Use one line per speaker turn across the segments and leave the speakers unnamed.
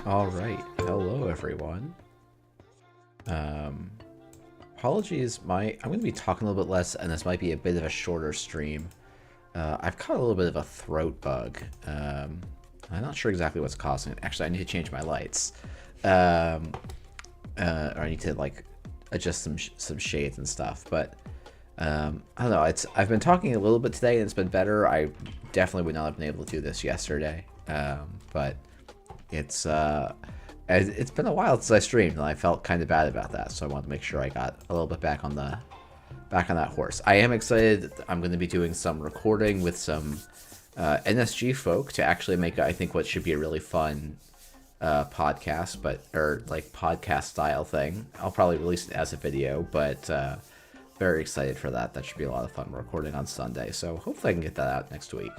All right, hello everyone. Um, Apologies, I'm going to be talking a little bit less, and this might be a bit of a shorter stream. I've caught a little bit of a throat bug. I'm not sure exactly what's causing it. Actually, I need to change my lights, or I need to like adjust some shades and stuff. But I don't know. I've been talking a little bit today, and it's been better. I definitely would not have been able to do this yesterday, but it's been a while since I streamed, and I felt kind of bad about that. So I wanted to make sure I got a little bit back on that horse. I am excited. I'm going to be doing some recording with some NSG folk to actually make, I think, what should be a really fun podcast, or like podcast style thing. I'll probably release it as a video, but very excited for that. That should be a lot of fun. We're recording on Sunday, so hopefully I can get that out next week.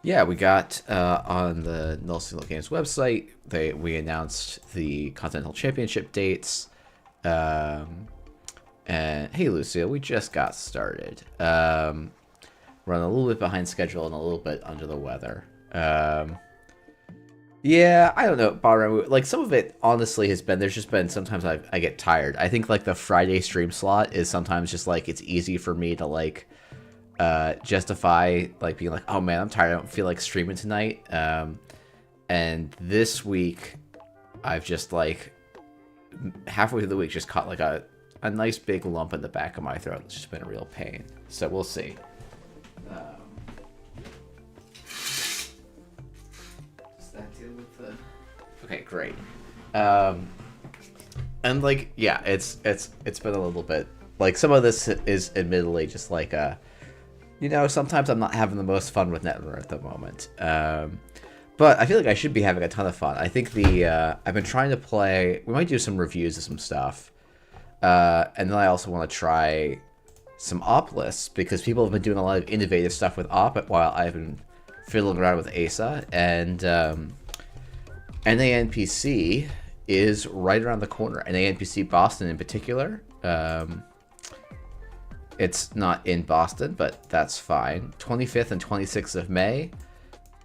Yeah, we got on the Null Single Games website, we announced the Continental Championship dates. And hey, Lucille, we just got started. Running a little bit behind schedule and a little bit under the weather. Yeah, I don't know, Bahrain, like some of it honestly has been, there's just been sometimes I get tired. I think like the Friday stream slot is sometimes just like it's easy for me to like justify like being like, oh man, I'm tired, I don't feel like streaming tonight. And this week I've just like halfway through the week just caught like a nice big lump in the back of my throat. It's just been a real pain, so we'll see. Does that deal with the... Okay, great. And like, yeah, it's been a little bit like, some of this is admittedly just like sometimes I'm not having the most fun with Netrunner at the moment. But I feel like I should be having a ton of fun. I think I've been trying to play... We might do some reviews of some stuff. And then I also want to try some op lists, because people have been doing a lot of innovative stuff with op while I've been fiddling around with ASA. And NANPC is right around the corner. NANPC Boston in particular. It's not in Boston, but that's fine. 25th and 26th of May.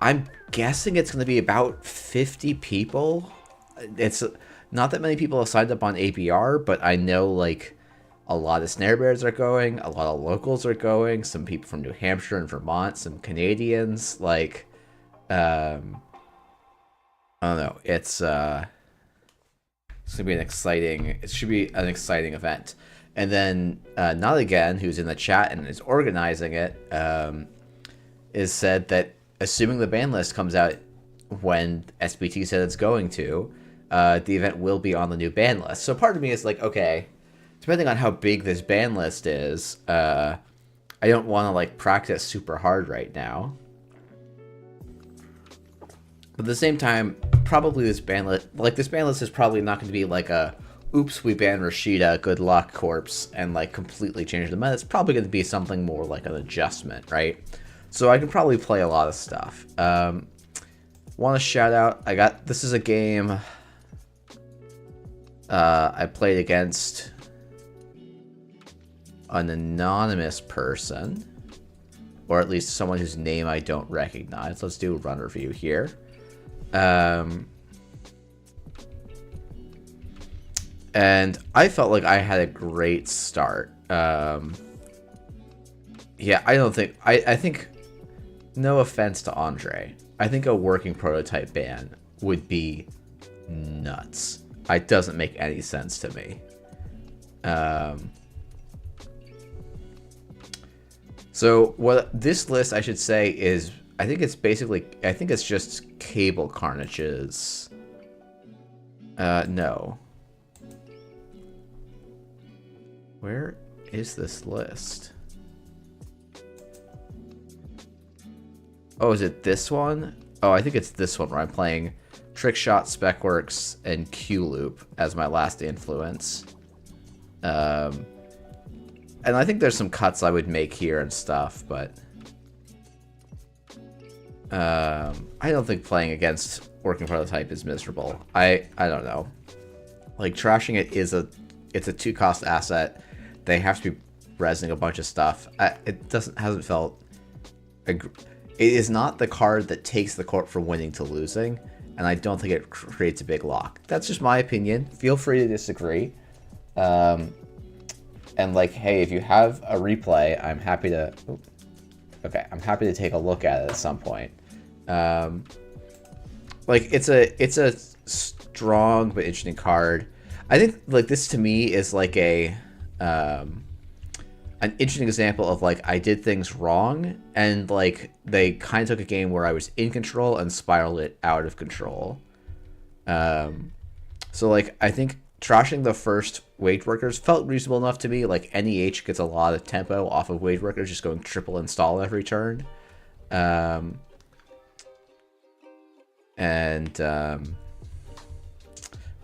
I'm guessing it's going to be about 50 people. It's not that many people have signed up on APR, but I know like a lot of snare bears are going, a lot of locals are going, some people from New Hampshire and Vermont, some Canadians. Like, I don't know. It's gonna be an exciting. It should be an exciting event. And then Not Again, who's in the chat and is organizing it, is said that assuming the ban list comes out when SBT said it's going to, the event will be on the new ban list. So part of me is like, okay, depending on how big this ban list is, I don't want to like practice super hard right now. But at the same time, probably this ban list is probably not going to be like a, oops, we banned Rashida, good luck corpse, and like completely change the meta. It's probably going to be something more like an adjustment, right? So I can probably play a lot of stuff. Want to shout out, this is a game I played against an anonymous person, or at least someone whose name I don't recognize. Let's do a run review here. And I felt like I had a great start. Yeah, I think, no offense to Andre, I think a working prototype ban would be nuts. It doesn't make any sense to me. So what this list, I should say, is, I think it's just Cable Carnage's. No. Where is this list? Oh, is it this one? Oh, I think it's this one where I'm playing Trickshot, Specworks, and Q-Loop as my last influence. And I think there's some cuts I would make here and stuff, but I don't think playing against Working Prototype is miserable. I don't know. Like, trashing it it's a 2-cost asset. They have to be resing a bunch of stuff. It hasn't felt It is not the card that takes the court from winning to losing, and I don't think it creates a big lock. That's just my opinion. Feel free to disagree. And like, hey, if you have a replay, I'm happy to. Okay, I'm happy to take a look at it at some point. Like, it's a strong but interesting card. I think like this to me is like a an interesting example of like I did things wrong, and like they kind of took a game where I was in control and spiraled it out of control. So like I think trashing the first wage workers felt reasonable enough to me. Like NEH gets a lot of tempo off of wage workers just going triple install every turn. So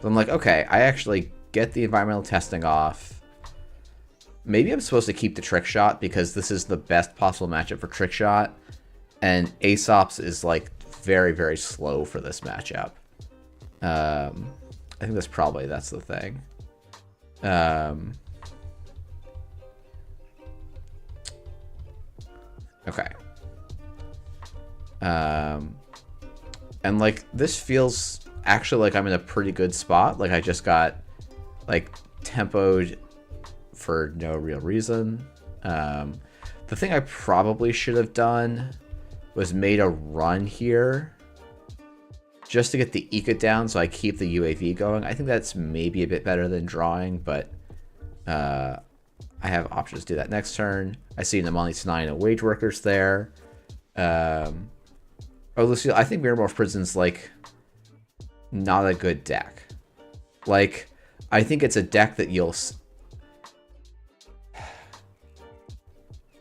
I'm like, okay, I actually get the environmental testing off. Maybe I'm supposed to keep the trick shot because this is the best possible matchup for trick shot, and Aesop's is like very, very slow for this matchup. I think that's the thing. Okay. And like this feels actually like I'm in a pretty good spot. Like I just got like tempoed for no real reason. The thing I probably should have done was made a run here just to get the Eco down so I keep the UAV going. I think that's maybe a bit better than drawing, but I have options to do that next turn. I see Namani's 9 and Wage Workers there. Oh, Lucille, I think Miramorph Prison's like not a good deck. Like, I think it's a deck that you'll...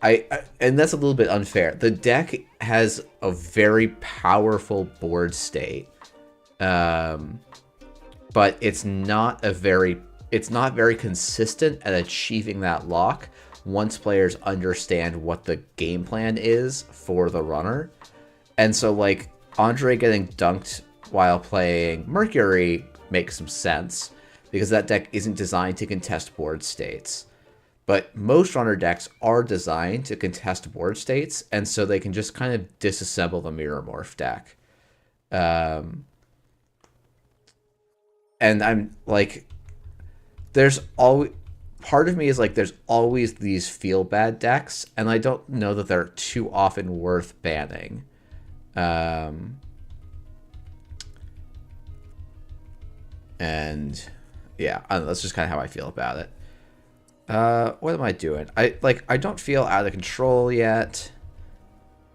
and that's a little bit unfair. The deck has a very powerful board state, but it's not very consistent at achieving that lock once players understand what the game plan is for the runner. And so, like, Andre getting dunked while playing Mercury makes some sense, because that deck isn't designed to contest board states. But most runner decks are designed to contest board states, and so they can just kind of disassemble the Mirror Morph deck. And I'm, like, there's always... Part of me is, like, there's always these feel-bad decks, and I don't know that they're too often worth banning. And yeah, I don't know, that's just kind of how I feel about it. What am I doing? I don't feel out of control yet.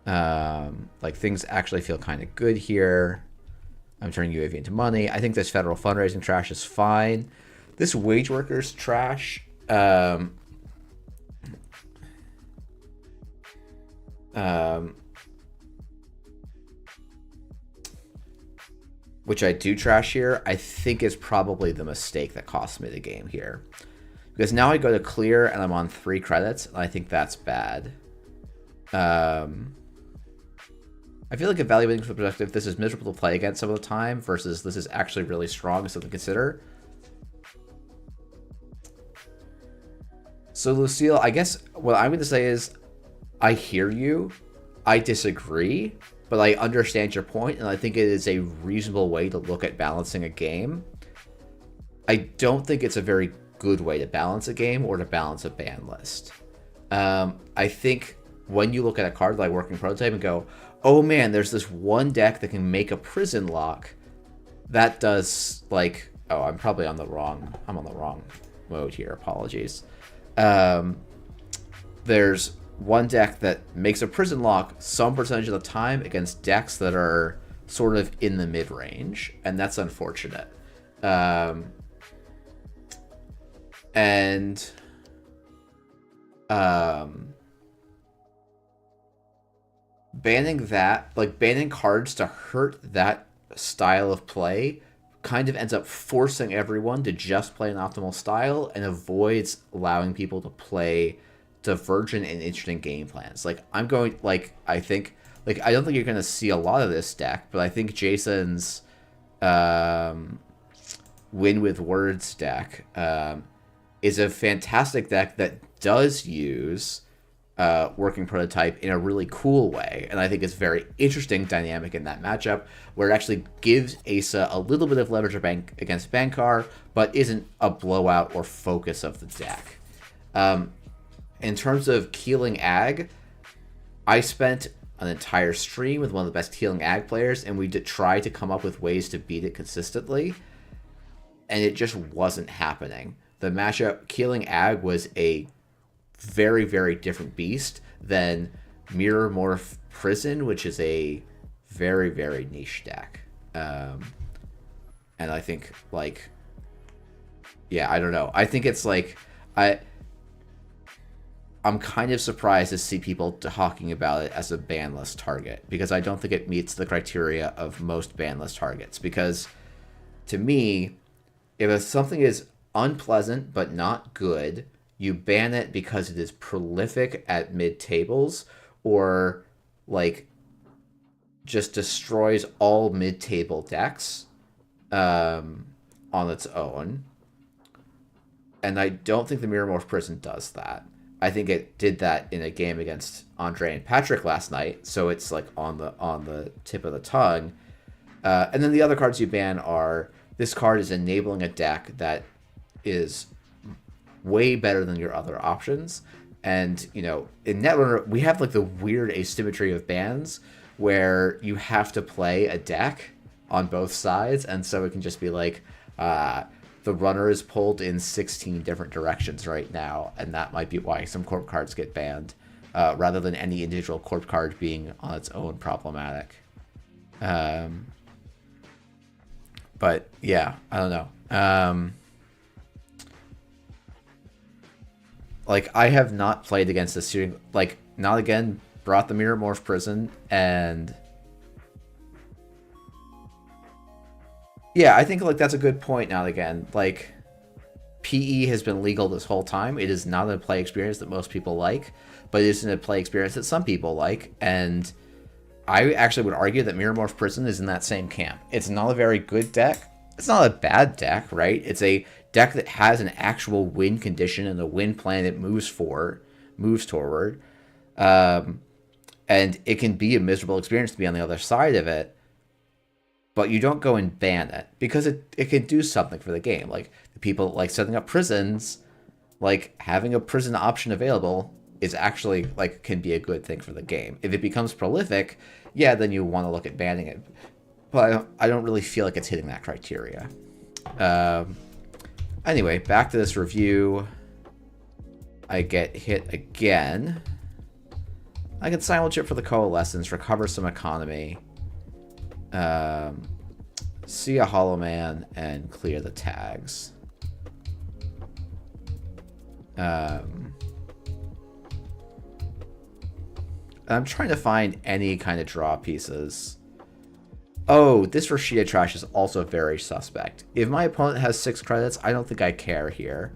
Like things actually feel kind of good here. I'm turning UAV into money. I think this federal fundraising trash is fine. This wage workers trash, which I do trash here, I think is probably the mistake that cost me the game here. Because now I go to clear and I'm on 3 credits, and I think that's bad. I feel like evaluating from the perspective, this is miserable to play against some of the time versus this is actually really strong, something to consider. So Lucille, I guess what I'm going to say is, I hear you, I disagree, but I understand your point, and I think it is a reasonable way to look at balancing a game. I don't think it's a very good way to balance a game or to balance a ban list. I think when you look at a card like Working Prototype and go, oh man, there's this one deck that can make a prison lock, that does, like, oh, I'm on the wrong mode here, apologies. There's one deck that makes a prison lock some percentage of the time against decks that are sort of in the mid-range, and that's unfortunate. Banning that, like banning cards to hurt that style of play, kind of ends up forcing everyone to just play an optimal style and avoids allowing people to play divergent and interesting game plans. Like I don't think you're going to see a lot of this deck, but I think Jason's Win with Words deck is a fantastic deck that does use working prototype in a really cool way, and I think it's very interesting dynamic in that matchup where it actually gives Asa a little bit of leverage against Bankar, but isn't a blowout or focus of the deck. In terms of Keeling Ag, I spent an entire stream with one of the best Keeling Ag players, and we did try to come up with ways to beat it consistently, and it just wasn't happening. The matchup, Keeling Ag was a very, very different beast than Mirror Morph Prison, which is a very, very niche deck. And I think, like, yeah, I don't know. I think it's like, I'm kind of surprised to see people talking about it as a banless target, because I don't think it meets the criteria of most banless targets. Because to me, if something is unpleasant but not good, you ban it because it is prolific at mid-tables, or like just destroys all mid-table decks on its own. And I don't think the Mirror Morph Prison does that. I think it did that in a game against Andre and Patrick last night, so it's like on the tip of the tongue. And then the other cards you ban are, this card is enabling a deck that is way better than your other options. And, you know, in Netrunner, we have like the weird asymmetry of bans where you have to play a deck on both sides, and so it can just be like, the runner is pulled in 16 different directions right now, and that might be why some corp cards get banned, rather than any individual corp card being on its own problematic. But yeah, I don't know. Like, I have not played against this shooting, like, not again, brought the Mirror Morph Prison, and yeah, I think, like, that's a good point. Now again, like, PE has been legal this whole time. It is not a play experience that most people like, but it isn't a play experience that some people like, and I actually would argue that Mirror Morph Prison is in that same camp. It's not a very good deck. It's not a bad deck, right? It's a deck that has an actual win condition and a win plan it moves toward. And it can be a miserable experience to be on the other side of it, but you don't go and ban it because it can do something for the game. Like, the people like setting up prisons, like having a prison option available is actually, like, can be a good thing for the game. If it becomes prolific, yeah, then you want to look at banning it. But I don't really feel like it's hitting that criteria. Anyway, back to this review. I get hit again. I can silent chip for the Coalescence, recover some economy, see a Hollow Man, and clear the tags. I'm trying to find any kind of draw pieces. Oh, this Rashida trash is also very suspect. If my opponent has 6 credits, I don't think I care here.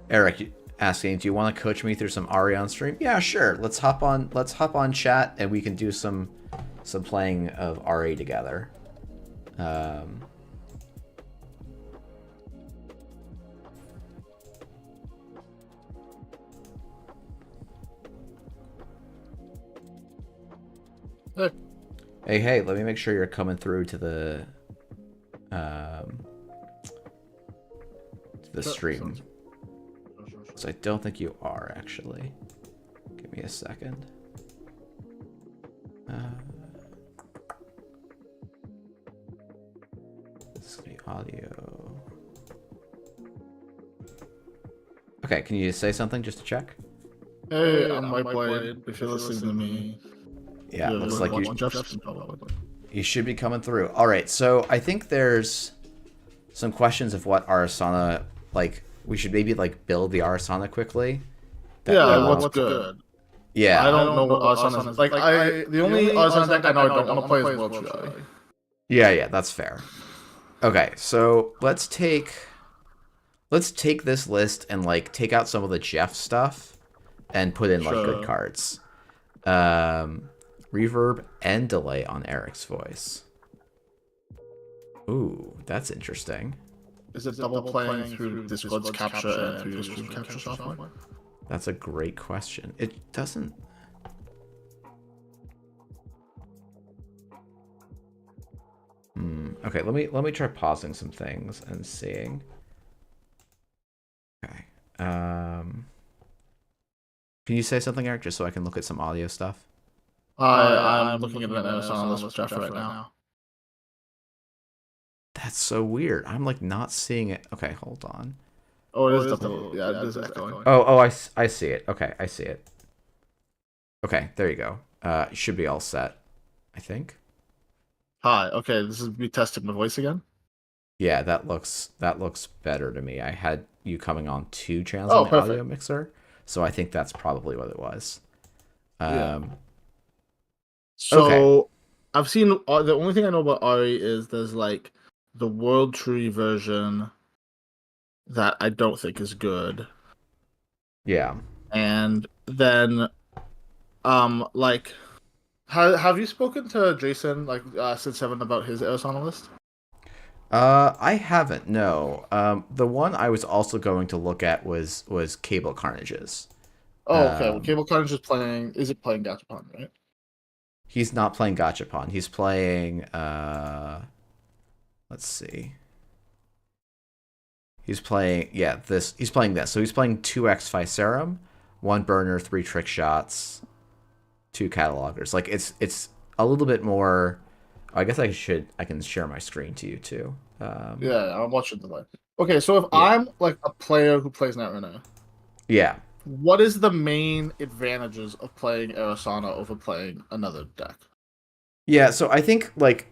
Eric asking, do you want to coach me through some Ari on stream? Yeah, sure. Let's hop on chat and we can do some playing of Ari together. Hey, let me make sure you're coming through to the stream. So I don't think you are, actually. Give me a second. This is the audio. Okay, can you say something just to check?
Hey, I'm Whiteblade. If you're listening to me.
Yeah, looks like you should be coming through. All right, so I think there's some questions of what Arissana, like, we should maybe, like, build the Arissana quickly.
Yeah, what's good?
Yeah.
I don't know what Arissana is. Like, the only Arissana deck I know I don't want to play is World Tree.
Yeah, that's fair. Okay, so let's take this list and, like, take out some of the Jeff stuff and put in, like, good cards. Reverb and delay on Eric's voice. Ooh, that's interesting.
Is it double playing through Discord's capture and through your stream capture software?
That's a great question. It doesn't... Okay, let me try pausing some things and seeing. Okay. Can you say something, Eric, just so I can look at some audio stuff?
I'm looking at an Arissana list draft right now.
That's so weird. I'm like not seeing it. Okay, hold on.
Oh, it is double. Yeah, it is echoing.
Oh, I see it. Okay, I see it. Okay, there you go. Should be all set, I think.
Hi. Okay, this is me testing my voice again.
Yeah, that looks better to me. I had you coming on 2 channels on the
perfect.
audio mixer, so I think that's probably what it was.
So
okay.
I've seen the only thing I know about Ari is there's like the World Tree version that I don't think is good.
Yeah.
And then like have you spoken to Jason like since 7 about his Arissana list?
I haven't, no. The one I was also going to look at was Cable Carnage's.
Oh, okay. Well, Cable Carnage is playing Gachapon, right?
He's not playing Gachapon. He's playing let's see. He's playing he's playing this. So he's playing 2x Ficerum, 1 burner, 3 trick shots, 2 catalogers. Like it's a little bit more. I guess I can share my screen to you too.
Yeah, I'm watching the live. Okay, so if I'm like a player who plays Netrunner,
yeah,
what is the main advantages of playing Arissana over playing another deck?
Yeah, so I think like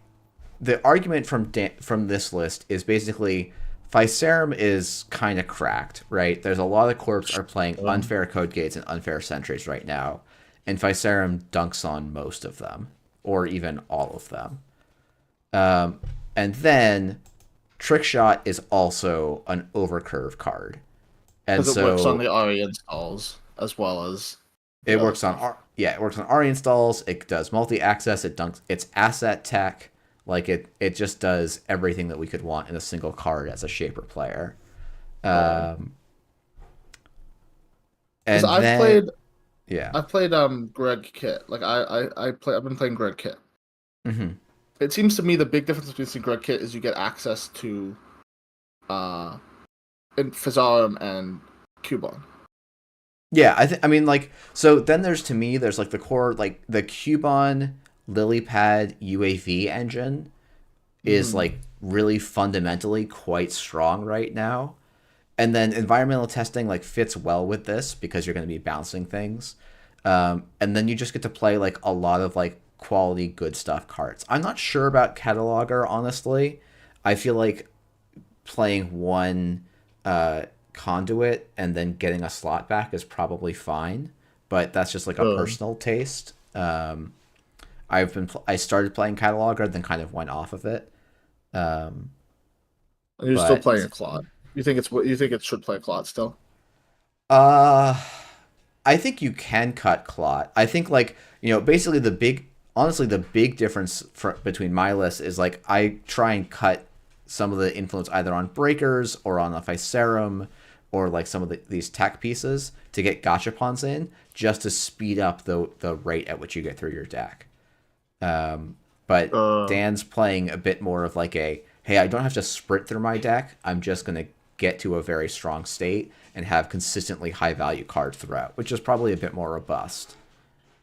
the argument from this list is basically Ficerum is kind of cracked, right? There's a lot of corps are playing unfair code gates and unfair sentries right now, and Ficerum dunks on most of them, or even all of them. And then Trickshot is also an overcurve card, and
so it works on the Ari installs as well as
it works on it works on Ari installs. It does multi-access. It dunks. It's asset tech. Like it just does everything that we could want in a single card as a Shaper player. And I've
played Greg Kit. Like I've been playing Greg Kit.
Mm-hmm.
It seems to me the big difference between Greg Kit is you get access to Fizarum and Cubon.
Yeah, I mean like so then there's like the core, like the Cubon Lilypad UAV engine is like really fundamentally quite strong right now. And then environmental testing like fits well with this because you're going to be bouncing things. And then you just get to play like a lot of like quality good stuff cards. I'm not sure about Cataloger, honestly. I feel like playing 1 conduit and then getting a slot back is probably fine, but that's just like a personal taste. I started playing Cataloger, then kind of went off of it.
You're still playing a Clot. You think it should play a Clot still?
I think you can cut Clot. I think like, basically the big difference between my list is like I try and cut some of the influence either on breakers or on the Ficerum or like some of these tech pieces to get Gachapons in just to speed up the rate at which you get through your deck. But Dan's playing a bit more of like hey, I don't have to sprint through my deck. I'm just going to get to a very strong state and have consistently high value cards throughout, which is probably a bit more robust.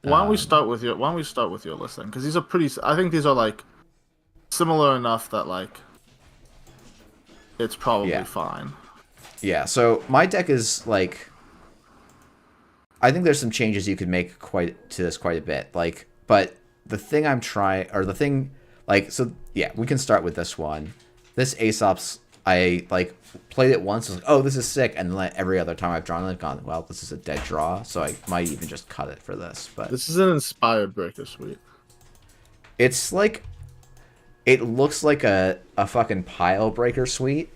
Why don't we start with your list then? Because these are I think these are like similar enough that like it's probably fine.
Yeah, so my deck is like, I think there's some changes you could make quite a bit. Like, but the thing we can start with this one. This Aesop's, I like played it once, was like, oh, this is sick, and then every other time I've drawn it, I've gone, well, this is a dead draw, so I might even just cut it for this. But
this is an inspired breaker suite.
It's like, it looks like a fucking pile breaker suite.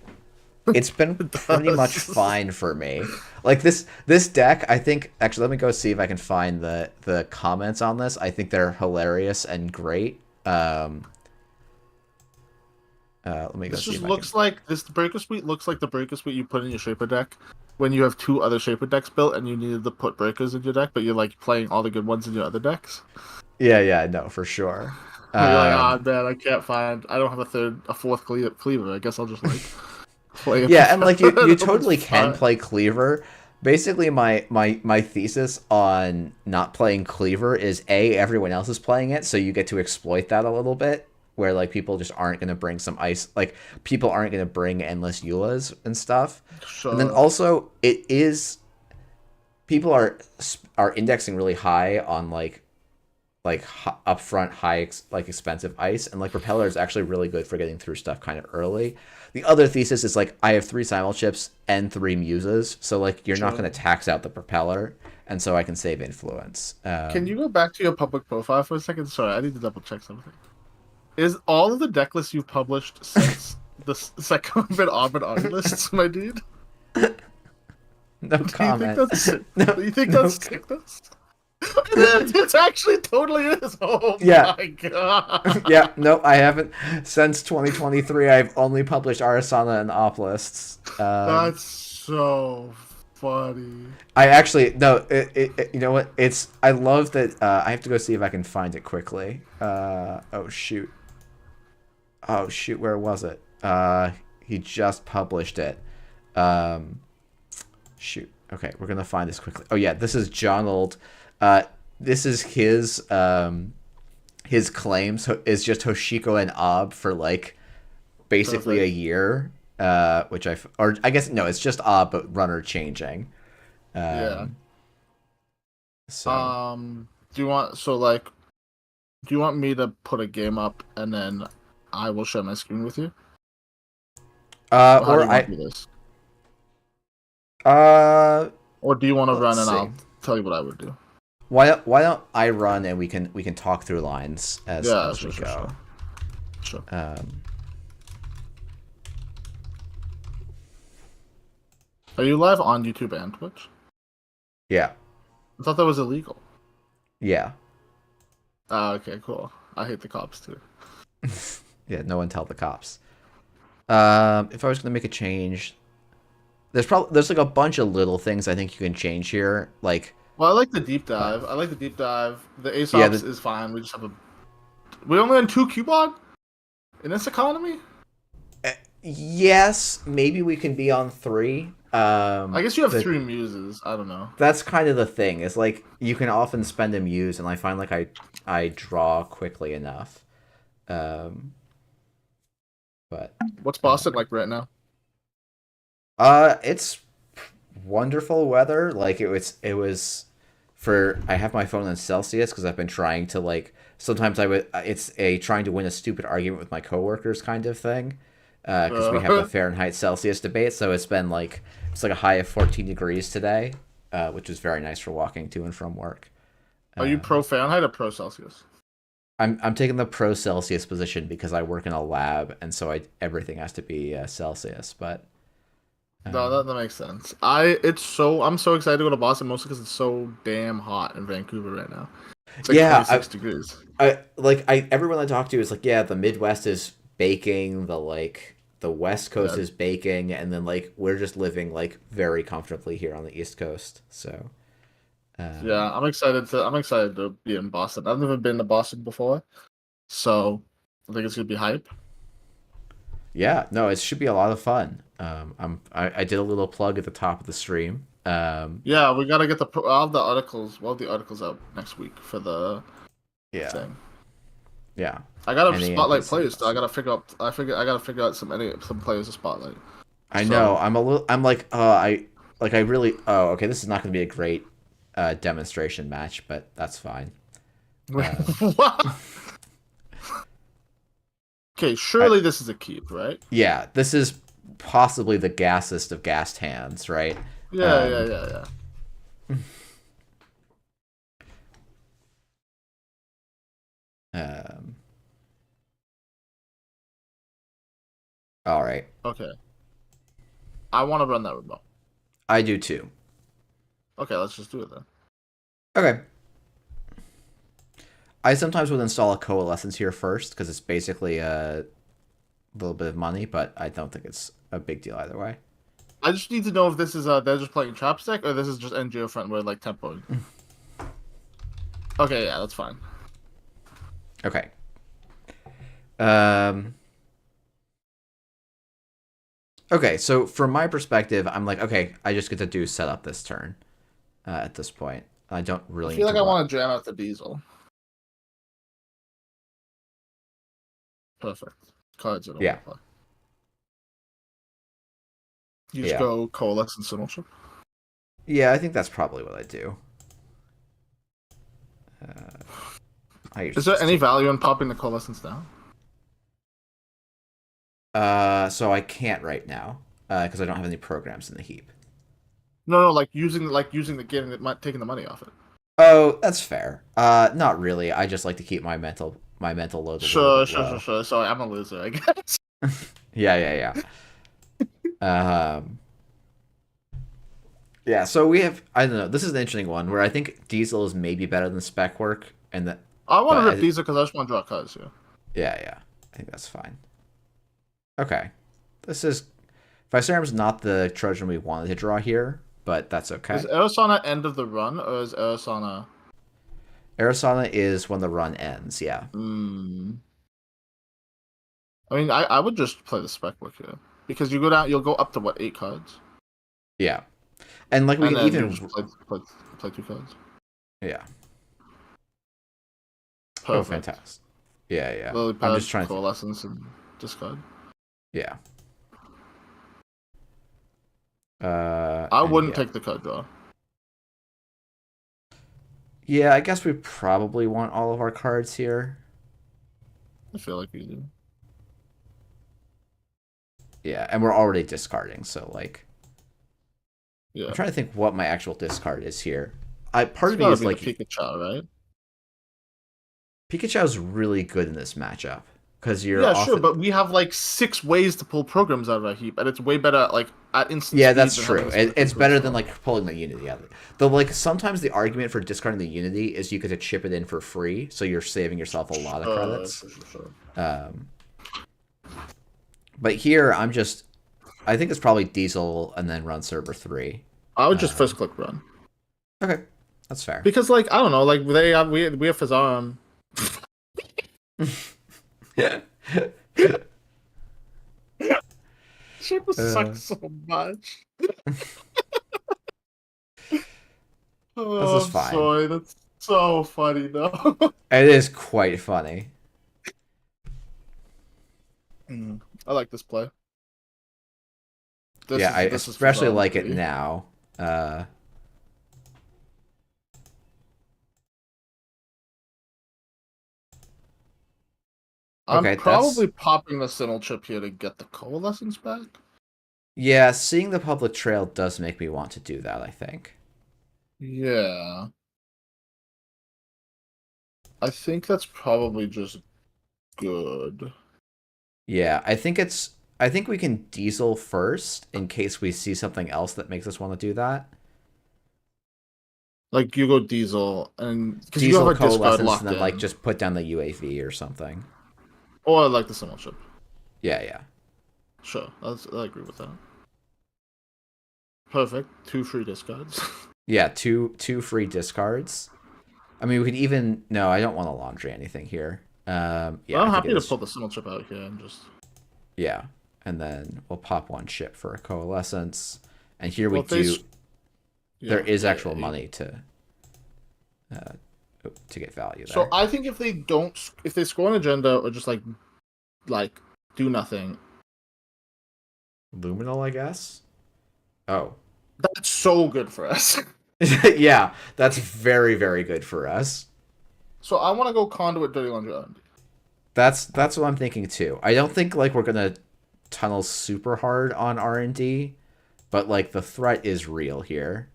it's been
It
pretty much
does.
fine for me. Like this deck, I think actually let me go see if I can find the comments on this. I think they're hilarious and great. Let me go
This
see
just
if I can.
looks like this Breaker Suite looks like the Breaker Suite you put in your Shaper deck when you have two other Shaper decks built and you needed to put breakers in your deck, but you're like playing all the good ones in your other decks.
Yeah, no, for sure.
Where you're like, ah,
Um,
man, I don't have a fourth cleaver. I guess I'll just like play it.
yeah, and like you
It's
totally can
fine.
play Cleaver. Basically, my thesis on not playing Cleaver is everyone else is playing it, so you get to exploit that a little bit. Where like people just aren't gonna bring some ice, like people aren't gonna bring endless Eulas and stuff. And then
Sure.
also it is people are indexing really high on upfront like expensive ice, and like Propeller is actually really good for getting through stuff kind of early. The other thesis is like I have 3 simul chips and 3 muses, so like you're not
Sure.
going to tax out the Propeller, and so I can save influence.
Can you go back to your public profile for a second? Sorry, I need to double check something. Is all of the deck lists you've published since the second been Auburn Army lists, my dude?
No
Do you think
comment.
that's sick?
No,
Do you think
no.
that's sickness? It actually totally is. Oh
Yeah,
my god.
yeah. No, I haven't since 2023. I've only published Arissana and Op lists.
That's so funny.
I actually no. You know what? I love that. I have to go see if I can find it quickly. Oh shoot. Oh shoot. Where was it? He just published it. Um, shoot. Okay, we're gonna find this quickly. Oh yeah, this is John Old. This is his claims is just Hoshiko and Ob for like basically a
Perfect.
year. Which or I guess no, it's just Ob but runner changing.
Yeah.
Um, so
Do you want so like do you want me to put a game up and then I will share my screen with you? Or how do
or
you want to do this?
uh
Or do you want to
let's
run and
see.
I'll tell you what I would do?
Why don't I run and we can talk through lines
Yeah,
as we go.
Sure.
Um,
Are you live on YouTube and Twitch?
yeah,
I thought that was illegal.
yeah,
Ah, okay, cool. I hate the cops too.
yeah. No one tell the cops. If I was gonna make a change, there's like a bunch of little things I think you can change here. Like,
Well, I like the deep
uh,
dive. I like the deep dive. The
yeah,
Aesops is fine. We just have a. We only on 2 Cubod in this economy.
yes, maybe we can be on 3.
I guess you have
The
3 muses. I don't know.
That's kind of the thing. Is like you can often spend a muse, and I find like I draw quickly enough. Um, but
What's Boston like right now?
it's wonderful weather. Like it was for I have my phone in Celsius because I've been trying to like sometimes I would it's a trying to win a stupid argument with my coworkers kind of thing because we have the
Uh,
Fahrenheit Celsius debate. So it's like a high of 14 degrees today, which is very nice for walking to and from work.
are you
Um,
pro Fahrenheit or pro Celsius?
I'm taking the pro Celsius position because I work in a lab and so everything has to be Celsius. But
No,
um,
that makes sense. I'm so excited to go to Boston mostly because it's so damn hot in Vancouver right now. It's like
yeah,
26 degrees.
I everyone I talk to is like, yeah, the Midwest is baking, the West Coast
Yeah,
is baking, and then like we're just living like very comfortably here on the East Coast. So,
yeah.
um,
I'm excited to be in Boston. I've never been to Boston before, so I think it's gonna be hype.
yeah, no, it should be a lot of fun. I did a little plug at the top of the stream.
Yeah, we gotta get I'll have the articles. We'll have the articles out next week for the
Yeah,
thing.
yeah,
I gotta
any
spotlight
NPC
players. Though. I
boss.
gotta figure out. I gotta figure out some players to spotlight.
I know.
So
I'm like, I really. Oh, okay. This is not going to be a great demonstration match, but that's fine. Um,
what? Okay,
I,
surely this is a keep, right?
yeah, this is possibly the gassest of gassed hands, right?
Yeah, yeah,
Um,
yeah, yeah.
um, all right.
Okay. I want to run that remote.
I do too.
Okay, let's just do it then.
Okay. I sometimes would install a coalescence here first because it's basically a little bit of money, but I don't think it's a big deal either way.
I just need to know if this is they're just playing Chapstick or this is just NGO front where like tempo. Okay, yeah, that's fine.
Okay. Okay, so from my perspective, I'm like, okay, I just get to do setup this turn at this point. I don't really
I feel
need
like
to
I want to jam out the diesel. Perfect. Cards I don't
Yeah.
want to play. You just
Yeah.
go Coalescence Sinulship.
Yeah, I think that's probably what I do.
Is there any value in popping the Coalescence down?
So I can't right now because I don't have any programs in the heap.
No, like using the taking the money off it.
Oh, that's fair. Not really. I just like to keep my mental load a little bit low.
Sure. Sorry, I'm a loser, I guess.
Yeah. Yeah, so we have, I don't know, this is an interesting one where I think Diesel is maybe better than spec work and that
I want to rip Diesel because I just want to draw cards here.
Yeah. I think that's fine. Okay. This is Visceram's not the Trojan we wanted to draw here, but that's okay.
Is Arissana end of the run or is Arissana
is when the run ends, yeah.
I mean, I would just play the spec work here. Because you go down you'll go up to what, 8 cards?
Yeah. And like we can even
play 2 cards.
Yeah.
Perfect.
Oh, fantastic. Yeah.
Lily pad,
I'm just trying
Coalescence and discard.
Yeah.
I wouldn't take the card draw.
Yeah, I guess we probably want all of our cards here.
I feel like we do.
Yeah, and we're already discarding, so like
Yeah.
I'm trying to think what my actual discard is here. Part of me
gotta
is
be
like
the Pikachu, right?
Pikachu's really good in this matchup because you're
sure, but we have like 6 ways to pull programs out of our heap, and it's way better like at instant.
Yeah, that's true. It's better than like pulling the Unity out of it. Though, like sometimes the argument for discarding the Unity is you get to chip it in for free, so you're saving yourself a lot of credits.
Sure.
But here I think it's probably Diesel and then run Server 3.
I would just first click run.
Okay, that's fair.
Because like I don't know, like we have Fizarm. Shape sucks so much.
This is fine.
Sorry, that's so funny though.
It is quite funny.
I like this play.
I especially like it now.
I'm probably popping the Sinulship here to get the Coalescence back.
Yeah, seeing the public trail does make me want to do that, I think.
Yeah. I think that's probably just good.
Yeah, I think we can Diesel first in case we see something else that makes us want to do that.
Like you go Diesel and
because you have a Coalescence and then like just put down the UAV or something.
Or like the Sinulship.
Yeah.
Sure, I agree with that. Perfect. 2 free discards.
Yeah, two free discards. I mean, we could even I don't want to laundry anything here. Yeah,
I'm happy to pull the Sinulship out here and just.
Yeah, and then we'll pop 1 chip for a Coalescence, and here there is actual money to get value there.
So I think if they score an agenda or just like do nothing.
Luminal, I guess. Oh.
That's so good for us.
Yeah, that's very, very good for us.
So I want to go Conduit Dirty Laundry R&D.
That's what I'm thinking too. I don't think like we're gonna tunnel super hard on R&D, but like the threat is real here.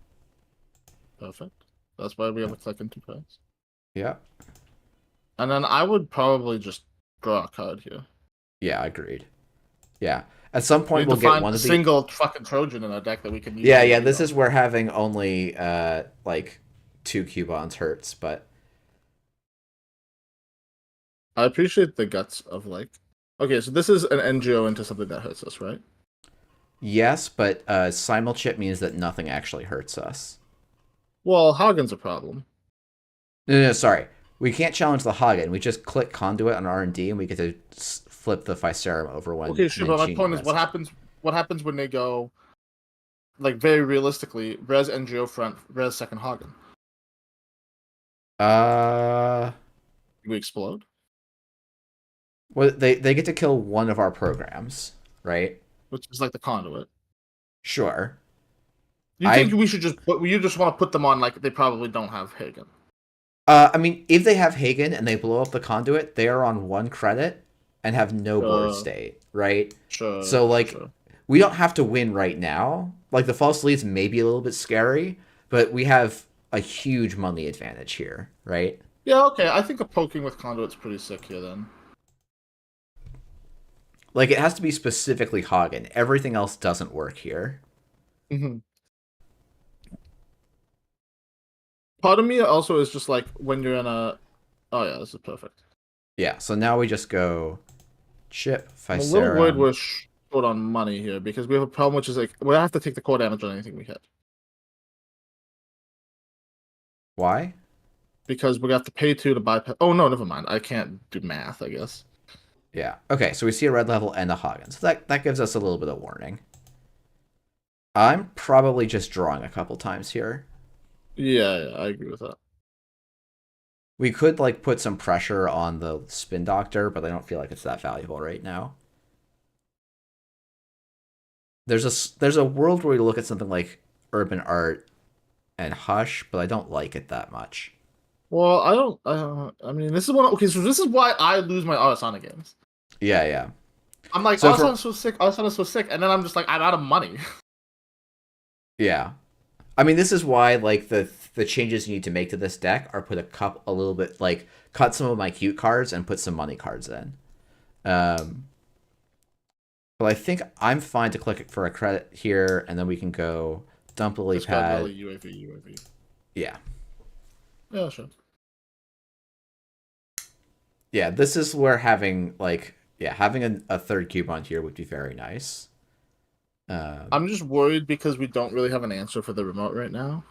Perfect. That's why we have a click in 2 cards.
Yeah.
And then I would probably just draw a card here.
Yeah, agreed. Yeah. At some
We
point,
need to
we'll get
find
one
a
of the.
single fucking Trojan in our deck that we can use.
Yeah, yeah. This is where having only like 2 Cubons hurts, but
I appreciate the guts of like. Okay, so this is an NGO into something that hurts us, right?
yes, but simulchip means that nothing actually hurts us.
Well, Hagen's a problem.
No, sorry. We can't challenge the Hagen. We just click conduit on R&D, and we get to flip the Physarum over when
Okay, sure, but my
Mancini
point is, what
rests.
happens? What happens when they go, like, very realistically, res NGO front, res second Hagen?
Uh,
We explode.
well, they get to kill one of our programs, right?
Which is like the conduit.
Sure.
You think
I
we should just put? You just want to put them on like they probably don't have Hagen.
I mean, if they have Hagen and they blow up the conduit, they are on 1 credit and have no board
Sure,
state, right?
sure,
So like,
sure.
we don't have to win right now. Like the false leads may be a little bit scary, but we have a huge money advantage here, right?
Yeah, okay. I think a poking with conduit's pretty sick here then.
Like it has to be specifically Hagen. Everything else doesn't work here.
Mm-hmm. Part of me also is just like when you're in a. Oh yeah, this is perfect.
Yeah. So now we just go chip
I'm a little worried
Physarum.
we're short on money here because we have a problem, which is like we have to take the core damage on anything we hit
Why?
because we have to pay 2 to bypass. Oh no, never mind. I can't do math. I guess.
Yeah. Okay. So we see a red level and a Hagen. So that gives us a little bit of warning. I'm probably just drawing a couple times here.
Yeah, I agree with that.
We could like put some pressure on the spin doctor, but I don't feel like it's that valuable right now. There's a world where we look at something like urban art and Hush, but I don't like it that much.
Well, I don't. I mean, this is one. Okay, so this is why I lose my Arissana games.
Yeah, yeah.
I'm like,
So for
Arisana's so sick. Arisana's so sick, and then I'm just like, I'm out of money.
yeah, I mean this is why like the changes you need to make to this deck are put a little bit like cut some of my cute cards and put some money cards in. Um, but I think I'm fine to click it for a credit here, and then we can go dump lily
Discard
pad.
Lily, UAV.
Yeah.
Yeah, sure.
Yeah, this is where having like having a third cube on here would be very nice.
I'm just worried because we don't really have an answer for the remote right now,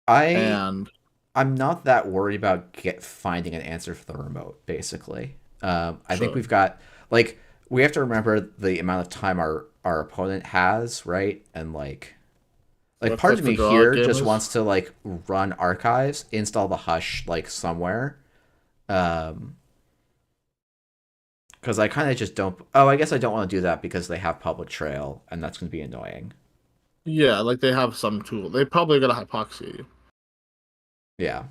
I
and
I'm not that worried about finding an answer for the remote. Basically, I think
sure.
we've got like we have to remember the amount of time our opponent has, right? And like
What
part
click
of
for
me
draw
here
game
just
is?
wants to like run archives, install the Hush like somewhere. Because I kind of just don't. Oh, I guess I don't want to do that because they have public trail, and that's going to be annoying.
Yeah, like they have some tool. They probably got a hypoxia you.
Yeah.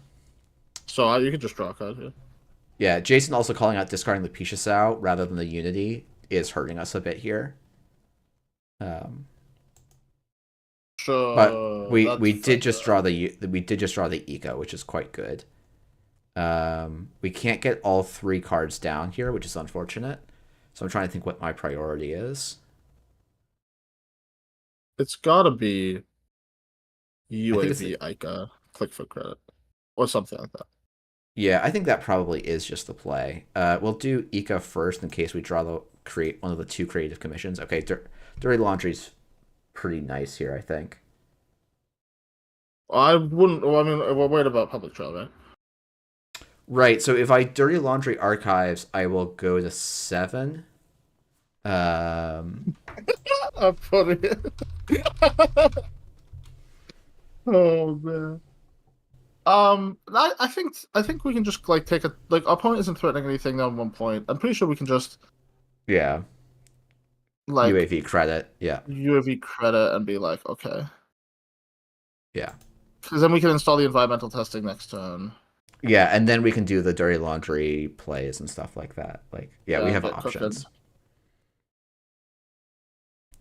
So you could just draw a card here.
Yeah, Jason also calling out discarding the Pishasau rather than the Unity is hurting us a bit here. Um, but
Sure,
we
that's
did
fair.
just draw the Eco, which is quite good. We can't get all 3 cards down here, which is unfortunate. So I'm trying to think what my priority is.
It's gotta be
I think it's
UAV Ica click for credit or something like that.
yeah, I think that probably is just the play. We'll do Eco first in case we draw the create one of the 2 creative commissions. Okay, Dirty Laundry's pretty nice here, I think.
I wouldn't. Well, I mean, we're worried about public trail, right?
Right, so if I Dirty Laundry archives, I will go to 7. Um,
I'm funny. Oh man. I think we can just like take a like our opponent isn't threatening anything at one point. I'm pretty sure we can just
yeah,
like
UAV credit. Yeah,
UAV credit and be like, okay,
yeah,
because then we can install the environmental testing next turn.
yeah, and then we can do the Dirty Laundry plays and stuff like that. Like, yeah, we have
Get cooking.
options.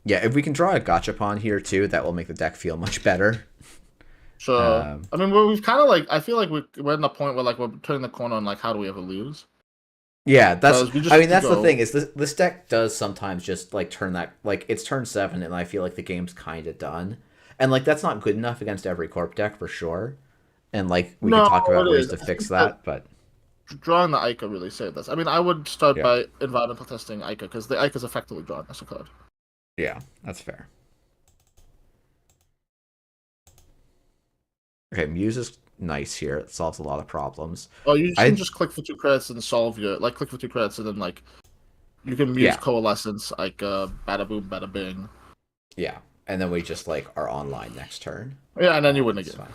Yeah, if we can draw a Gachapon here too, that will make the deck feel much better.
So
Um,
I mean, we've kind of like I feel like we're in the point where like we're turning the corner on like how do we ever lose?
Yeah, that's.
because we
I
just
mean,
need to
that's the
go.
thing is this deck does sometimes just like turn that like it's turn 7, and I feel like the game's kind of done, and like that's not good enough against every corp deck for sure. And like we could
No,
talk
it
about ways
is.
to
I
fix
think that
that, but
drawing the Ica really saved us. I mean, I would start
yeah,
by environmental testing Ica because the Ica is effectively drawing us a card.
yeah, that's fair. Okay, Muse is nice here. It solves a lot of problems.
Oh, you can
I
just click for 2 credits and solve your like click for 2 credits and then like you can use
yeah,
coalescence like bada boom, bada bing.
yeah, and then we just like are online next turn.
Yeah, and then you win
That's
again.
fine.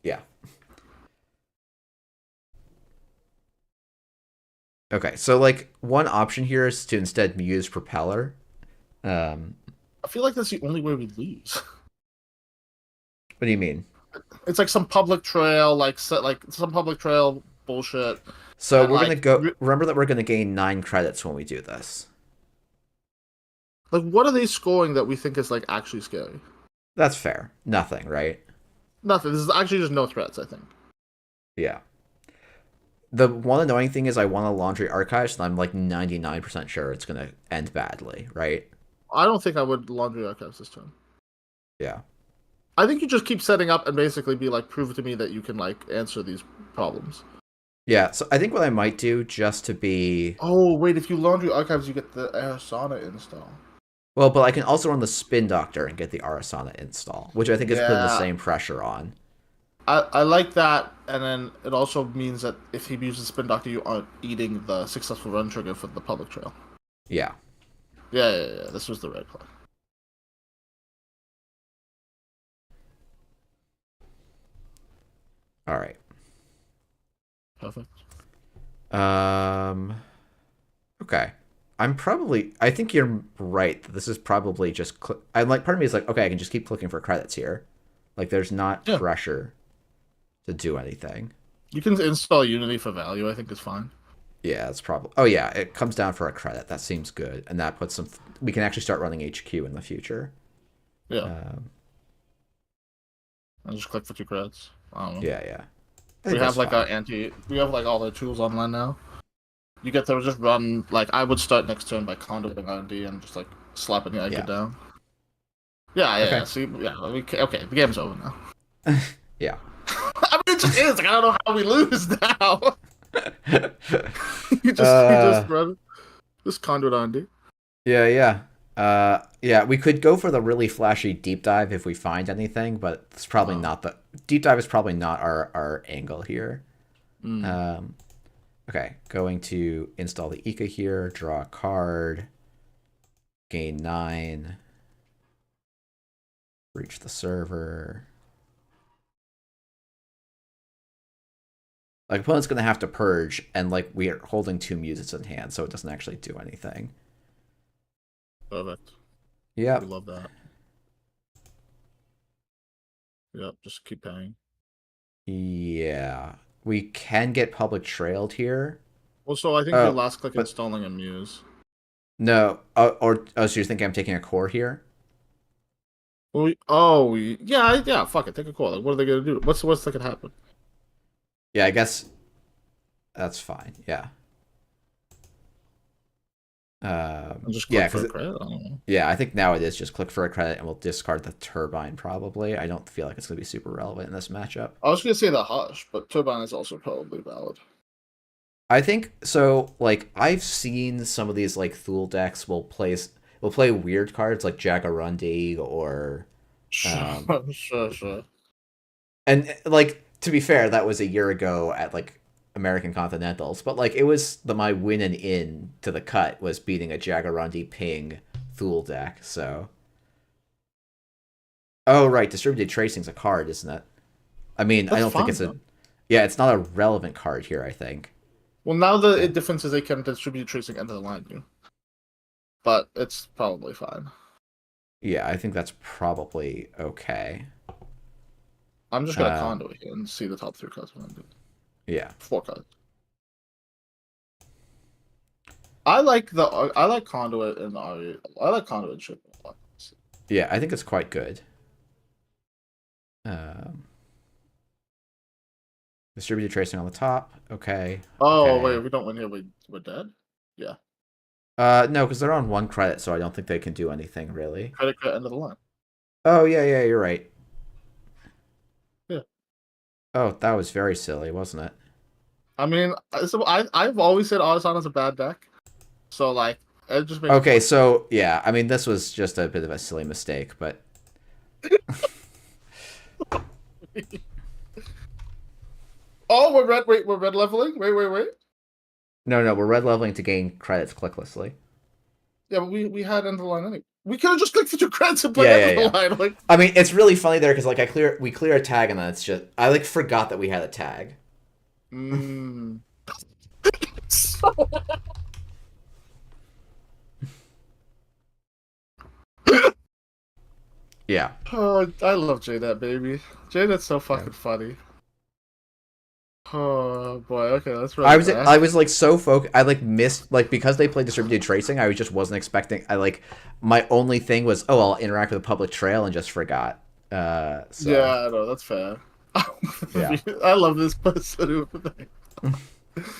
Yeah. Okay, so like one option here is to instead Muse Propeller. Um,
I feel like that's the only way we lose.
what do you mean?
It's like some public trail, like some public trail bullshit,
So
and
we're gonna
like
go. Remember that we're gonna gain 9 credits when we do this.
like what are they scoring that we think is like actually scary?
That's fair. Nothing, right?
Nothing. This is actually just no threats. I think.
Yeah. The one annoying thing is I want a laundry archives, and I'm like 99% sure it's gonna end badly, right?
I don't think I would laundry archives this turn.
Yeah.
I think you just keep setting up and basically be like, prove to me that you can like answer these problems.
Yeah, so I think what I might do just to be
Oh wait, if you laundry archives, you get the Arissana install.
well, but I can also run the Spin Doctor and get the Arissana install, which I think is putting the
Yeah,
same pressure on.
I like that, and then it also means that if he uses Spin Doctor, you aren't eating the successful run trigger for the public trail.
Yeah.
Yeah. This was the right play.
All right.
Perfect.
Um. Okay. I think you're right. This is probably just. I'm like, part of me is like, okay, I can just keep clicking for credits here. Like, there's not
Yeah,
pressure to do anything.
you can install Unity for value. I think is fine.
Yeah, it's probably. Oh yeah, it comes down for a credit. That seems good, and that puts some. We can actually start running HQ in the future.
Yeah,
Um,
and just click for 2 credits. I don't know.
yeah, yeah. I
We
think
have
that's
like
fine.
a anti. We have like all the tools online now. You get to just run like I would start next turn by conduiting R&D and just like slapping the Ica
Yeah.
down. Yeah.
Okay.
See, yeah. Okay, the game's over now.
Yeah.
I mean, it just is. Like, I don't know how we lose now. You
uh,
just run, just conduit R&D.
yeah, yeah. Yeah, we could go for the really flashy deep dive if we find anything, but it's probably
Oh.
not the deep dive is probably not our angle here.
Mm.
Um, okay, going to install the Ika here, draw a card, gain 9, reach the server. Like opponent's gonna have to purge, and like we are holding 2 muses in hand, so it doesn't actually do anything.
Perfect. We
Yep.
love that. Yep. Just keep paying.
Yeah. We can get public trailed here.
Also, I think your
Oh,
last click
but
installing a muse.
no. So you're thinking I'm taking a core here?
Yeah. Fuck it. Take a call. Like, what are they gonna do? What's the worst that could happen?
Yeah, I guess that's fine. Yeah.
And just
Yeah,
click for
because
a credit. I don't know.
yeah, I think now it is just click for a credit and we'll discard the turbine probably. I don't feel like it's gonna be super relevant in this matchup.
I was gonna say the hush, but turbine is also probably valid.
I think so. Like I've seen some of these like Thule decks will play weird cards like Jagarundi or
Sure,
um,
sure.
and like to be fair, that was a year ago at like American Continentals, but like it was my win and in to the cut was beating a Jagarundi ping Thule deck. So oh right, distributed tracing's a card, isn't it? I mean, I
That's
don't think
fine
it's a
though.
yeah, it's not a relevant card here. I think.
Well, now the
Yeah,
difference is they can distribute tracing into the line you, but it's probably fine.
yeah, I think that's probably okay.
I'm just gonna
Um,
conduit here and see the top 3 cards.
yeah.
4 cards. I like conduit and Ari. I like conduit and ship a lot.
Yeah, I think it's quite good. Um, Distributed tracing on the top. Okay.
Oh,
Okay.
wait, we don't win here. We're dead? Yeah.
No, because they're on 1 credit, so I don't think they can do anything really.
Credit end of the line.
Oh yeah, you're right.
Yeah.
Oh, that was very silly, wasn't it?
I mean, I've always said Arissana is a bad deck. So, like, it just makes
Okay,
it
so yeah, I mean this was just a bit of a silly mistake, but
Oh, we're red leveling? Wait.
no, we're red leveling to gain credits clicklessly.
Yeah, but we had end of the line anyway. We could have just clicked the 2 credits and played
Yeah,
end of the line. Like,
I mean, it's really funny there because like we clear a tag and then it's just I like forgot that we had a tag.
So...
Yeah.
Oh, I love JNet, baby. JNet's so fucking funny. Oh boy, okay, let's run
I was like so focused. I like missed like because they played distributed tracing. I just wasn't expecting. I like my only thing was I'll interact with a public trail and just forgot. So.
Yeah, I know that's fair.
Yeah.
I love this person.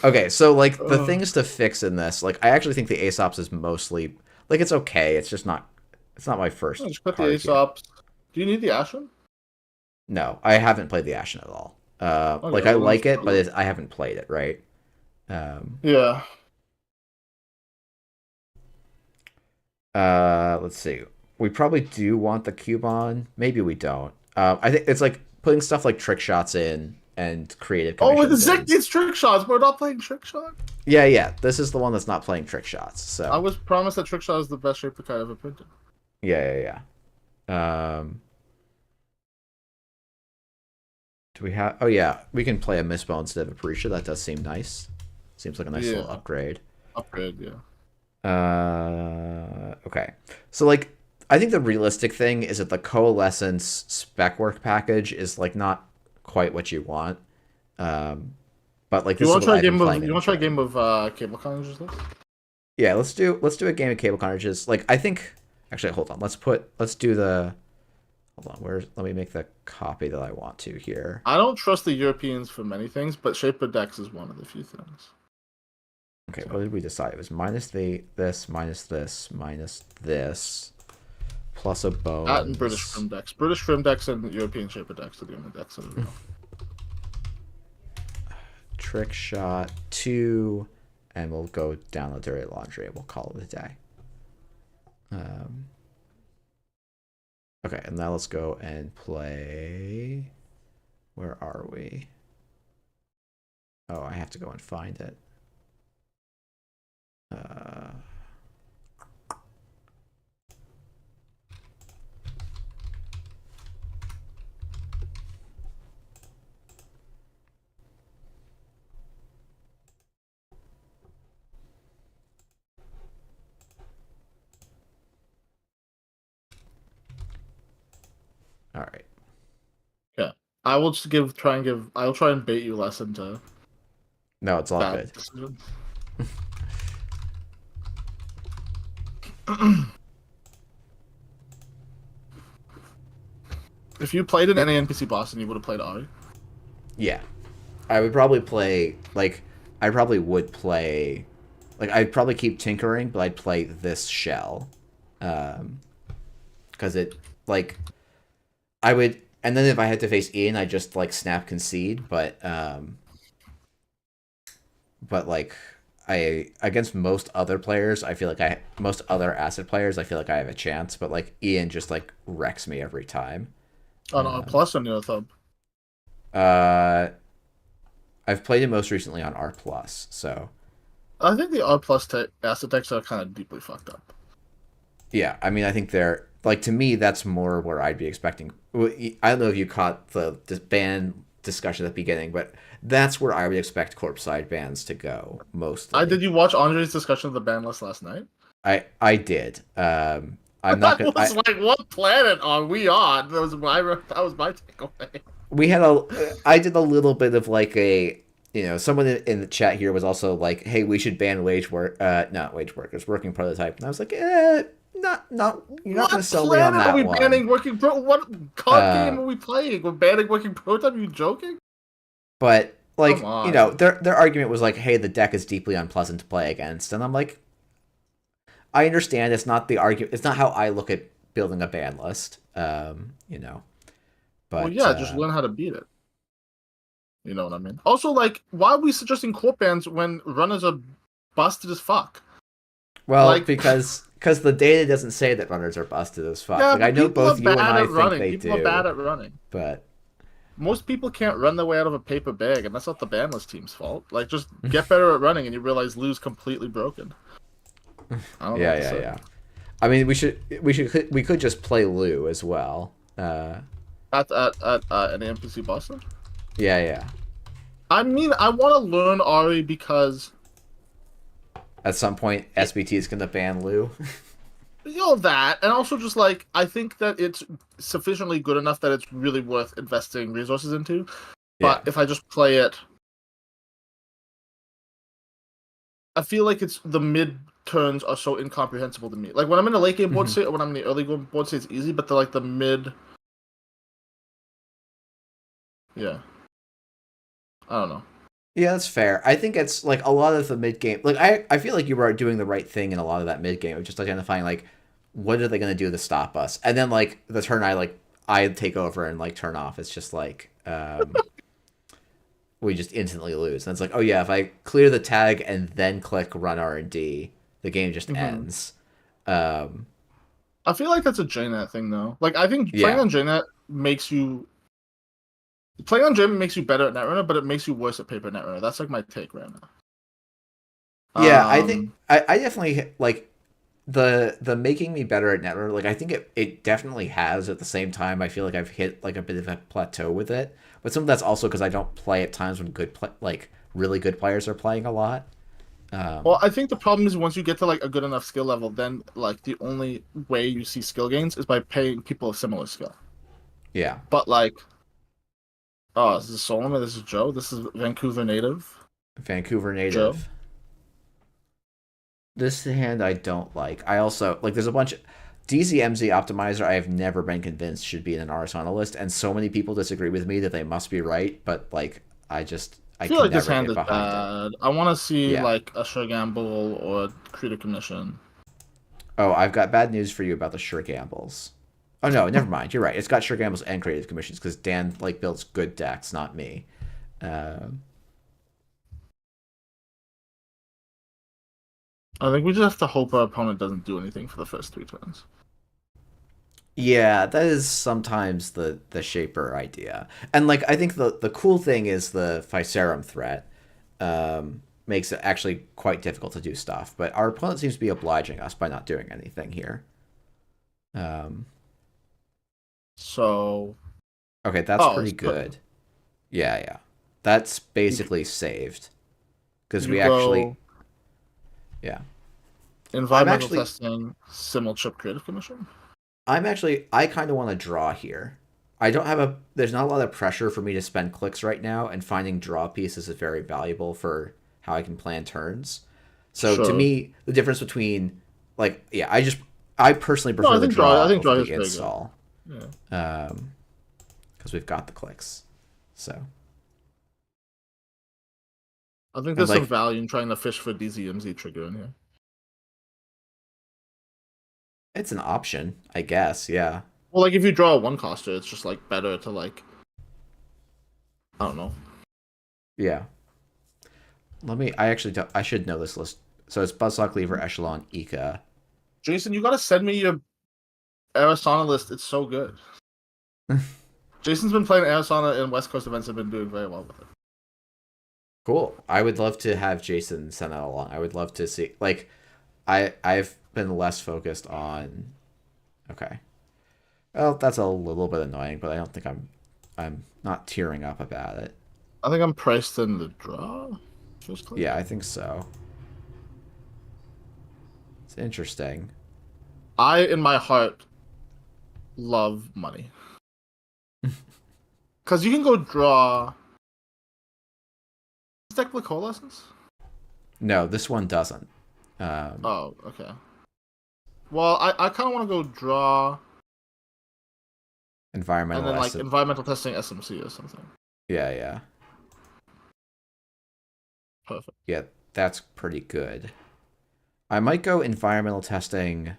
Okay, so like the things to fix in this, like I actually think the Aesops is mostly like it's okay. It's just not. It's not my first.
Just put the Aesops. Do you need the Ashen?
No, I haven't played the Ashen at all.
Okay,
like I like it, but I haven't played it. Right.
Yeah.
Let's see. We probably do want the cube on. Maybe we don't. I think it's like putting stuff like trick shots in and creative.
Oh, with the Zik, it's trick shots. We're not playing trick shot.
Yeah. This is the one that's not playing trick shots. So
I was promised that trick shot is the best shape card ever printed.
Yeah. Do we have? Oh yeah, we can play a Mistbone instead of a Parisha. That does seem nice. Seems like a nice little upgrade.
Yeah.
Okay. So like, I think the realistic thing is that the Coalescence spec work package is like not quite what you want. But like, this
you want to try a game of cable carnages?
Yeah, let's do a game of cable carnages. Like, I think actually, hold on. Let's do the. Hold on, let me make the copy that I want to here.
I don't trust the Europeans for many things, but Shaper Decks is one of the few things.
Okay, what did we decide? It was minus this, minus this, plus a bone.
That and British Frim Decks. British Frim Decks and European Shaper Decks are the only decks in the real.
Trick shot 2, and we'll go down the dirty laundry and we'll call it a day. Okay, and now let's go and play. Where are we? Oh, I have to go and find it. All right.
Yeah, I will just I'll try and bait you less into.
No, it's all good.
If you played an NA NPC Boston, you would have played Ari.
Yeah, I would probably play I probably would play I'd probably keep tinkering, but I'd play this shell, because it I would, and then if I had to face Ian, I'd just snap concede, but I against most other players, I feel like most other acid players, I feel like I have a chance, but Ian just wrecks me every time.
On R plus on your thumb.
I've played it most recently on R plus, so
I think the R plus acid decks are kind of deeply fucked up.
Yeah, I mean, I think they're to me that's more where I'd be expecting. I don't know if you caught the ban discussion at the beginning, but that's where I would expect corpse side bans to go mostly.
Did you watch Andre's discussion of the ban list last night?
I did. I'm not gonna.
I was what planet are we on? That was my takeaway.
We had I did a little bit of a someone in the chat here was also hey, we should ban not wage workers, working prototype, and I was like, not you're not going to sell me on that
are we
one.
Banning what card game are we playing? We're banning working prototype. Are you joking?
But
Come
Like, you know,
on.
their argument was like, hey, the deck is deeply unpleasant to play against. And I'm like, I understand it's not the argument. It's not how I look at building a ban list. You know,
Well,
but
yeah, just learn how to beat it. You know what I mean? Also, like, why are we suggesting court bans when runners are busted as fuck?
well,
Like,
because the data doesn't say that runners are busted as fuck.
yeah,
Like I
but
know
people are
both you and
bad
I
at
think
running.
they
People are bad
do,
at running.
but
Most people can't run their way out of a paper bag, and that's not the banless team's fault. Like, just get better at running, and you realize Lou's completely broken. I don't know what
yeah,
to
yeah,
say.
yeah. I mean, we could just play Lou as well.
At an NPC Boston.
Yeah, yeah.
I mean, I want to learn Ari because
At some point, SBT is gonna ban Lou.
you know that, and also just like I think that it's sufficiently good enough that it's really worth investing resources into.
Yeah.
But if I just play it, I feel like it's the mid turns are so incomprehensible to me. Like when I'm in the late game board state or when I'm in the early game board state, it's easy. But the mid, yeah, I don't know.
Yeah, that's fair. I think it's like a lot of the mid game. Like I feel like you were doing the right thing in a lot of that mid game of just identifying like what are they gonna do to stop us, and then like the turn I take over and like turn off. It's just like we just instantly lose, and it's like oh yeah, if I clear the tag and then click run R&D, the game just ends. Um,
I feel like that's a JNet thing though. Like I think playing
yeah,
on JNet makes you playing on JNet makes you better at Netrunner, but it makes you worse at paper Netrunner. That's like my take right now.
yeah. I think
Um,
I definitely like the making me better at Netrunner. Like I think it definitely has. At the same time, I feel like I've hit like a bit of a plateau with it. But some of that's also because I don't play at times when like really good players are playing a lot.
well,
Um,
I think the problem is once you get to like a good enough skill level, then like the only way you see skill gains is by paying people of similar skill.
yeah,
But like, oh, this is Solomon, this is Joe, this is Vancouver native
Vancouver
Joe.
native. This hand I don't like. I also like. There's a bunch. DZMZ optimizer. I have never been convinced should be in an Arissana list, and so many people disagree with me that they must be right. But like,
I
I
feel
can
like this
never
hand
get
is
behind it.
bad. I want to see
Yeah.
like a sure gamble or create a commission.
Oh, I've got bad news for you about the sure gambles. Oh no, never mind. You're right. It's got sure gambles and creative commissions because Dan like builds good decks, not me. Um,
I think we just have to hope our opponent doesn't do anything for the first 3 turns.
yeah, that is sometimes the shaper idea, and like I think the cool thing is the Physarum threat makes it actually quite difficult to do stuff. But our opponent seems to be obliging us by not doing anything here. Um,
So,
okay, that's
oh,
pretty
so
good. Yeah, yeah, that's
you,
basically saved because
you
we actually
go
yeah. I'm
environmental
actually
testing, simul chip creative commission.
I kind of want to draw here. I don't have a there's not a lot of pressure for me to spend clicks right now, and finding draw pieces is very valuable for how I can plan turns. So to
Sure.
me, the difference between like yeah, I personally
No,
prefer the
I
draw
think
over
draw
the
is very good.
install.
Yeah.
Because we've got the clicks. So
I think
and
there's some
like
value in trying to fish for DZMZ trigger in here.
it's an option, I guess. Yeah.
Well, like if you draw a one coster, it's just like better to like I don't know.
Yeah. Let me. I actually I should know this list. So it's Buzzsaw, Cleaver, Echelon, Ika.
Jason, you gotta send me your Arissana list. It's so good. Jason's been playing Arissana in West Coast events and been doing very well with it.
Cool. I would love to have Jason send that along. I would love to see like I've been less focused on okay. Well, that's a little bit annoying, but I don't think I'm not tearing up about it.
I think I'm priced in the draw. Just click.
Yeah, I think so. It's interesting.
I, in my heart, love money. Because you can go draw. Does deck play Coalescence?
No, this one doesn't.
Oh, okay. Well, I kind of want to go draw and
Environmental
then like
asset.
environmental testing SMC or something.
Yeah, yeah.
Perfect.
Yeah, that's pretty good. I might go environmental testing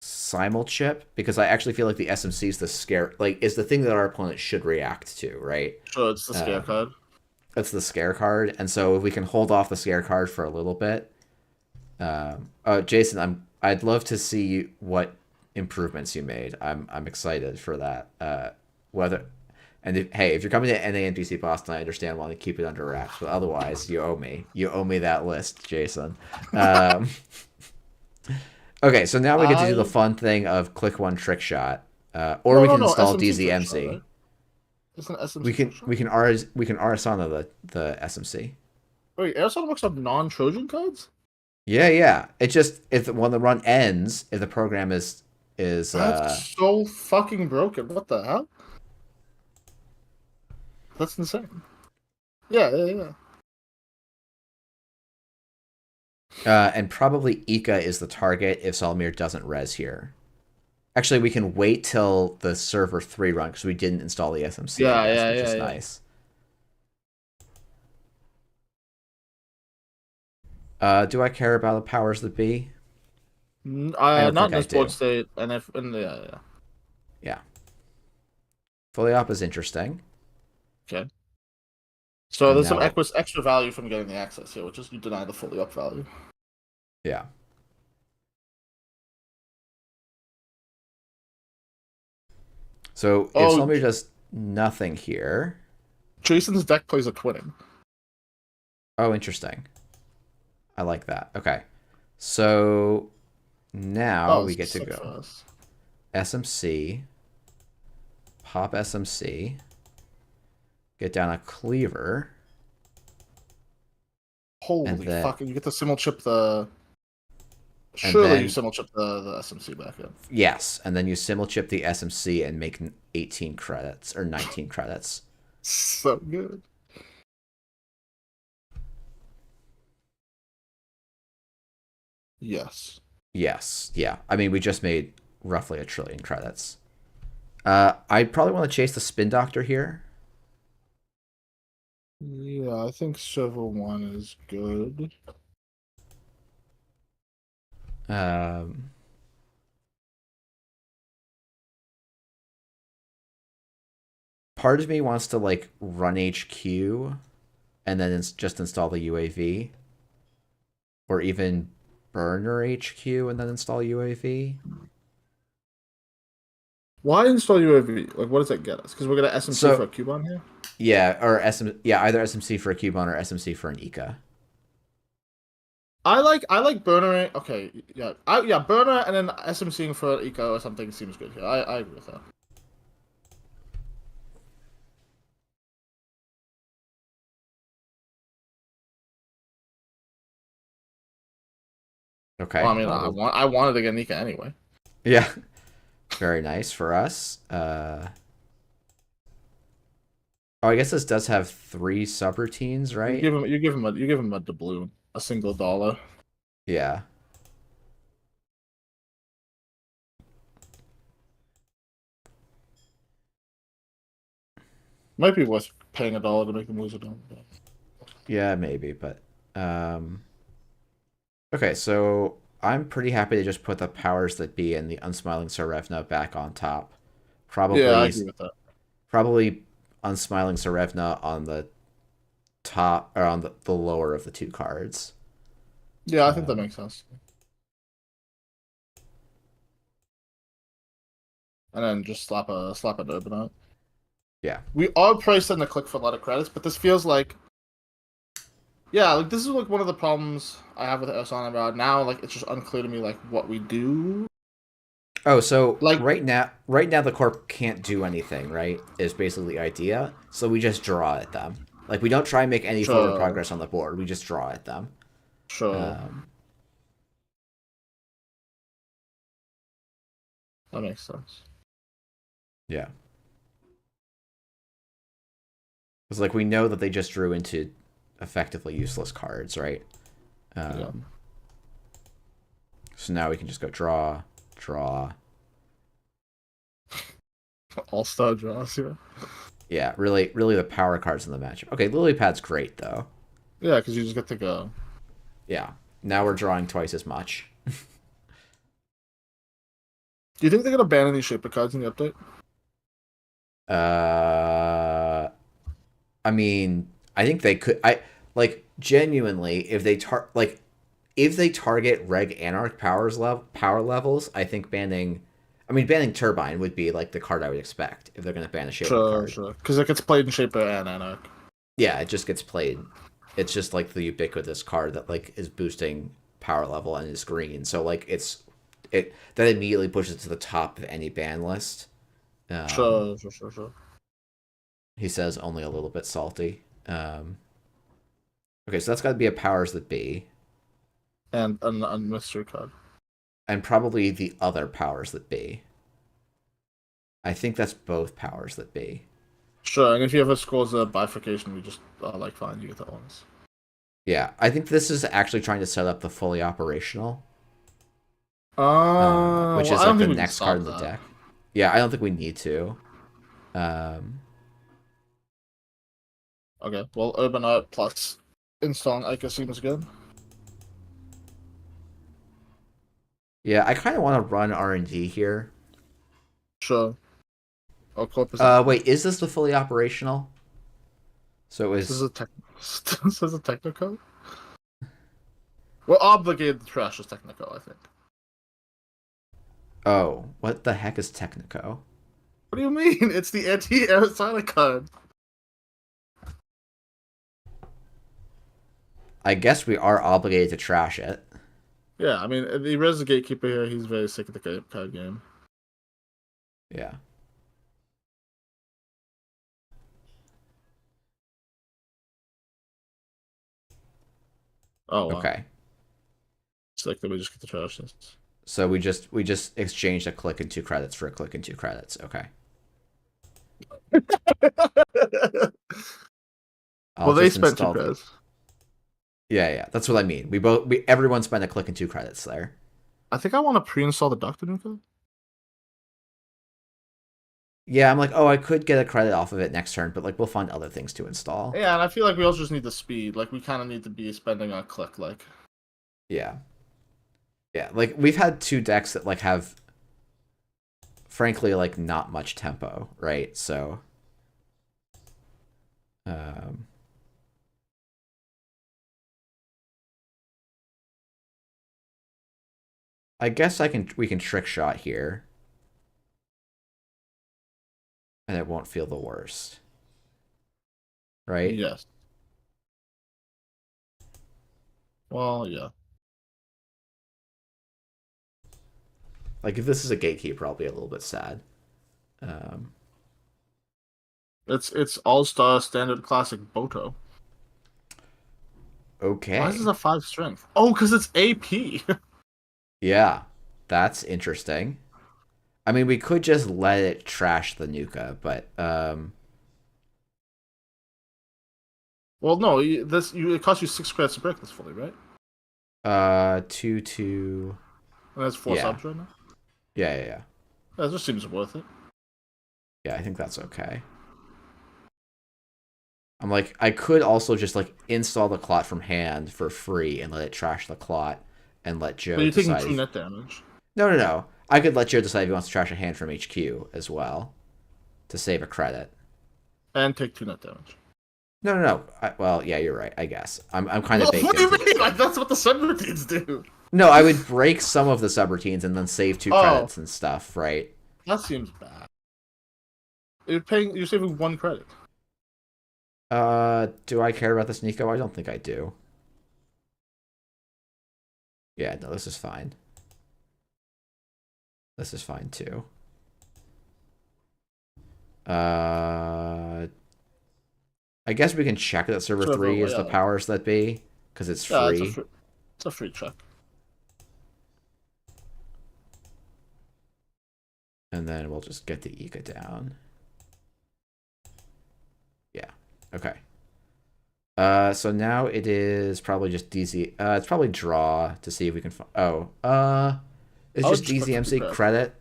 simulchip because I actually feel like the SMC is the scare, like is the thing that our opponent should react to, right?
Sure, it's the scare
Um,
card.
that's the scare card, and so if we can hold off the scare card for a little bit. Oh, Jason, I'd love to see what improvements you made. I'm excited for that. Whether and hey, if you're coming to NANPC Boston, I understand wanting to keep it under wraps, but otherwise, you owe me. You owe me that list, Jason. Um, okay, so now we get to do the
I
fun thing of click one trick shot, or
no
we
no
can
no
install
SMC trick shot,
DZMC.
right? Isn't it
We
SMC trick
can
shot?
we can Arissana the SMC.
Wait, Airsoft works on non-Trojan cards?
Yeah, yeah. It just if when the run ends, if the program is
That's so fucking broken. What the hell? That's insane. Yeah, yeah, yeah.
and probably Ika is the target if Solomir doesn't res here. Actually, we can wait till the server 3 run because we didn't install the SMC, I
Yeah,
guess,
yeah,
which
yeah,
is
yeah.
nice. Do I care about the powers that be? I don't
Not
think
in
I
this board
do.
state, and if and yeah, yeah.
Yeah. Fully op is interesting.
Okay. So
And
there's some
now what?
extra value from getting the access here, which is you deny the fully up value.
Yeah. So if
Oh,
Solomir does nothing here.
Jason's deck plays a twinning.
Oh, interesting. I like that. Okay. So now
Oh,
we
this
get
is
to
sick for
go
us.
SMC, pop SMC, get down a cleaver, and
Holy
then
fuck! And you get to simul chip the.
and
Surely you
then
simul chip the SMC back in.
yes, and then you simul chip the SMC and make 18 credits or 19 credits.
So good. Yes.
Yes, yeah. I mean, we just made roughly 1 trillion credits. I probably want to chase the spin doctor here.
Yeah, I think Civil 1 is good.
Um, part of me wants to like run HQ and then just install the UAV, or even burner HQ and then install UAV.
Why install UAV? Like, what does that get us? Because we're gonna SMC for
So
a cube on here.
yeah, or yeah, either SMC for a Cubone or SMC for an Ika.
I like burner. Okay, yeah, yeah, burner and then SMCing for eco or something seems good here. I agree with that. Well,
Okay,
I mean,
well,
I wanted to get Nika anyway.
yeah, very nice for us. Oh, I guess this does have 3 subroutines, right?
You give him a doubloon, a single dollar.
Yeah.
Might be worth paying a dollar to make them lose a dollar.
Yeah, maybe, but okay, so I'm pretty happy to just put the powers that be and the unsmiling Sarevna back on top.
Yeah, I
Probably
agree with that.
probably unsmiling Sarevna on the top or on the lower of the 2 cards.
Yeah, I think that
Um,
makes sense. And then just slap a nerd on it.
yeah.
We are priced in the click for a lot of credits, but this feels like yeah, like this is like one of the problems I have with Arissana about now. Like it's just unclear to me like what we do.
Oh, so
Like
right now the corp can't do anything, right? Is basically the idea. So we just draw at them. Like we don't try and make any forward
sure,
progress on the board. We just draw at them.
sure,
Um,
that makes sense.
yeah. It's like we know that they just drew into effectively useless cards, right?
Yeah.
So now we can just go draw, draw.
All-star draws, yeah.
Yeah, really, really the power cards in the matchup. Okay, Lily Pad's great though.
Yeah, because you just get to go.
Yeah. Now we're drawing twice as much.
Do you think they're gonna ban any shaper cards in the update?
I mean, I think they could. I like genuinely if they if they target Reg Anarch power levels, I think banning. I mean, banning Turbine would be like the card I would expect if they're going to ban a Shaper card.
Sure. Because it gets played in shaper and Anarch.
Yeah, it just gets played. It's just like the ubiquitous card that like is boosting power level and is green. So like it that immediately pushes it to the top of any ban list.
Sure.
He says only a little bit salty. Okay, so that's got to be a powers that be.
And a mystery card.
And probably the other powers that be. I think that's both powers that be.
Sure, and if you ever scores a bifurcation, we just like fine, you get that ones.
Yeah, I think this is actually trying to set up the fully operational. Which is like the next card in the deck. Yeah, I don't think we need to.
Okay, well, Urban Art plus installing Ica seems good.
Yeah, I kind of want to run R&D here.
Sure. Oh, Corpus.
Wait, is this the fully operational? So it was.
This is a technical. We're obligated to trash as technical, I think.
Oh, what the heck is Technico?
What do you mean? It's the anti-Arissana card.
I guess we are obligated to trash it.
Yeah, I mean, the Res Gatekeeper here, he's very sick of the card game.
Yeah.
Oh, wow.
Okay.
It's like that we just get to trash this.
So we just exchanged a click and 2 credits for a click and 2 credits. Okay.
Well, they spent 2 credits.
Yeah, that's what I mean. Everyone spent a click and 2 credits there.
I think I want to pre-install the Doctor Nuka.
Yeah, I'm like, oh, I could get a credit off of it next turn, but like we'll find other things to install.
Yeah, and I feel like we also just need the speed. Like we kind of need to be spending a click. Like.
Yeah. Yeah, like we've had 2 decks that like have, frankly, like not much tempo, right? So, I guess we can trick shot here, and it won't feel the worst, right?
Yes. Well, yeah.
Like if this is a gatekeeper, I'll be a little bit sad.
It's All-Star Standard Classic Boto.
Okay.
Why is this a 5 strength? Oh, because it's AP.
Yeah, that's interesting. I mean, we could just let it trash the Nuka, but
well, no, it costs you 6 credits to break this fully, right?
2.
And that's 4 subs right now.
Yeah.
That just seems worth it.
Yeah, I think that's okay. I'm like, I could also just like install the Clot from hand for free and let it trash the Clot and let Joe.
But you're
decide
taking 2 net damage.
No. I could let Joe decide if he wants to trash a hand from HQ as well to save a credit.
And take 2 net damage.
No. Well, yeah, you're right. I guess I'm kind of baked
What do you
into
mean? Like that's what the subroutines do.
No, I would break some of the subroutines and then save 2 credits and stuff, right?
That seems bad. You're saving 1 credit.
Do I care about this Nico? I don't think I do. Yeah, no, this is fine. This is fine too. I guess we can check that server 3 is the powers that be, because it's free.
It's a free check.
And then we'll just get the Ika down. Yeah. Okay. So now it is probably just DZ. It's probably draw to see if we can. It's just DZMC credit.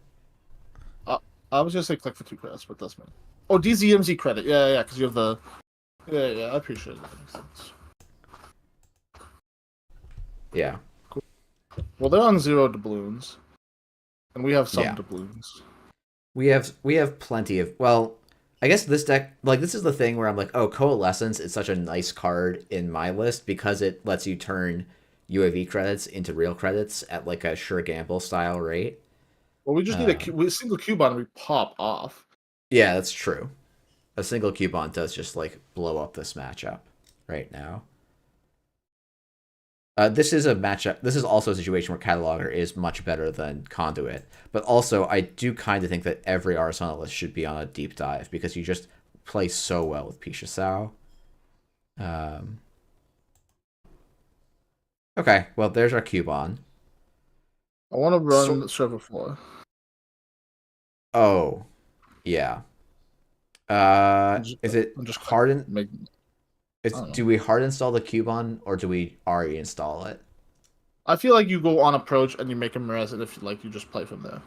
I was gonna say click for 2 credits, but that's me. Oh, DZMZ credit. Yeah, because you have the. Yeah, I appreciate it. That makes sense.
Yeah.
Cool. Well, they're on 0 doubloons, and we have some
Yeah.
doubloons.
We have plenty of, well, I guess this deck, like, this is the thing where I'm like, oh, Coalescence is such a nice card in my list because it lets you turn UAV credits into real credits at like a sure gamble style rate.
Well, we just need a single Cubone and we pop off.
Yeah, that's true. A single Cubone does just like blow up this matchup right now. This is a matchup. This is also a situation where Cataloger is much better than Conduit, but also I do kind of think that every Arissana list should be on a deep dive because you just play so well with Pisha Sao. Okay, well there's our Cubone.
I want to run server 4.
Oh, yeah. Is it
I'm just
hard?
make.
Do we hard install the Cubone or do we RE install it?
I feel like you go on approach and you make him res, and if like you just play from there.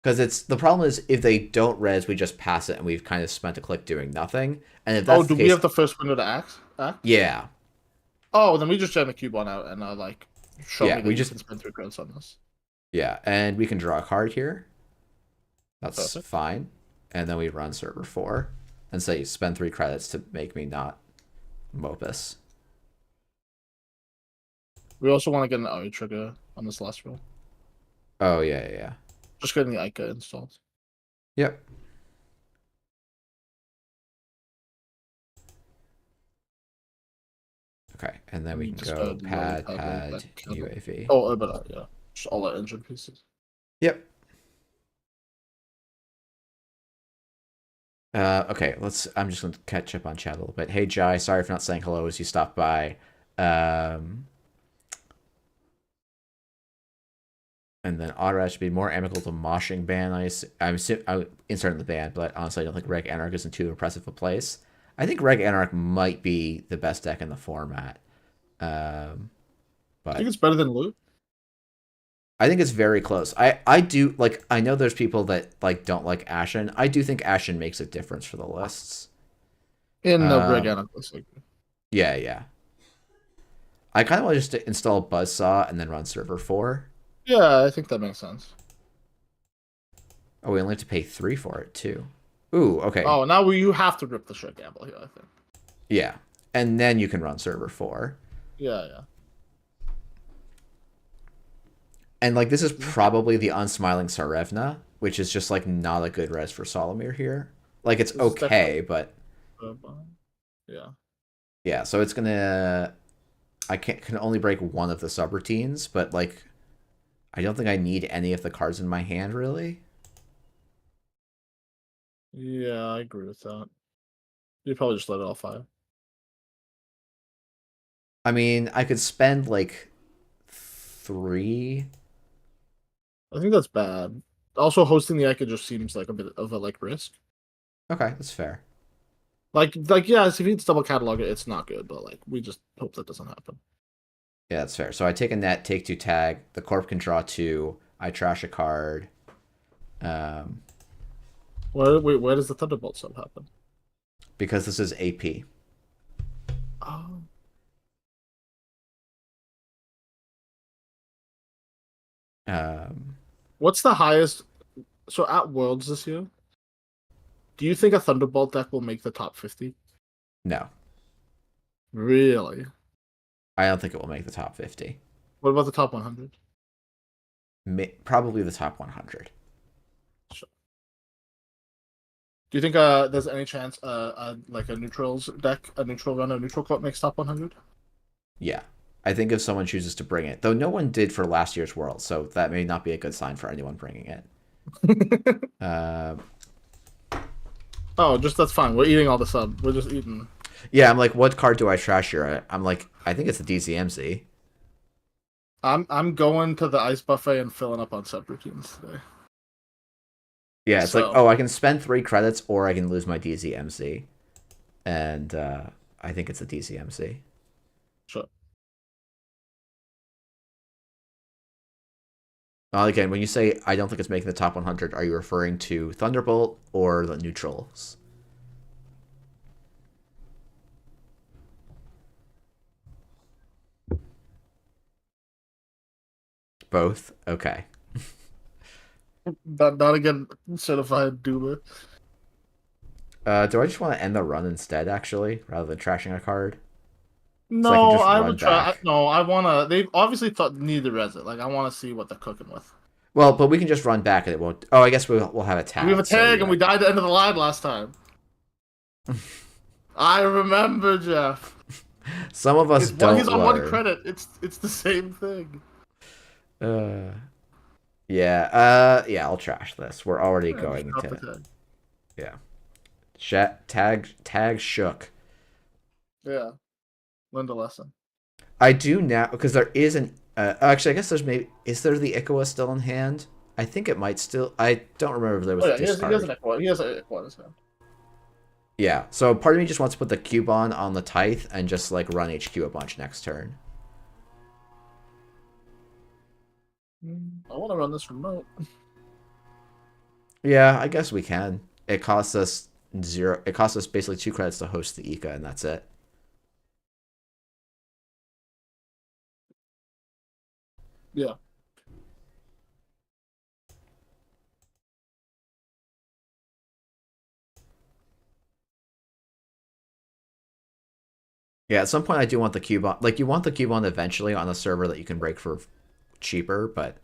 Because it's the problem is if they don't res, we just pass it and we've kind of spent a click doing nothing. And if that's
do we have the first window to act?
Yeah.
Oh, then we just jam the Cubone out and like show me that
we
you
just
can spend 3 credits on this.
Yeah, and we can draw a card here. That's
Perfect.
fine. And then we run server 4 and say spend 3 credits to make me not Mopus.
We also want to get an RE trigger on this last roll.
Oh, yeah.
Just getting the Ica installed.
Yep. Okay, and then we can
Just
go
go
pad,
low,
UAV.
Oh, but yeah. Just all our engine pieces.
Yep. Okay, I'm just going to catch up on chat a little bit. Hey, Jai, sorry for not saying hello as you stopped by. And then Autorat should be more amicable to moshing ban. I'm inserting the ban, but honestly, I don't think Reg Anarch is in too impressive a place. I think Reg Anarch might be the best deck in the format. But
I think it's better than Loot.
I think it's very close. I do like. I know there's people that like don't like Ashen. I do think Ashen makes a difference for the lists.
In the Reg Anarch list.
Yeah. I kind of want to just install Buzzsaw and then run server 4.
Yeah, I think that makes sense.
Oh, we only have to pay 3 for it too. Ooh, okay.
Oh, now you have to rip the shit gamble here, I think.
Yeah, and then you can run server 4.
Yeah.
And like this is probably the Unsmiling Sarevna, which is just like not a good res for Solomir here. Like it's okay, but yeah. So it's gonna. I can only break one of the subroutines, but like, I don't think I need any of the cards in my hand really.
Yeah, I agree with that. You probably just let it all fire.
I mean, I could spend like 3.
I think that's bad. Also, hosting the Ica just seems like a bit of a like risk.
Okay, that's fair.
Like yeah, if you double catalog it, it's not good, but like we just hope that doesn't happen.
Yeah, that's fair. So I take a net, take 2 tag. The corp can draw 2. I trash a card.
Where does the Thunderbolt sub happen?
Because this is AP.
Oh. What's the highest? So at Worlds this year, do you think a Thunderbolt deck will make the top 50?
No.
Really?
I don't think it will make the top 50.
What about the top 100?
Probably the top 100.
Sure. Do you think there's any chance like a neutrals deck, a neutral runner, neutral court makes top 100?
Yeah. I think if someone chooses to bring it, though no one did for last year's World, so that may not be a good sign for anyone bringing it.
Oh, just that's fine. We're eating all the sub. We're just eating.
Yeah, I'm like, what card do I trash here? I'm like, I think it's the DCMC.
I'm going to the ice buffet and filling up on subroutines today.
Yeah, it's like, oh, I can spend 3 credits or I can lose my DCMC. And I think it's a DCMC.
Sure.
Again, when you say I don't think it's making the top 100, are you referring to Thunderbolt or the neutrals? Both? Okay.
Not again certified doomer.
Do I just want to end the run instead, actually, rather than trashing a card? So I can
No,
just
I
run
would try.
back.
No, I wanna. They obviously thought need the resin. Like I want to see what they're cooking with.
Well, but we can just run back and it won't. Oh, I guess we'll have a
We have a
tag. So
tag and
yeah.
we died at the end of the line last time. I remember, Jeff.
Some of us
It's one. He's
don't
on one
learn.
credit. It's the same thing.
Uh, yeah. Yeah. I'll trash this. We're already
Yeah, just
going
drop the
to.
tag.
Yeah. Tag shook.
Yeah, learned a lesson.
I do now because there is an. Actually, I guess there's maybe. Is there the Ikoa still in hand? I think it might still. I don't remember if there
Oh
was
yeah, he has
discard.
an equal. He has an equal in his hand.
Yeah. So part of me just wants to put the cube on the Tithe and just like run HQ a bunch next turn.
I want to run this remote.
Yeah, I guess we can. It costs us 0. It costs us basically 2 credits to host the Ika, and that's it.
Yeah.
Yeah, at some point I do want the cube on. Like, you want the cube on eventually on a server that you can break for cheaper, but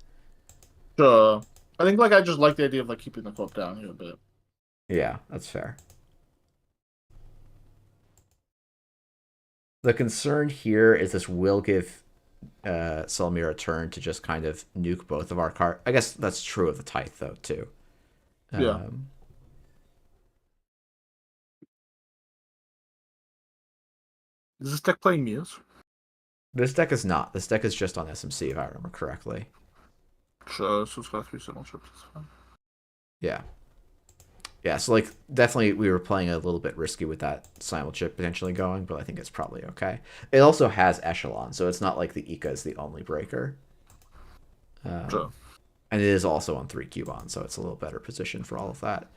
Sure. I think like I just like the idea of like keeping the club down here a bit.
yeah, that's fair. The concern here is this will give Selmir a turn to just kind of nuke both of our cards. I guess that's true of the Tithe, though, too.
Yeah. Is this deck playing Muse?
This deck is not. This deck is just on SMC, if I remember correctly.
Sure, so it's got 3 signal chips. It's fine.
Yeah. Yeah, so like definitely we were playing a little bit risky with that simul chip potentially going, but I think it's probably okay. It also has Echelon, so it's not like the Ika is the only breaker.
Sure.
And it is also on 3 Cubon, so it's a little better position for all of that.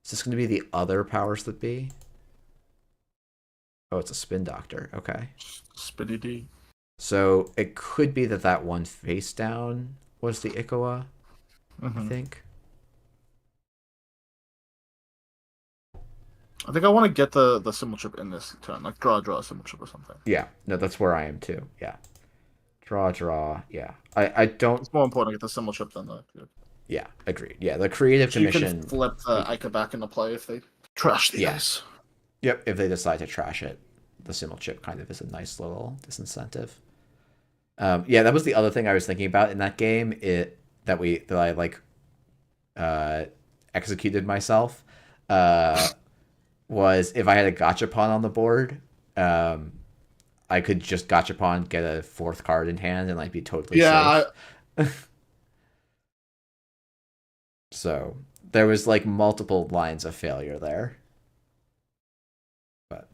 Is this going to be the other powers that be? Oh, it's a Spin Doctor. Okay.
Spinny D.
So it could be that that one face down was the Ikoa, I think.
I think I want to get the symbol chip in this turn, like draw a symbol chip or something.
Yeah, no, that's where I am too. Yeah. Draw. Yeah. I don't.
It's more important to get the symbol chip than the.
Yeah, agreed. Yeah, the creative
So
commission.
you can flip the Ica back into play if they trash the ice.
Yep, if they decide to trash it, the symbol chip kind of is a nice little disincentive. Yeah, that was the other thing I was thinking about in that game. That I like executed myself. Was if I had a gachapon on the board, I could just gachapon, get a 4th card in hand, and I'd be totally safe. So there was like multiple lines of failure there. But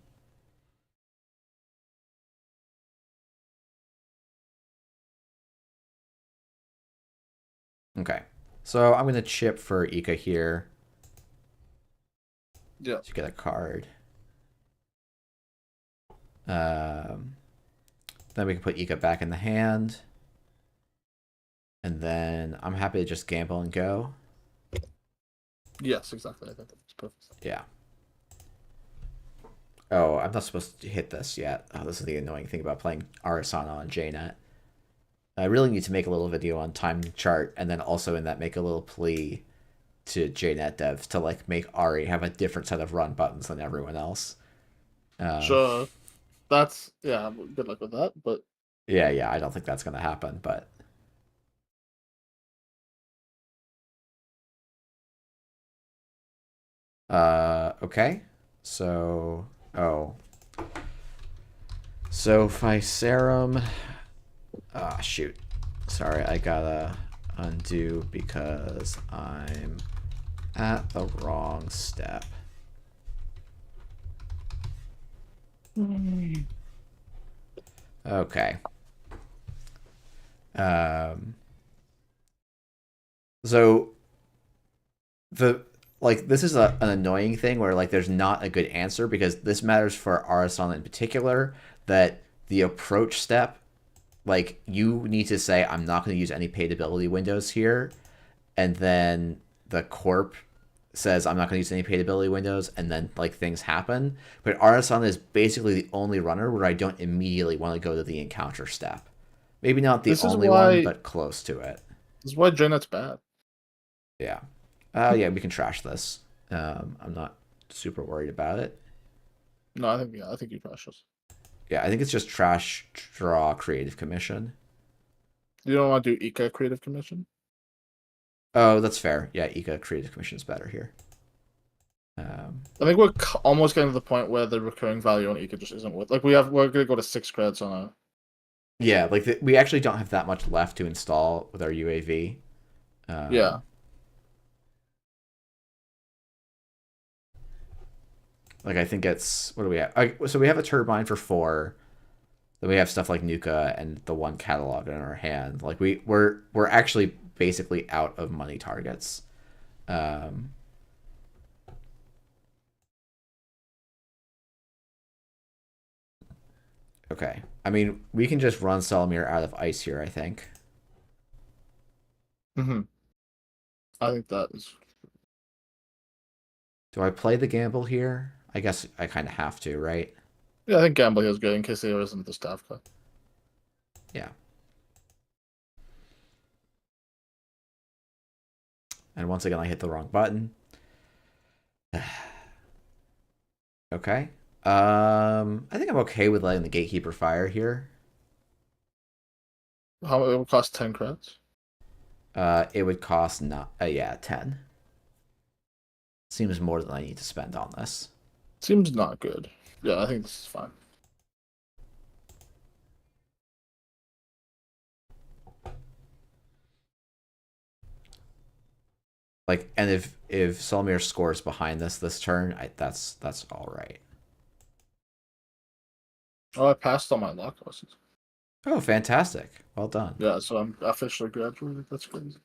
okay. So I'm gonna chip for Ika here.
Yeah.
To get a card. Then we can put Ika back in the hand. And then I'm happy to just gamble and go.
Yes, exactly. I think that's perfect.
Yeah. Oh, I'm not supposed to hit this yet. Oh, this is the annoying thing about playing Arissana on JNet. I really need to make a little video on time chart, and then also in that make a little plea to JNet devs to like make Ari have a different set of run buttons than everyone else.
Sure. That's good luck with that, but
yeah, I don't think that's gonna happen, but okay. So so Ficerum. Ah, shoot. Sorry, I gotta undo because I'm at the wrong step. Okay. So the like this is an annoying thing where like there's not a good answer because this matters for Arissana in particular that the approach step like you need to say I'm not going to use any paid ability windows here, and then the corp says I'm not going to use any paid ability windows, and then like things happen. But Arasana is basically the only runner where I don't immediately want to go to the encounter step. Maybe not the
This is
only one,
why
but close to it.
this is why Drainet's bad.
Yeah. Yeah, we can trash this. I'm not super worried about it.
No, I think you crush us.
Yeah, I think it's just trash draw creative commission.
You don't want to do Ika creative commission?
Oh, that's fair. Yeah, Ika creative commission is better here.
I think we're almost getting to the point where the recurring value on Ika just isn't worth. Like we're gonna go to 6 credits on a.
Yeah, like we actually don't have that much left to install with our UAV.
Yeah.
Like I think it's what do we have? So we have a turbine for 4. Then we have stuff like Nuka and the one catalog in our hand. Like we're actually basically out of money targets. Okay. I mean, we can just run Salamir out of ice here, I think.
I think that is.
Do I play the gamble here? I guess I kind of have to, right?
Yeah, I think gambling is good in case there isn't the staff cut.
Yeah. And once again, I hit the wrong button. Okay. I think I'm okay with letting the gatekeeper fire here.
How it would cost 10 credits?
It would cost not yeah 10. Seems more than I need to spend on this.
Seems not good. Yeah, I think this is fine.
Like, and if Solmir scores behind this turn, that's all right.
Oh, I passed all my lock losses.
Oh, fantastic! Well done.
Yeah, so I'm officially graduated. That's crazy.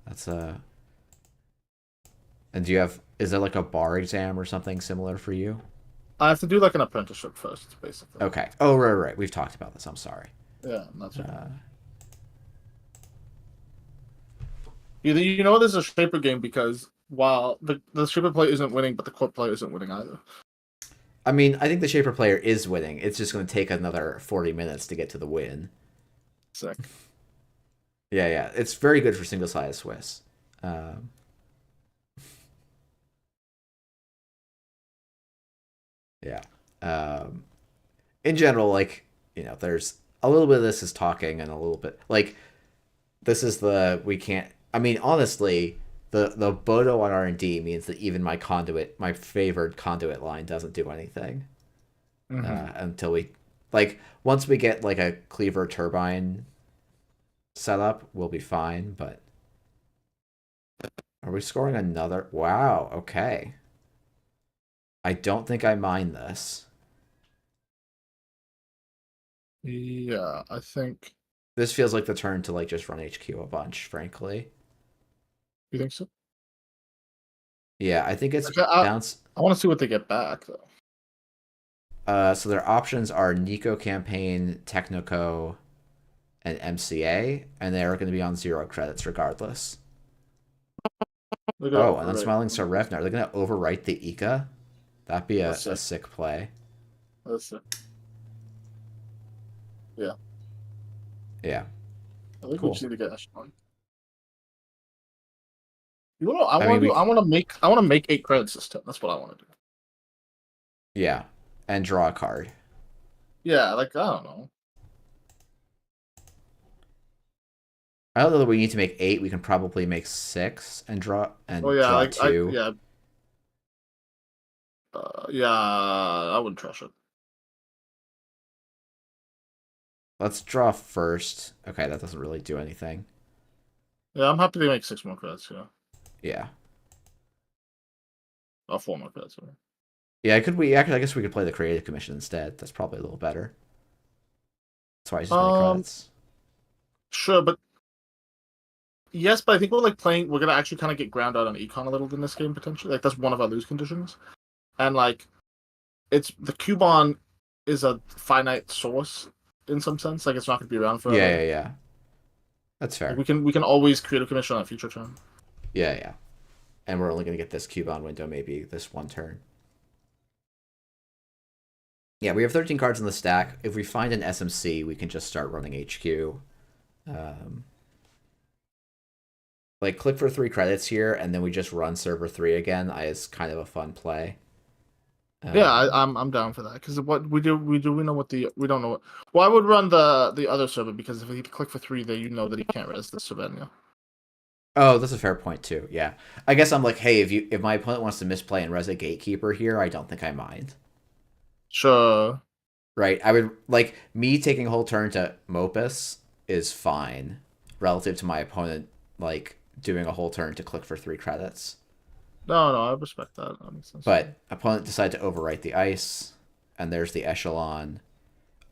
That's And do you have? Is there like a bar exam or something similar for you?
I have to do like an apprenticeship first, basically.
Okay. Oh, right. We've talked about this. I'm sorry.
Yeah, that's okay. You know this is a shaper game because while the shaper player isn't winning, but the corp player isn't winning either.
I mean, I think the shaper player is winning. It's just going to take another 40 minutes to get to the win.
Sick.
Yeah. It's very good for single-sided Swiss. Yeah. In general, like, there's a little bit of this is talking and a little bit like this is we can't. I mean, honestly, the Bodo on R&D means that even my favored conduit line doesn't do anything until we once we get like a cleaver turbine set up, we'll be fine. But are we scoring another? Wow. Okay. I don't think I mind this.
Yeah, I think.
This feels like the turn to like just run HQ a bunch, frankly.
You think so?
Yeah, I think it's
bounce. I want to see what they get back though.
So their options are Nico Campaign, Technoco, and MCA, and they're going to be on 0 credits regardless. Oh, and then Smiling Sarevna. Are they going to overwrite the Ika? That'd be a sick play.
That's it. Yeah.
Yeah.
I think we just need to get Echelon. You know, I want to make 8 credits this time. That's what I want to do.
Yeah, and draw a card.
Yeah, like I don't know.
I don't know that we need to make 8. We can probably make 6 and draw draw 2.
Yeah, I wouldn't trust it.
Let's draw first. Okay, that doesn't really do anything.
Yeah, I'm happy to make 6 more credits. Yeah.
Yeah.
Oh, 4 more credits. Sorry.
Yeah, I guess we could play the creative commission instead. That's probably a little better. Twice as many
Um,
credits.
sure, but yes, but I think we're like playing. We're gonna actually kind of get ground out on econ a little in this game potentially. Like that's one of our lose conditions, and like it's the Cubon is a finite source in some sense. Like it's not gonna be around
Yeah,
forever.
yeah, yeah. That's
Like
fair.
we can always create a commission on a future turn.
Yeah, yeah. And we're only going to get this Cubone window maybe this one turn. Yeah, we have 13 cards in the stack. If we find an SMC, we can just start running HQ. Um, like, click for 3 credits here, and then we just run server 3 again. Is kind of a fun play.
Yeah, I'm down for that because what we know what the we don't know what. Well, I would run the other server because if he click for 3, then you know that he can't res the Savannah.
Oh, that's a fair point too. Yeah, I guess I'm like, hey, if my opponent wants to misplay and res a gatekeeper here, I don't think I mind.
Sure.
Right? I would like me taking a whole turn to Mopus is fine relative to my opponent like doing a whole turn to click for 3 credits.
No, I respect that. That makes sense.
But opponent decided to overwrite the ice, and there's the echelon.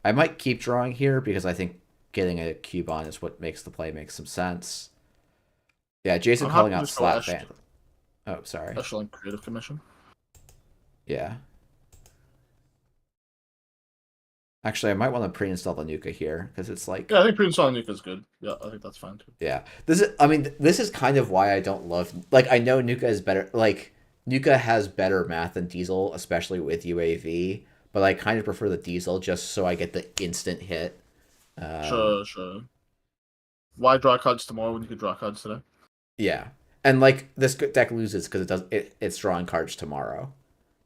I might keep drawing here because I think getting a cube on is what makes the play make some sense. Yeah, Jason
I'm happy
calling
to
out
just go
slap van. Oh, sorry.
Echelon Creative Commission.
Yeah. Actually, I might want to pre-install the Nuka here because it's like,
Yeah, I think pre-installing Nuka is good. Yeah, I think that's fine too.
yeah. This is kind of why I don't love. Like, I know Nuka is better. Like, Nuka has better math than Diesel, especially with UAV. But I kind of prefer the Diesel just so I get the instant hit.
Sure. Why draw cards tomorrow when you could draw cards today?
Yeah, and like this deck loses because it's drawing cards tomorrow.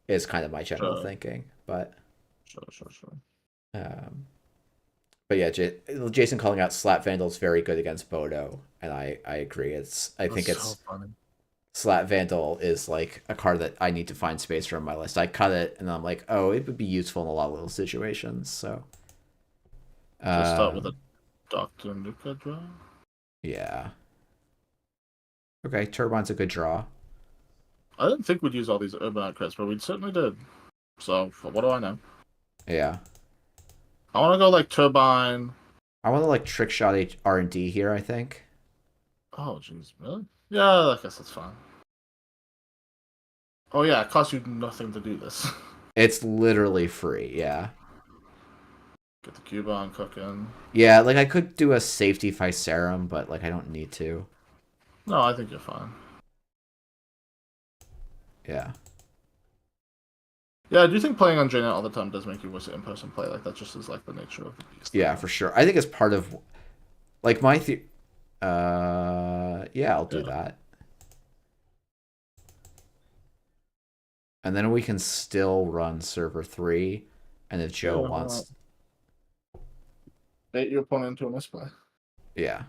Is kind of my general
Sure.
thinking, but
Sure.
um, but yeah, Jason calling out Slap Vandal is very good against Bodo, and I agree. I think
That's so
it's
funny.
Slap Vandal is like a card that I need to find space for on my list. I cut it, and I'm like, oh, it would be useful in a lot of little situations. So,
Just start with a
um,
Dr. Nuka draw.
yeah, okay, Turbine's a good draw.
I didn't think we'd use all these Urbanite credits, but we certainly did. So, what do I know?
Yeah,
I want to go like Turbine.
I want to like trick shot R&D here. I think.
Oh, jeez, really? Yeah, I guess that's fine. Oh yeah, it costs you nothing to do this.
It's literally free, yeah.
Get the cube on cooking.
Yeah, like I could do a safety Ficerum, but like I don't need to.
No, I think you're fine.
Yeah.
Yeah, I do think playing on Janet all the time does make you worse at in-person play. Like that just is like the nature of the beast.
Yeah, for sure. I think it's part of like my yeah, I'll do that. And then we can still run server 3 and if Joe wants
bait your opponent into a misplay.
yeah.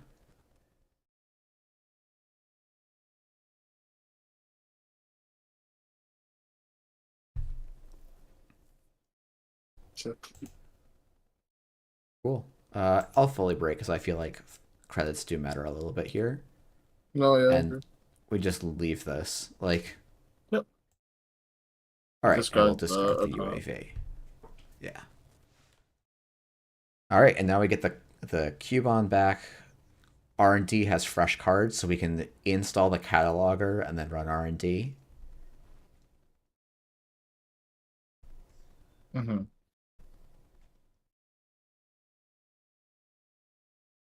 Check.
Cool. I'll fully break because I feel like credits do matter a little bit here.
No, yeah.
And we just leave this. Like
Yep.
Alright, and we'll discard the UAV. Yeah. Alright, and now we get the Cubon back. R&D has fresh cards, so we can install the cataloger and then run R&D.
Mm-hmm.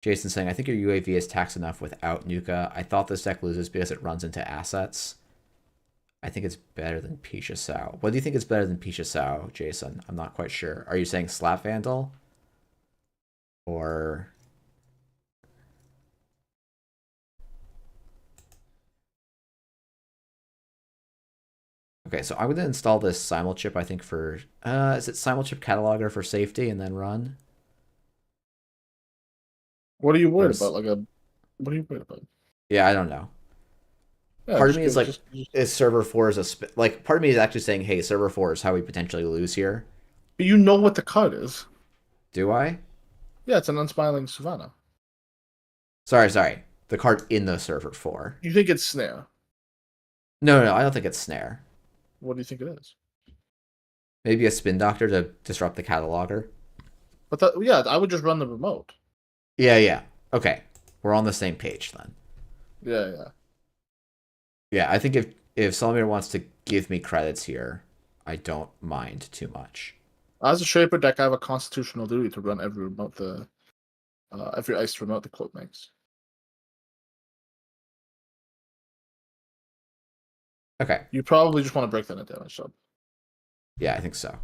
Jason saying, I think your UAV is taxed enough without Nuka. I thought this deck loses because it runs into assets. I think it's better than Pisha Sao. What do you think is better than Pisha Sao, Jason? I'm not quite sure. Are you saying Slap Vandal? Or... Okay, so I'm going to install this Simulchip, I think, for... is it Simulchip Cataloger for safety and then run?
What are you worried about? What are you worried about?
Yeah, I don't know.
Yeah,
part of me is like, is server 4 is like, part of me is actually saying, hey, server 4 is how we potentially lose here.
But you know what the card is.
Do I?
Yeah, it's an unsmiling Savannah.
Sorry. The card in the server 4.
You think it's Snare?
No, I don't think it's Snare.
What do you think it is?
Maybe a Spin Doctor to disrupt the cataloger.
But that, yeah, I would just run the remote.
Yeah, yeah. Okay. We're on the same page then.
Yeah, yeah.
Yeah, I think if Salamir wants to give me credits here, I don't mind too much.
As a Shaper deck, I have a constitutional duty to run every remote every iced remote the cloak makes.
Okay.
You probably just want to break that into damage sub.
Yeah, I think so.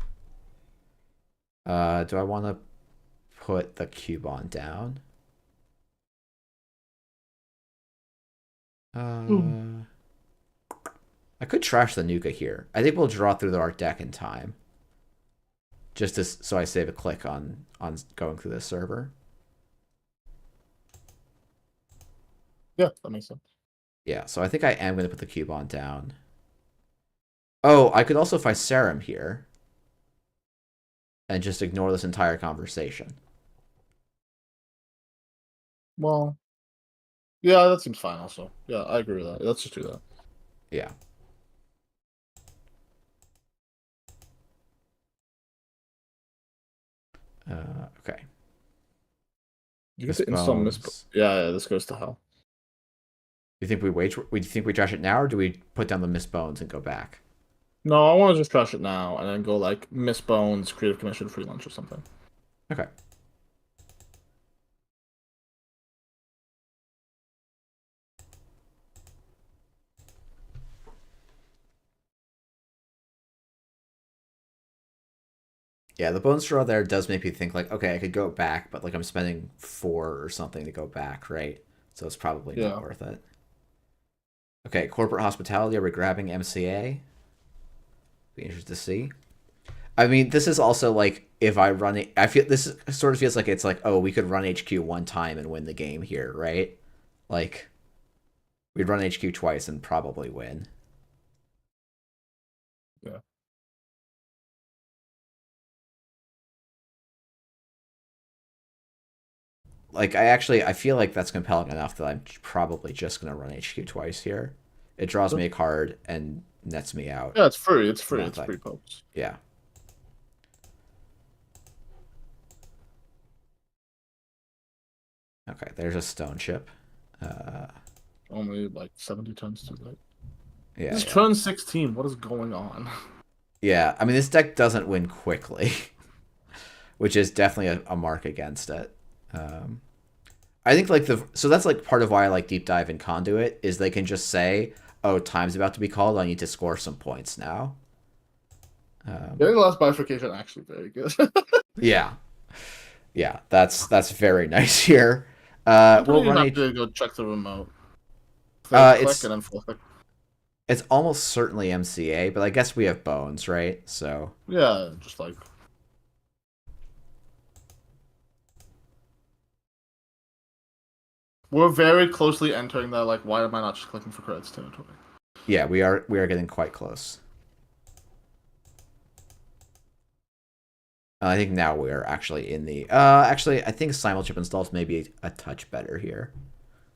Do I want to put the Cubon down? I could trash the Nuka here. I think we'll draw through our deck in time. Just to, so I save a click on going through this server.
Yeah, that makes sense.
Yeah, so I think I am going to put the Cubon down. Oh, I could also find Serum here. And just ignore this entire conversation.
Well, yeah, that seems fine also. Yeah, I agree with that. Let's just do that.
Yeah. Okay.
You get to install Miss. Yeah, this goes to hell.
You think we wait? We think we trash it now, or do we put down the Miss Bones and go back?
No, I want to just trash it now and then go like Miss Bones, Creative Commission, free lunch or something.
Okay. Yeah, the Bones draw there does make me think like, okay, I could go back, but like I'm spending 4 or something to go back, right? So it's probably not worth it. Okay, corporate hospitality. Are we grabbing MCA? Be interested to see. I mean, this is also like if I run it. I feel this sort of feels like it's like, oh, we could run HQ one time and win the game here, right? Like we'd run HQ twice and probably win.
Yeah.
Like I feel like that's compelling enough that I'm probably just gonna run HQ twice here. It draws me a card and nets me out.
Yeah, it's free. It's free. It's free pokes.
Yeah. Okay, there's a stone chip.
Only like 70 turns too late.
Yeah.
This turn 16. What is going on?
Yeah, I mean this deck doesn't win quickly, which is definitely a mark against it. I think like so that's like part of why I like deep dive and conduit is they can just say, oh, time's about to be called. I need to score some points now.
Getting the last bifurcation actually very good.
Yeah, yeah, that's very nice here.
We'll have to go check the remote. It's and then click.
It's almost certainly MCA, but I guess we have Bones, right? So
yeah, just like. We're very closely entering that, like, why am I not just clicking for credits territory?
Yeah, we are getting quite close. I think now we're actually in the... actually, I think Simulchip installs may be a touch better here.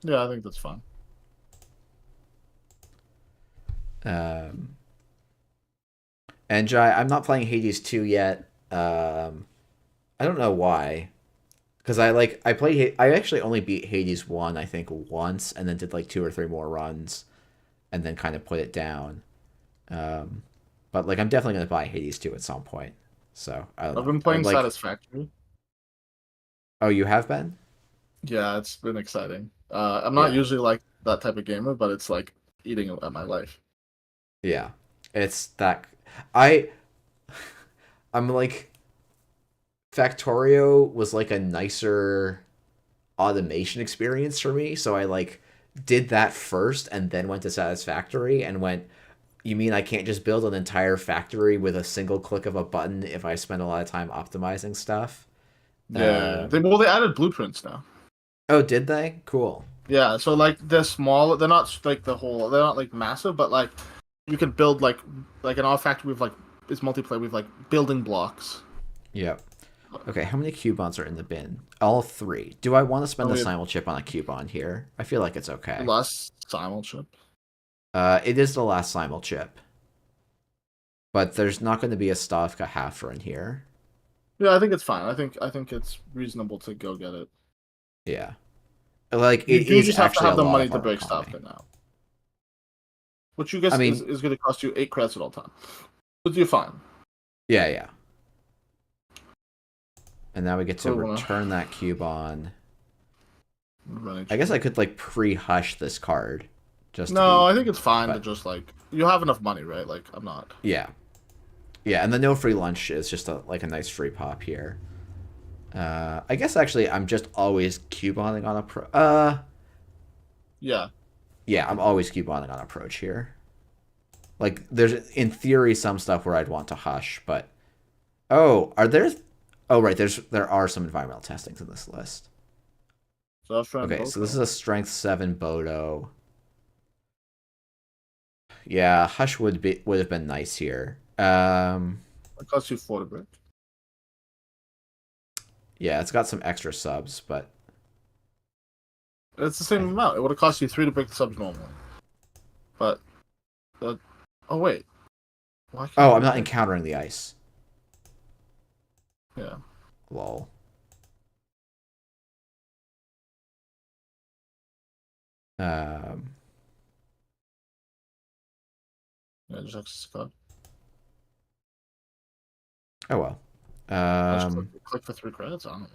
Yeah, I think that's fine.
And Jai, I'm not playing Hades 2 yet. I don't know why. Because I actually only beat Hades 1, I think, once, and then did like 2 or 3 more runs, and then kind of put it down. But like I'm definitely gonna buy Hades 2 at some point. So I don't know.
I've been playing Satisfactory.
Oh, you have been?
Yeah, it's been exciting. I'm not usually like that type of gamer, but it's like eating at my life.
Yeah, it's that. I'm like, Factorio was like a nicer automation experience for me, so I like did that first and then went to Satisfactory and went, you mean I can't just build an entire factory with a single click of a button if I spend a lot of time optimizing stuff?
Yeah, they added blueprints now.
Oh, did they? Cool.
Yeah, so like they're small. They're not like they're not like massive, but like you can build like in our factory we've like it's multiplayer. We've like building blocks.
Yep. Okay, how many Cubons are in the bin? All 3. Do I want to spend the Simul chip on a Cubon here? I feel like it's okay.
The last Simul chip?
It is the last Simul chip. But there's not going to be a Stavka Halfer in here.
Yeah, I think it's fine. I think it's reasonable to go get it.
Yeah. Like,
You
it
do
is
just have to
actually a
have the
lot
money
of
to
our
break stuff
economy.
in now. Which you
I
guess is,
mean,
is going to cost you 8 credits at all time. But you're fine.
yeah, yeah. And now we get to
Probably want
return that cube on.
to run
I guess I
HQ.
could, like, pre-hush this card. Just to
No,
be...
I think it's fine to
But,
just like you have enough money, right? Like I'm not.
yeah. Yeah, and the no free lunch is just, like, a nice free pop here. I guess, actually, I'm just always cuboning on a pro...
Yeah.
Yeah, I'm always cuboning on approach here. Like, there's, in theory, some stuff where I'd want to hush, but... Oh, are there... Oh, right, there are some environmental testings in this list.
So that's friend
Okay, so this is
Boko.
a Strength 7 Bodo. Yeah, Hush would have been nice here.
It costs you 4 to break.
Yeah, it's got some extra subs, but
It's the same
I,
amount. It would have cost you 3 to break the subs normally. But oh wait. Why can't
oh,
you
I'm not
break?
encountering the ice.
Yeah.
Lol. Um,
Yeah, just access card.
oh well.
I just click for 3 credits. I don't know.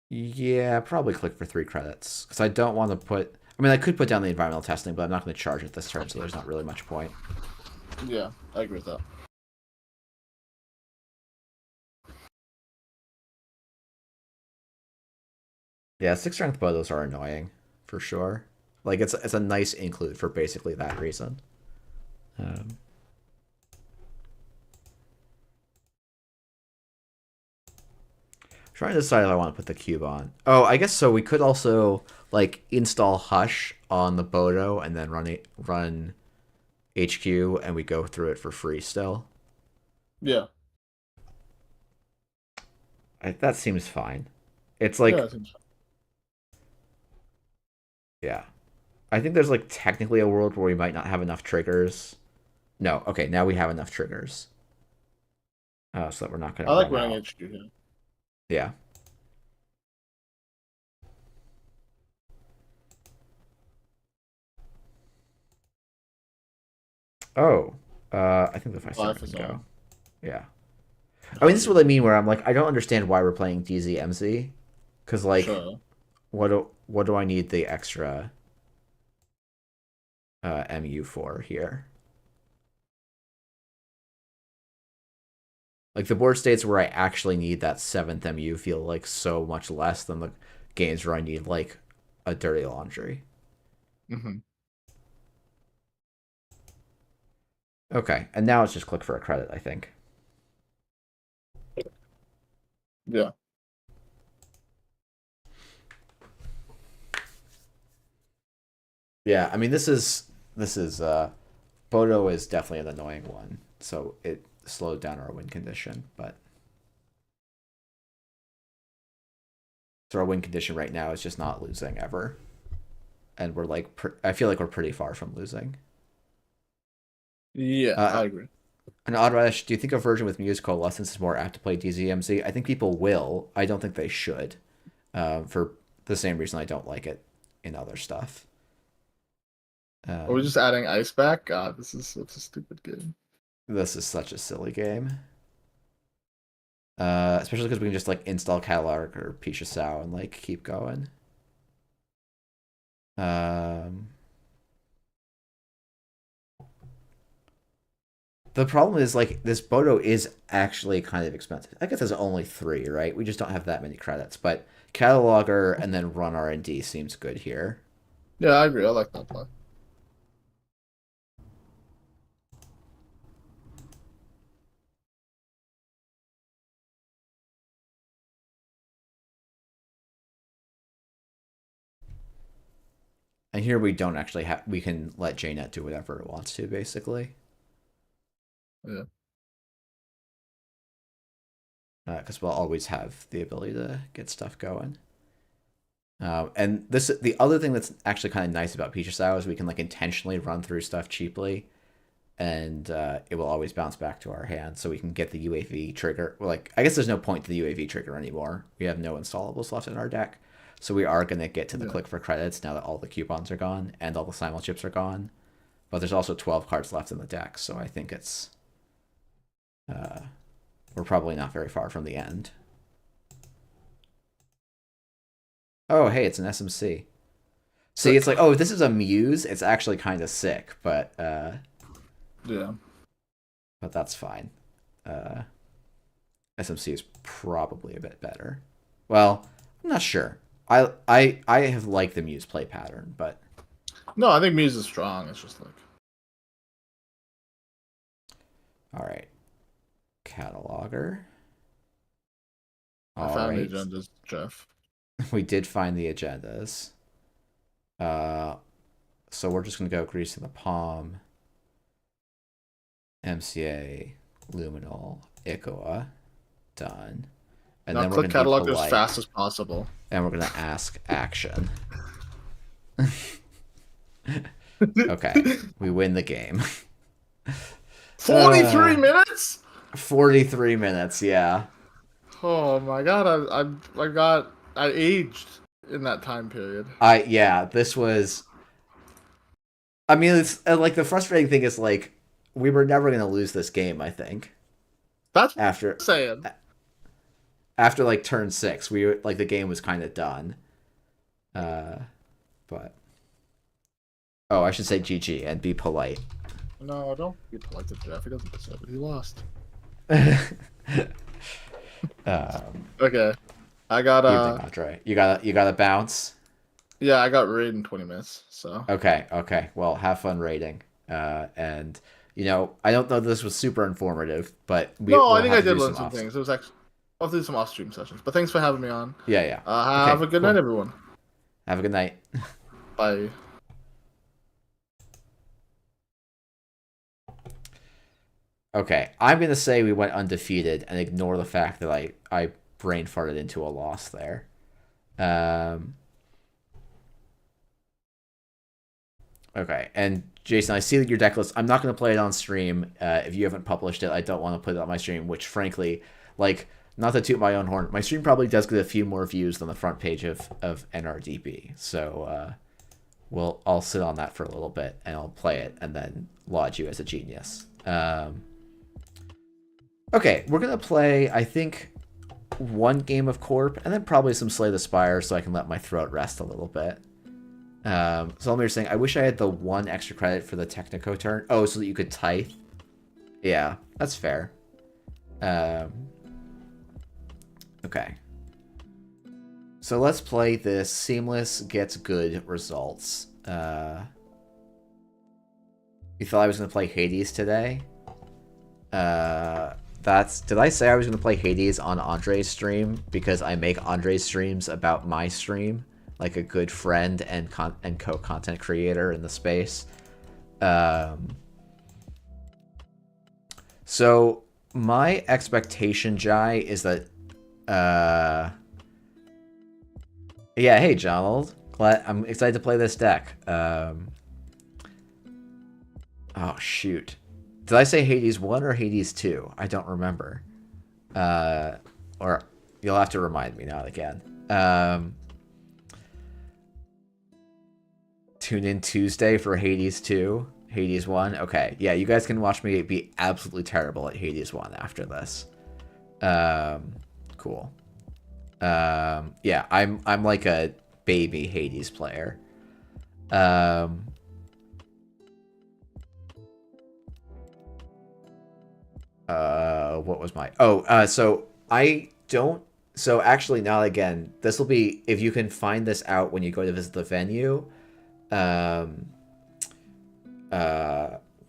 Yeah, probably click for 3 credits because I don't want to put. I mean, I could put down the environmental testing, but I'm not going to charge it this turn, so there's not really much point.
Yeah, I agree with that.
Yeah, 6 strength Bodos are annoying for sure. Like, it's a nice include for basically that reason. Um, Trying to decide if I want to put the cube on. Oh, I guess so. We could also like install Hush on the Bodo and then run HQ, and we go through it for free still.
Yeah.
That seems fine. It's
Yeah,
like,
I think so.
yeah. I think there's like technically a world where we might not have enough triggers. No, okay, now we have enough triggers. So that we're not going
I
to
like
run
running
out.
HQ here.
Yeah. Oh, I think the 5
Life
can
is
go.
on.
Yeah. I mean, this is what I mean. Where I'm like, I don't understand why we're playing DZMZ, because like,
Sure.
what do I need the extra MU for here? Like the board states where I actually need that 7th MU feel like so much less than the games where I need like a dirty laundry.
Mm-hmm.
Okay, and now it's just click for a credit, I think.
Yeah.
Yeah, I mean this is Bodo is definitely an annoying one, so it slowed down our win condition, but so our win condition right now is just not losing ever, and we're like I feel like we're pretty far from losing.
Yeah,
Uh,
I agree.
and Odrash, do you think a version with Muse Coalescence is more apt to play DZMZ? I think people will. I don't think they should, for the same reason I don't like it in other stuff.
Are we
Um,
just adding ice back? God, this is such a stupid game.
this is such a silly game. Especially because we can just like install catalog or Pisha Sao and like keep going. Um, the problem is like this Bodo is actually kind of expensive. I guess there's only 3, right? We just don't have that many credits, but cataloger and then run R&D seems good here.
Yeah, I agree. I like that play.
And here we don't actually have. We can let JNet do whatever it wants to, basically,
Yeah.
because we'll always have the ability to get stuff going. And the other thing that's actually kind of nice about Peach Sao is we can like intentionally run through stuff cheaply. and it will always bounce back to our hand, so we can get the UAV trigger. Well, like, I guess there's no point to the UAV trigger anymore. We have no installables left in our deck, so we are going to get to the click for credits now that all the coupons are gone and all the simul chips are gone. But there's also 12 cards left in the deck, so I think it's we're probably not very far from the end. Oh, hey, it's an SMC. See, it's like, oh, if this is a Muse, it's actually kind of sick, but
yeah,
but that's fine. SMC is probably a bit better. Well, I'm not sure. I have liked the Muse play pattern, but
no, I think Muse is strong. It's just like,
all right, cataloger.
I found the agendas, Jeff.
We did find the agendas. So we're just gonna go Grease in the Palm, MCA, Luminol, Ikoa, done. And
now
then
click
we're gonna
catalog
be polite,
as fast as possible.
and we're gonna ask action. Okay, we win the game.
43 minutes.
43 minutes, yeah.
Oh my god, I aged in that time period.
This was. I mean, it's like the frustrating thing is like we were never gonna lose this game. I think.
That's what
after
I'm saying.
After like turn 6, we were, like the game was kind of done. But I should say GG and be polite.
No, don't be polite to Jeff. He doesn't deserve it. He lost. Okay, I got
Andre. You got a bounce.
Yeah, I got raid in 20 minutes. So
okay. Well, have fun raiding. And I don't know if this was super informative, but
I think I did learn some things. It was actually I'll do some off stream sessions. But thanks for having me on.
Yeah.
Have a good night, everyone.
Have a good night.
Bye.
Okay, I'm gonna say we went undefeated and ignore the fact that I brain farted into a loss there. Okay, and Jason, I see that your deck list. I'm not gonna play it on stream. If you haven't published it, I don't want to put it on my stream. Which, frankly, like, not to toot my own horn, my stream probably does get a few more views than the front page of NRDB. So I'll sit on that for a little bit and I'll play it and then laud you as a genius. Okay, we're going to play, I think, one game of Corp, and then probably some Slay the Spire so I can let my throat rest a little bit. So let me saying, I wish I had the 1 extra credit for the Technico turn. Oh, so that you could tithe? Yeah, that's fair. Okay. So let's play this Seamless Gets Good Results. You thought I was going to play Hades today? Did I say I was going to play Hades on Andre's stream? Because I make Andre's streams about my stream, like a good friend and co-content creator in the space. So my expectation, Jai, is that yeah, hey Jonald, I'm excited to play this deck. Oh shoot. Did I say Hades 1 or Hades 2? I don't remember. Or you'll have to remind me now again. Tune in Tuesday for Hades 2, Hades 1. Okay, yeah, you guys can watch me be absolutely terrible at Hades 1 after this. Cool. Yeah, I'm like a baby Hades player. What was my... So actually, now again, this will be... If you can find this out when you go to visit the venue,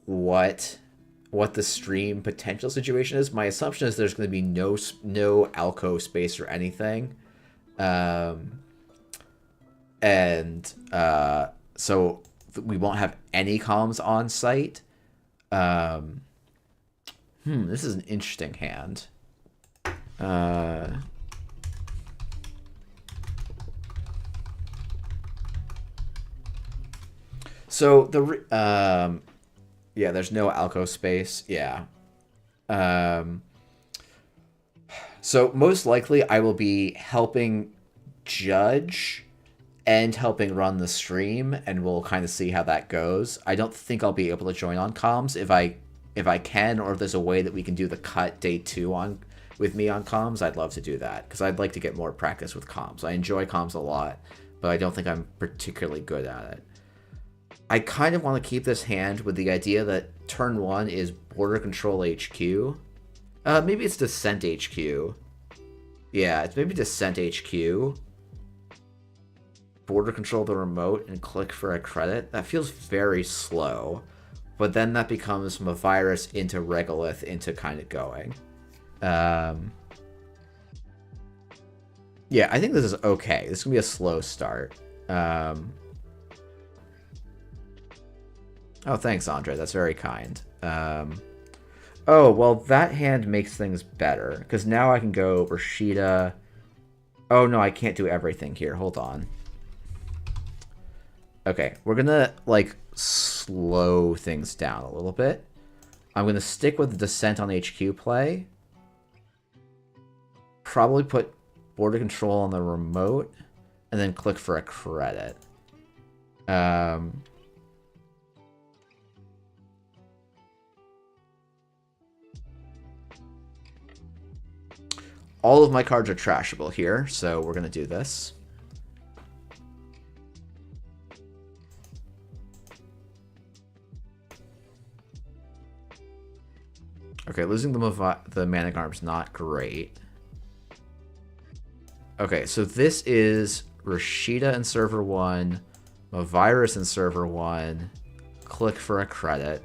what the stream potential situation is. My assumption is there's going to be no alco space or anything. So we won't have any comms on site. This is an interesting hand. So Yeah, there's no alcove space. Yeah. Um, so most likely I will be helping judge and helping run the stream, and we'll kind of see how that goes. I don't think I'll be able to join on comms. If I can, or if there's a way that we can do the cut day 2 on with me on comms, I'd love to do that, because I'd like to get more practice with comms. I enjoy comms a lot, but I don't think I'm particularly good at it. I kind of want to keep this hand with the idea that turn 1 is border control HQ. Maybe it's descent HQ. Yeah, it's maybe descent HQ. Border control the remote and click for a credit. That feels very slow. But then that becomes Mavirus into Regolith into kind of going. Yeah, I think this is okay. This is going to be a slow start. Oh, thanks, Andre. That's very kind. Oh, well, that hand makes things better. Because now I can go Rashida. Oh, no, I can't do everything here. Hold on. Okay, we're going to, like, slow things down a little bit. I'm going to stick with the Descent on HQ play. Probably put border control on the remote. And then click for a credit. All of my cards are trashable here, so we're going to do this. Okay, losing the Manic Arm's not great. Okay, so this is Rashida in server 1, Mavirus in server 1, click for a credit,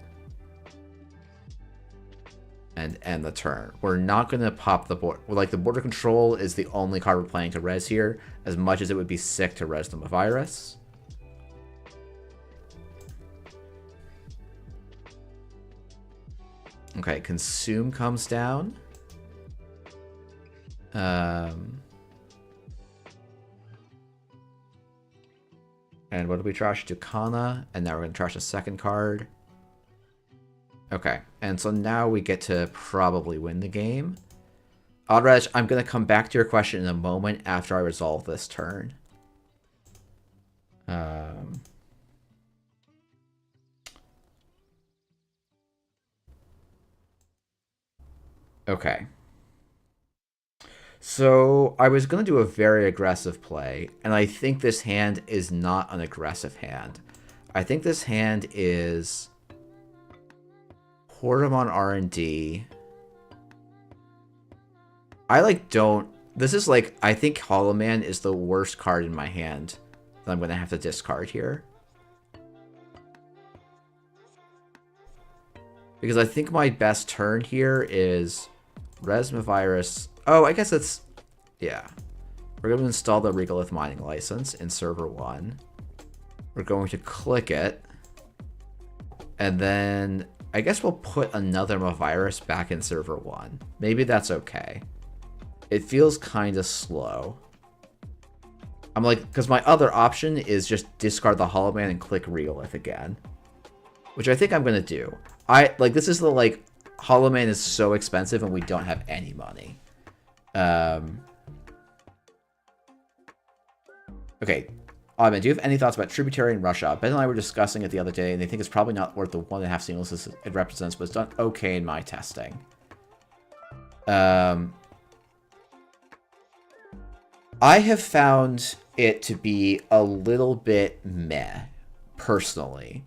and end the turn. We're not going to pop the board. Like, the border control is the only card we're planning to res here, as much as it would be sick to res the Mavirus. Okay, Consume comes down. And what do we trash? Tucana, and now we're going to trash a second card. Okay, and so now we get to probably win the game. Odrej, I'm going to come back to your question in a moment after I resolve this turn. Okay. So I was going to do a very aggressive play, and I think this hand is not an aggressive hand. I think this hand is Hortamon R&D. I like don't... This is like, I think Hollow Man is the worst card in my hand that I'm going to have to discard here. Because I think my best turn here is Resmavirus. Oh, I guess it's... Yeah. We're going to install the Regolith Mining License in server 1. We're going to click it. And then I guess we'll put another Mavirus back in server 1. Maybe that's okay. It feels kind of slow. I'm like, because my other option is just discard the Hollow Man and click Regolith again. Which I think I'm going to do. This is the, like, Hollow Man is so expensive and we don't have any money. Okay. Man, do you have any thoughts about Tributary and Russia? Ben and I were discussing it the other day, and they think it's probably not worth the 1.5 singles it represents, but it's done okay in my testing. I have found it to be a little bit meh, personally.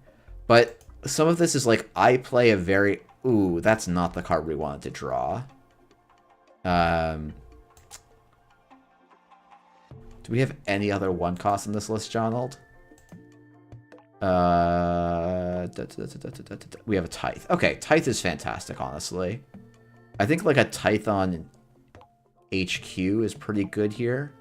But some of this is like, I play a very... Ooh, that's not the card we wanted to draw. Do we have any other one cost in this list, Jonald? We have a Tithe. Okay, Tithe is fantastic, honestly. I think like a Tithe on HQ is pretty good here.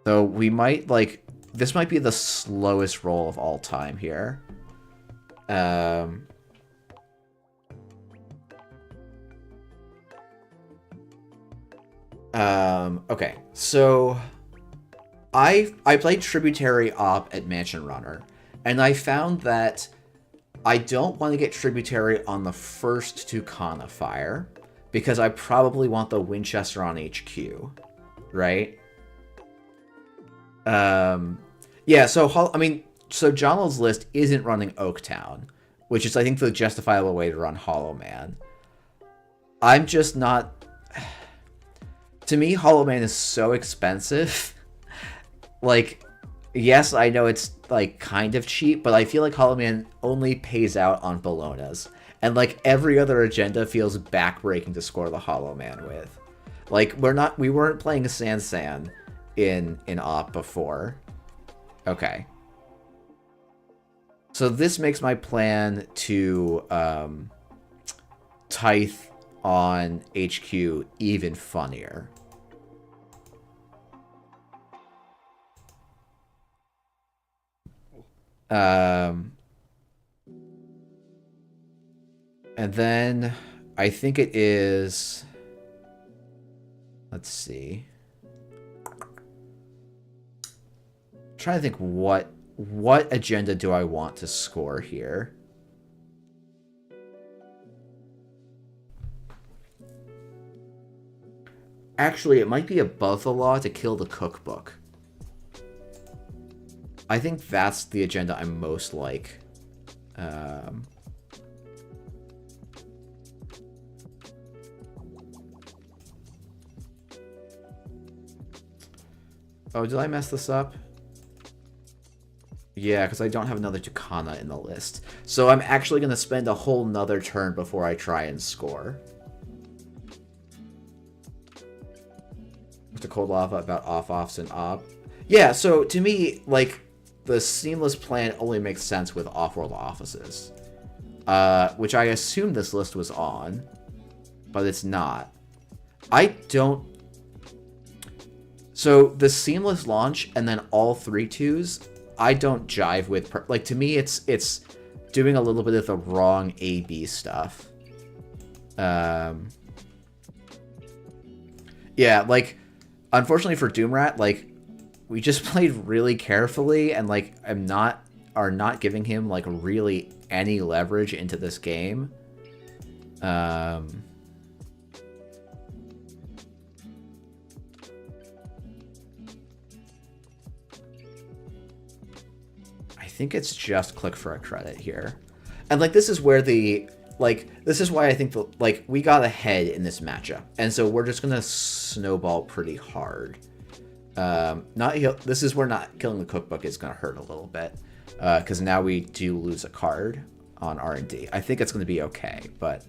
So we might like... This might be the slowest roll of all time here. Okay, so I played Tributary Op at Mansion Runner, And I found that I don't want to get Tributary on the first Tucana fire, because I probably want the Winchester on HQ, right? Yeah, so, I mean, so Jonald's list isn't running Oaktown, which is, I think, the justifiable way to run Hollow Man. I'm just not... To me, Hollow Man is so expensive. Like, yes, I know it's, like, kind of cheap, but I feel like Hollow Man only pays out on Bolognas. And, like, every other agenda feels backbreaking to score the Hollow Man with. Like, we weren't playing Sansan in Op before. Okay. So this makes my plan to Tithe on HQ even funnier. And then I think it is... Let's see. I'm trying to think what agenda do I want to score here. Actually, it might be above the law to kill the cookbook. I think that's the agenda I'm most like. Oh, did I mess this up? Yeah, because I don't have another Tucana in the list. So I'm actually going to spend a whole nother turn before I try and score. To Cold Lava about off-offs and op. Yeah, so to me, like, the seamless plan only makes sense with off-world offices. Which I assume this list was on, but it's not. I don't... So the seamless launch and then all 3-2s, I don't jive with... Like, to me, it's doing a little bit of the wrong A-B stuff. Yeah, like, unfortunately for Doomrat, like, we just played really carefully and, like, are not giving him, like, really any leverage into this game. I think it's just click for a credit here. And, like, this is where the... Like, this is why I think, like, we got ahead in this matchup. And so we're just going to snowball pretty hard. This is where not killing the cookbook is going to hurt a little bit. Because now we do lose a card on R&D. I think it's going to be okay, but...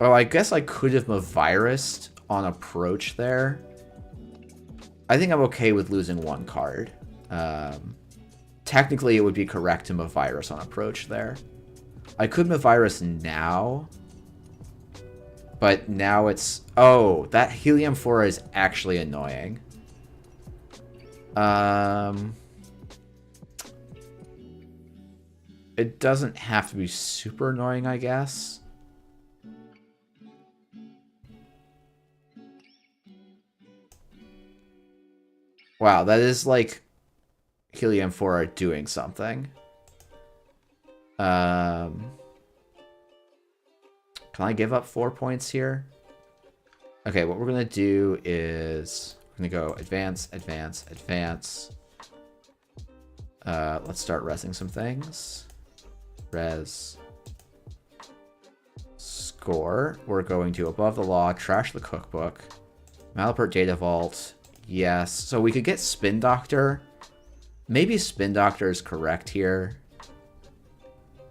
Oh, I guess I could have Mavirused on approach there. I think I'm okay with losing one card. Technically, it would be correct to Mavirus on approach there. I could Mavirus now. But now it's... Oh, that Helium 4 is actually annoying. It doesn't have to be super annoying, I guess. Wow, that is like Helium 4 are doing something. Can I give up 4 points here? Okay, what we're going to do is we're going to go advance, advance, advance. Let's start resing some things. Res. Score. We're going to above the law, trash the cookbook. Malapert Data Vault. Yes. So we could get Spin Doctor. Maybe Spin Doctor is correct here.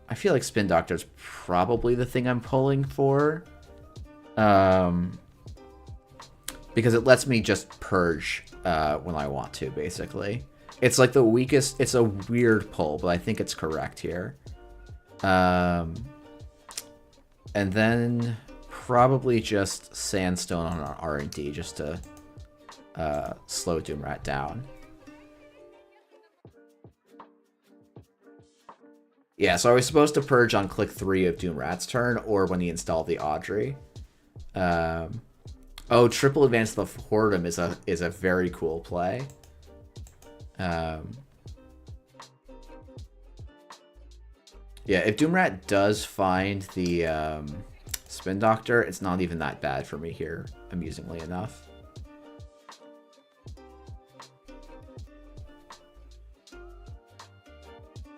I feel like Spin Doctor is probably the thing I'm pulling for. Because it lets me just purge when I want to, basically. It's like the weakest... It's a weird pull, but I think it's correct here. And then probably just Sandstone on our R&D just to slow Doomrat down. Yeah, so I was supposed to purge on click 3 of Doomrat's turn, or when he installed the Audrey. Oh, triple advance the Whoredom is a very cool play. Um, yeah, if Doomrat does find the Spin Doctor, it's not even that bad for me here, amusingly enough.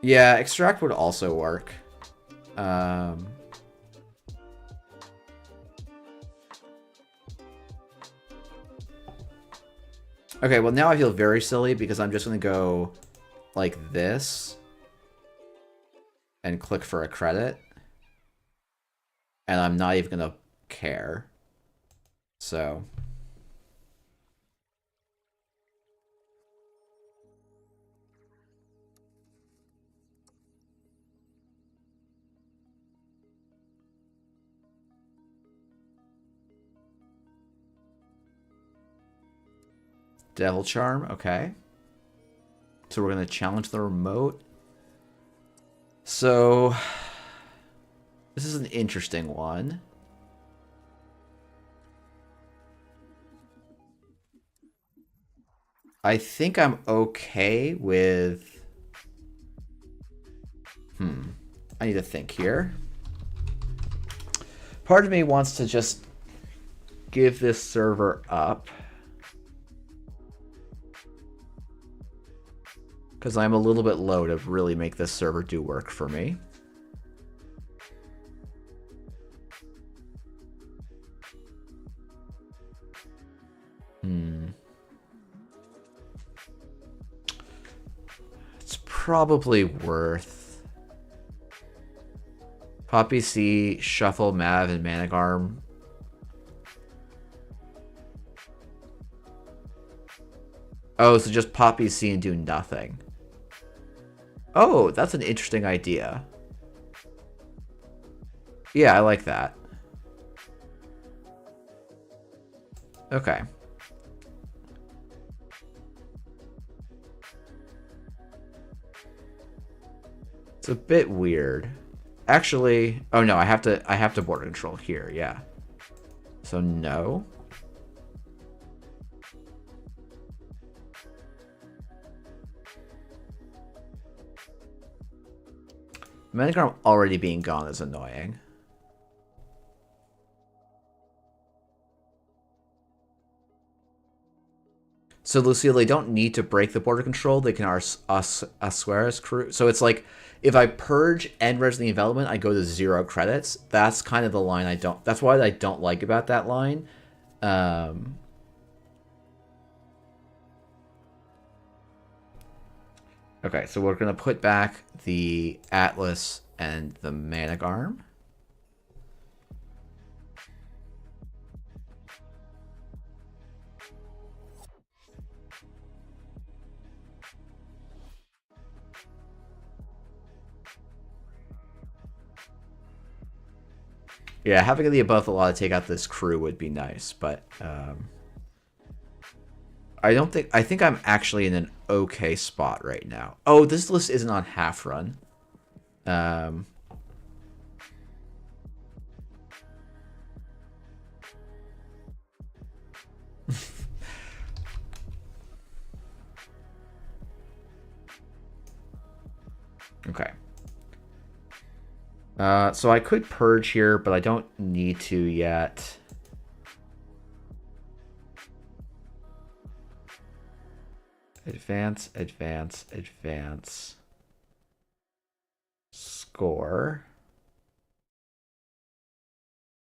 Yeah, Extract would also work. Okay, well now I feel very silly because I'm just going to go like this and click for a credit. And I'm not even going to care. So... Devil Charm, okay. So we're going to challenge the remote. So, this is an interesting one. I think I'm okay with... I need to think here. Part of me wants to just give this server up. Because I'm a little bit low to really make this server do work for me. It's probably worth... Poppy C, Shuffle, Mav, and Managarm. Oh, so just Poppy C and do nothing. Oh, that's an interesting idea. Yeah, I like that. Okay. It's a bit weird. Actually, oh no, I have to border control here, yeah. So no. Managarm already being gone is annoying. So, Lucille, they don't need to break the border control. They can Assuera's crew. So it's like, if I purge and Resident Development, I go to 0 credits. That's kind of the line I don't... That's what I don't like about that line. Okay, so we're going to put back the Atlas and the Managarm. Yeah, having the above a lot to take out this crew would be nice, but I don't think... I think I'm actually in an okay spot right now. Oh, this list isn't on half run. Okay. So I could purge here, but I don't need to yet. Advance, advance, advance. Score.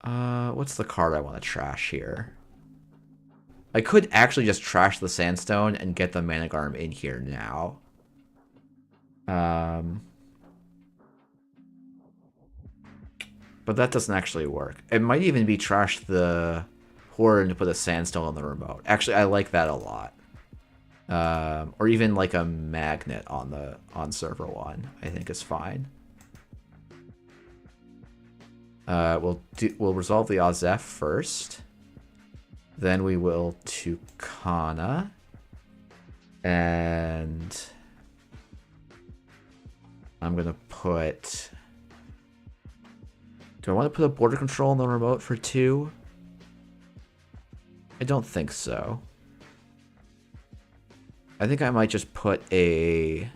What's the card I want to trash here? I could actually just trash the Sandstone and get the Managarm in here now. But that doesn't actually work. It might even be trash the Horde to put a Sandstone on the remote. Actually, I like that a lot. Or even like a Magnet on server 1, I think is fine. We'll resolve the Azef first. Then we will Tucana. And I'm gonna put... Do I want to put a border control on the remote for 2? I don't think so. I think I might just put a...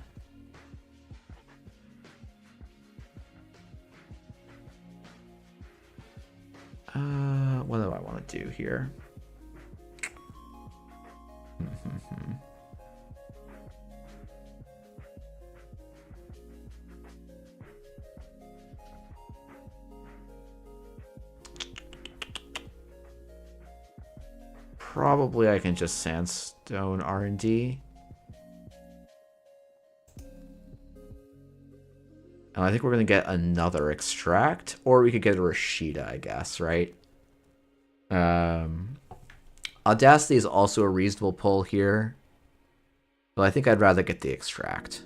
what do I want to do here? Probably I can just sandstone R&D. And I think we're going to get another extract, or we could get a Rashida, I guess, right? Audacity is also a reasonable pull here, but I think I'd rather get the extract.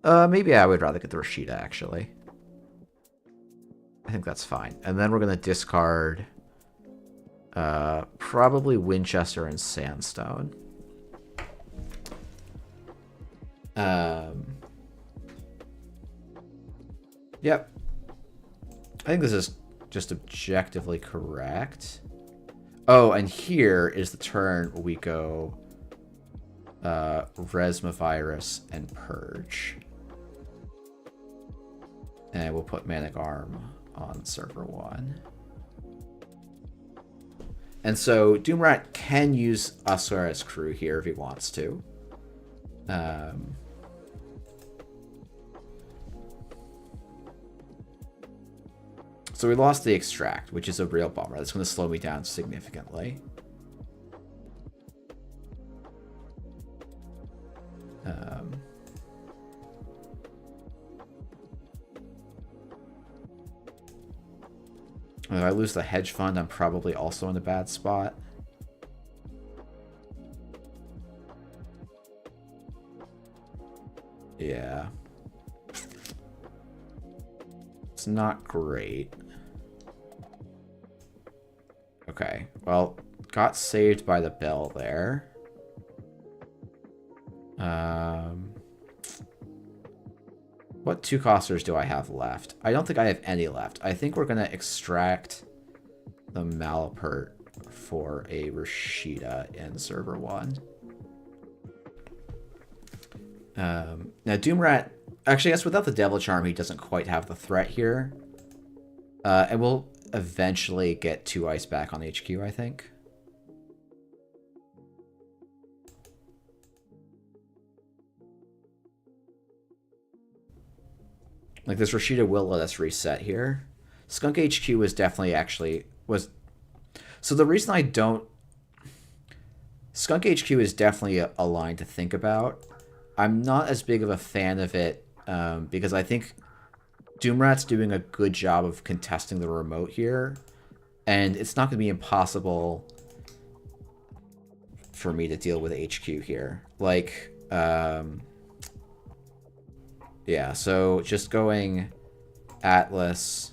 Maybe I would rather get the Rashida, actually. I think that's fine. And then we're going to discard probably Winchester and Sandstone. Yep. I think this is just objectively correct. Oh, and here is the turn where we go Resmavirus and Purge. And we'll put Manic Arm on server 1. And so Doomrat can use Usher as crew here if he wants to. So we lost the extract, which is a real bummer. That's going to slow me down significantly. If I lose the hedge fund, I'm probably also in a bad spot. Yeah. It's not great. Okay, well, got saved by the bell there. What 2-costers do I have left? I don't think I have any left. I think we're going to extract the Malapert for a Rashida in server 1. Now, Doomrat... Actually, I guess without the Devil Charm, he doesn't quite have the threat here. And we'll eventually get 2 ice back on HQ, I think. Like, this Rashida will let us reset here. Skunk HQ was definitely so the reason I don't... Skunk HQ is definitely a line to think about. I'm not as big of a fan of it because I think Doomrat's doing a good job of contesting the remote here. And it's not going to be impossible for me to deal with HQ here. Like, yeah, so just going Atlas,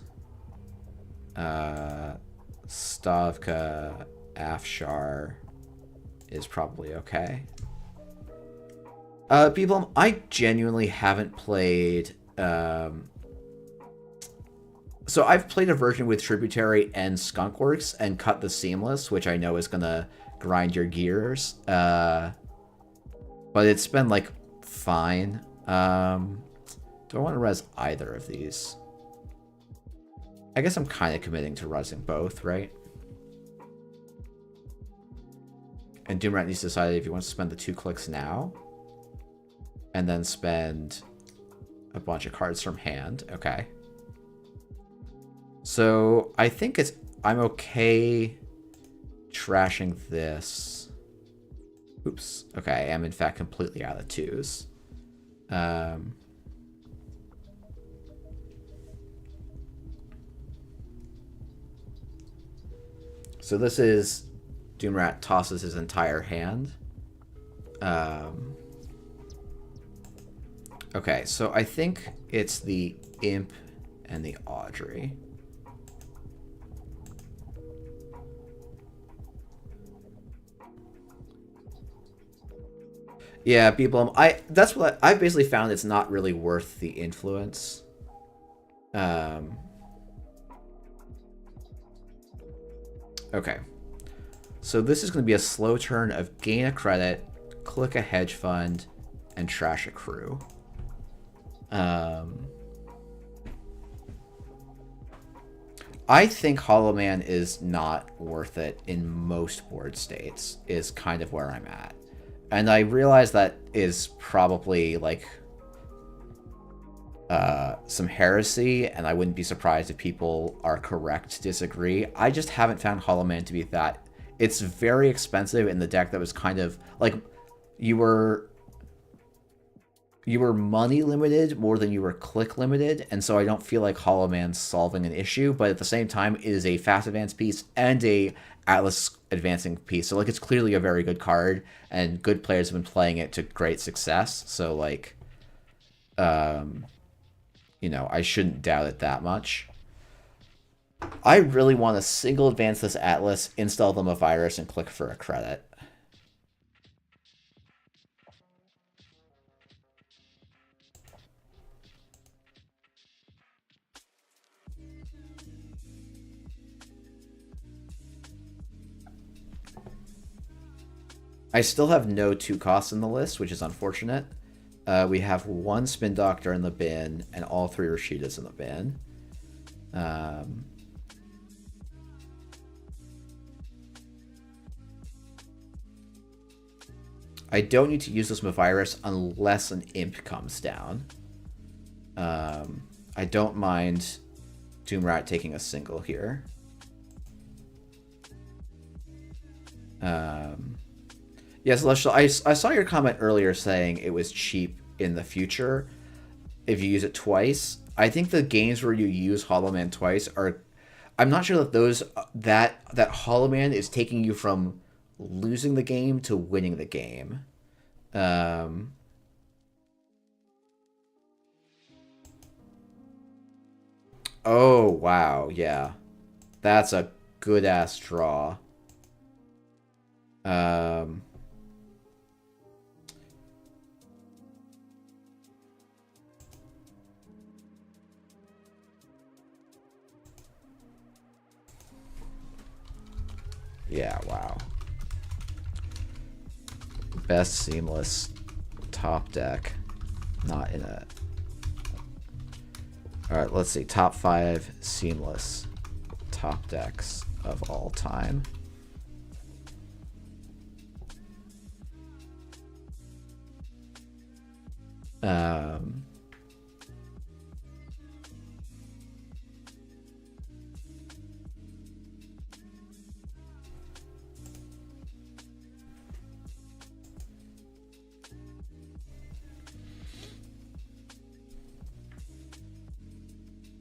Stavka, Afshar is probably okay. People, I genuinely haven't played... So I've played a version with Tributary and Skunkworks and cut the Seamless, which I know is going to grind your gears. But it's been, like, fine. Do I want to res either of these? I guess I'm kind of committing to resing both, right? And Doomrat needs to decide if he wants to spend the 2 clicks now. And then spend a bunch of cards from hand. Okay. So I think I'm okay trashing this. Oops. Okay, I am in fact completely out of 2s. So this is Doomrat tosses his entire hand. Okay, so I think it's the Imp and the Audrey. Yeah, people. That's what I've basically found. It's not really worth the influence. Okay. So this is going to be a slow turn of gain a credit, click a hedge fund, and trash a crew. I think Hollow Man is not worth it in most board states, is kind of where I'm at. And I realize that is probably like some heresy, and I wouldn't be surprised if people are correct to disagree. I just haven't found Hollow Man to be that. It's very expensive in the deck that was kind of like you were money limited more than you were click limited, and so I don't feel like Hollow Man's solving an issue, but at the same time it is a fast advance piece and a Atlas advancing piece, so like it's clearly a very good card, and good players have been playing it to great success, so like you know, I shouldn't doubt it that much. I really want to single advance this Atlas, install them a virus, and click for a credit. I still have no 2 costs in the list, which is unfortunate. We have 1 Spin Doctor in the bin, and all 3 Rashidas in the bin. I don't need to use this Mavirus unless an Imp comes down. I don't mind Doomrat taking a single here. Yeah, Celestial, I saw your comment earlier saying it was cheap in the future if you use it twice. I think the games where you use Hollow Man twice are... I'm not sure that those... that Hollow Man is taking you from losing the game to winning the game. Oh, wow, yeah. That's a good-ass draw. Yeah, wow. Best seamless top deck. Not in a... Alright, let's see. Top 5 seamless top decks of all time.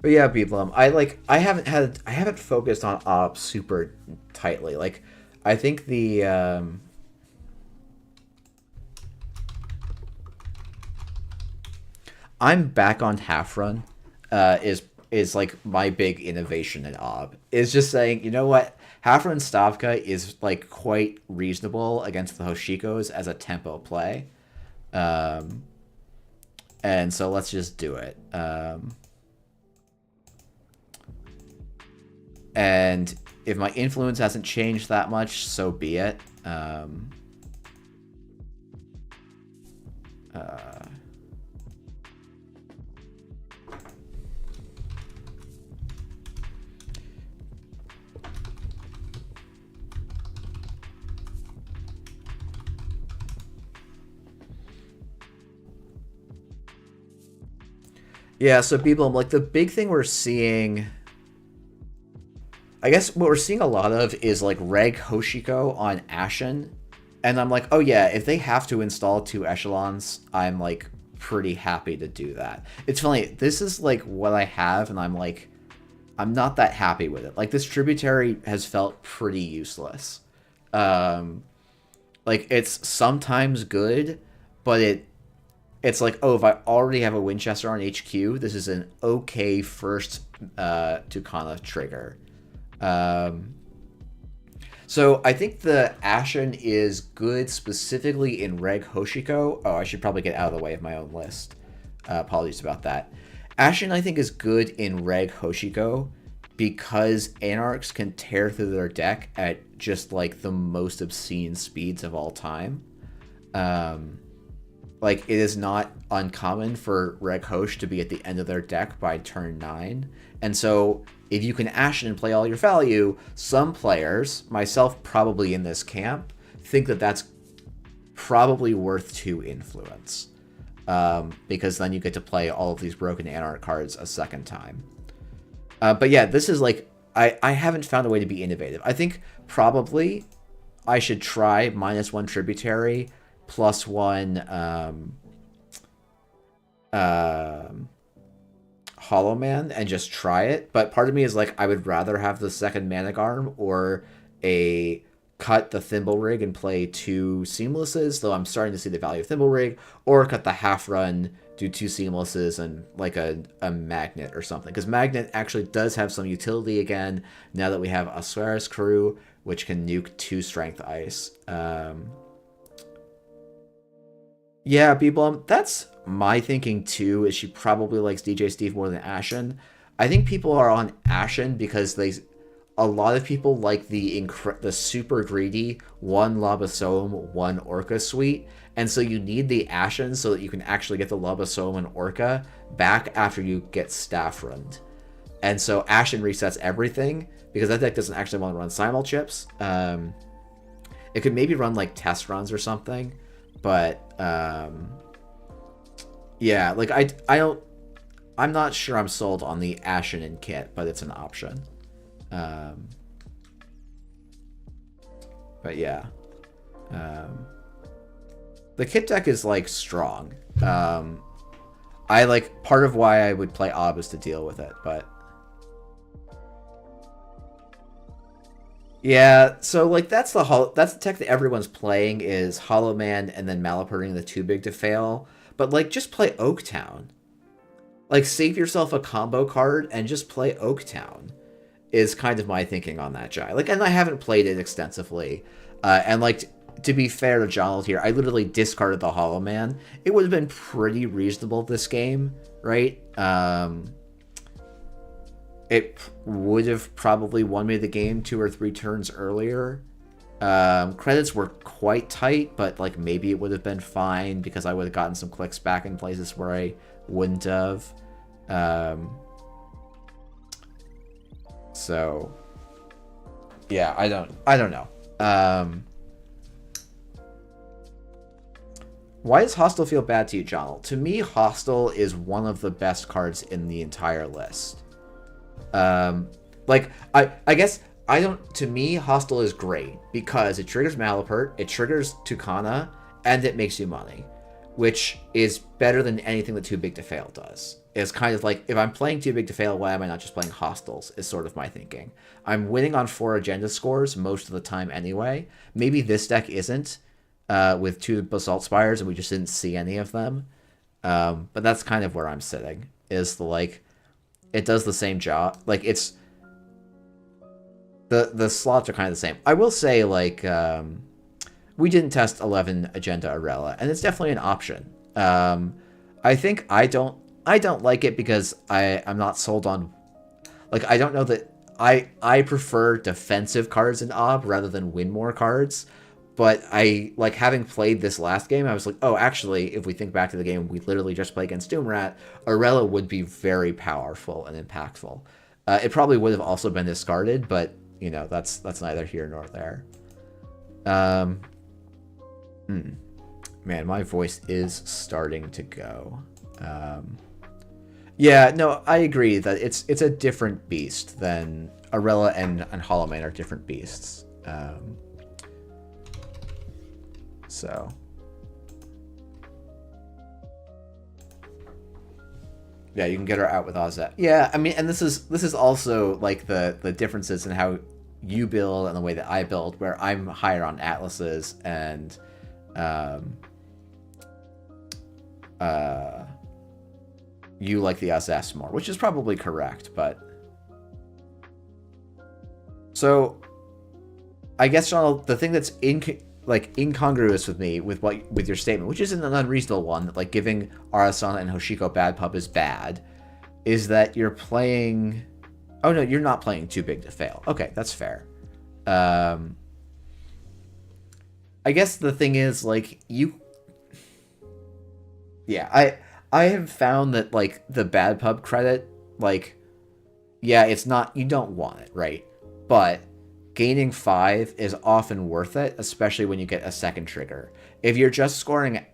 But yeah, Beedlum, I haven't focused on ops super tightly. Like, I think the I'm back on half run is like my big innovation in ob. Is just saying, you know what? Half run Stavka is like quite reasonable against the Hoshikos as a tempo play. And so let's just do it. And if my influence hasn't changed that much, so be it. Yeah, so people, like the big thing we're seeing... I guess what we're seeing a lot of is like Reg Hoshiko on Ashen. And I'm like, oh yeah, if they have to install 2 echelons, I'm like pretty happy to do that. It's funny, this is like what I have, and I'm like, I'm not that happy with it. Like this tributary has felt pretty useless. Like it's sometimes good, but it's like, oh, if I already have a Winchester on HQ, this is an okay first Tucana trigger. So I think the Ashen is good specifically in Reg Hoshiko. Oh, I should probably get out of the way of my own list. Apologies about that. Ashen, I think, is good in Reg Hoshiko because Anarchs can tear through their deck at just like the most obscene speeds of all time. Like, it is not uncommon for Reg Hosh to be at the end of their deck by turn 9. And so, if you can Ashen and play all your value, some players, myself probably in this camp, think that that's probably worth 2 influence. Because then you get to play all of these broken Anarch cards a second time. But yeah, this is like, I haven't found a way to be innovative. I think probably I should try -1 Tributary, +1 Hollow Man, and just try it. But part of me is like, I would rather have the second Managarm or cut the Thimble Rig and play 2 Seamlesses, though I'm starting to see the value of Thimble Rig, or cut the half run, do 2 Seamlesses and like a Magnet or something. Because Magnet actually does have some utility again, now that we have Ossuaris Crew, which can nuke 2 Strength Ice. Yeah, people, that's my thinking too, is she probably likes DJ Steve more than Ashen. I think people are on Ashen because a lot of people like the super greedy 1 Lobosome, 1 Orca suite, and so you need the Ashen so that you can actually get the Lobosome and Orca back after you get Staff Runned. And so Ashen resets everything, because that deck doesn't actually want to run Simul Chips. It could maybe run like test runs or something, but yeah, like I'm not sure I'm sold on the Ashen and kit, but it's an option. But yeah, the kit deck is like strong. I like, part of why I would play Ob is to deal with it, but yeah, so like that's the tech that everyone's playing, is Hollow Man and then Malapurting the Too Big to Fail. But like, just play Oaktown. Like, save yourself a combo card and just play Oaktown, is kind of my thinking on that Jai. Like, and I haven't played it extensively. And like, to be fair to Jonald here, I literally discarded the Hollow Man. It would have been pretty reasonable this game, right? It would have probably won me the game 2 or 3 turns earlier. Credits were quite tight, but like, maybe it would have been fine because I would have gotten some clicks back in places where I wouldn't have. So yeah, I don't know. Why does Hostile feel bad to you, Jonald? To me, Hostile is one of the best cards in the entire list. Like, I guess I don't. To me, Hostile is great because it triggers Malapert, it triggers Tucana, and it makes you money, which is better than anything that Too Big to Fail does. It's kind of like, if I'm playing Too Big to Fail, why am I not just playing Hostiles, is sort of my thinking. I'm winning on 4 agenda scores most of the time anyway. Maybe this deck isn't, with 2 Basalt Spires, and we just didn't see any of them. But that's kind of where I'm sitting, is the, like, it does the same job. Like, it's... The slots are kind of the same. I will say, like, we didn't test 11 Agenda Arella, and it's definitely an option. I think I don't like it because I'm not sold on... Like, I don't know that... I prefer defensive cards in Ob rather than win more cards. But I, like, having played this last game, I was like, oh, actually, if we think back to the game we literally just played against Doomrat, Arella would be very powerful and impactful. It probably would have also been discarded, but, you know, that's neither here nor there. Man, my voice is starting to go. Yeah, no, I agree that it's a different beast than Arella and Hollow Man are different beasts. So yeah, you can get her out with Ozette. Yeah, I mean, and this is also like the differences in how you build and the way that I build, where I'm higher on Atlases and you like the SS more, which is probably correct, but so I guess, John, the thing that's incongruous with me with your statement, which isn't an unreasonable one, that like giving Arissana and Hoshiko Bad Pub is bad, is that you're playing Oh no, you're not playing too big to fail. Okay, that's fair. Um, I guess the thing is, like, yeah, I have found that like the bad pub credit, like, yeah, it's not, you don't want it, right? But gaining 5 is often worth it, especially when you get a second trigger. If you're just scoring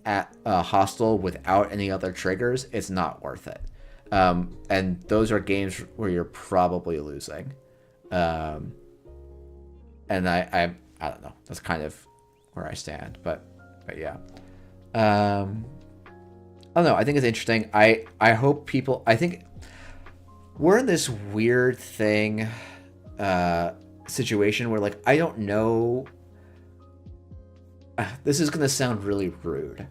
at a hostile without any other triggers, it's not worth it. And those are games where you're probably losing. Um, and I don't know. That's kind of where I stand. But yeah. I don't know. I think it's interesting. I hope people. I think we're in this weird thing, situation where like I don't know. This is gonna sound really rude.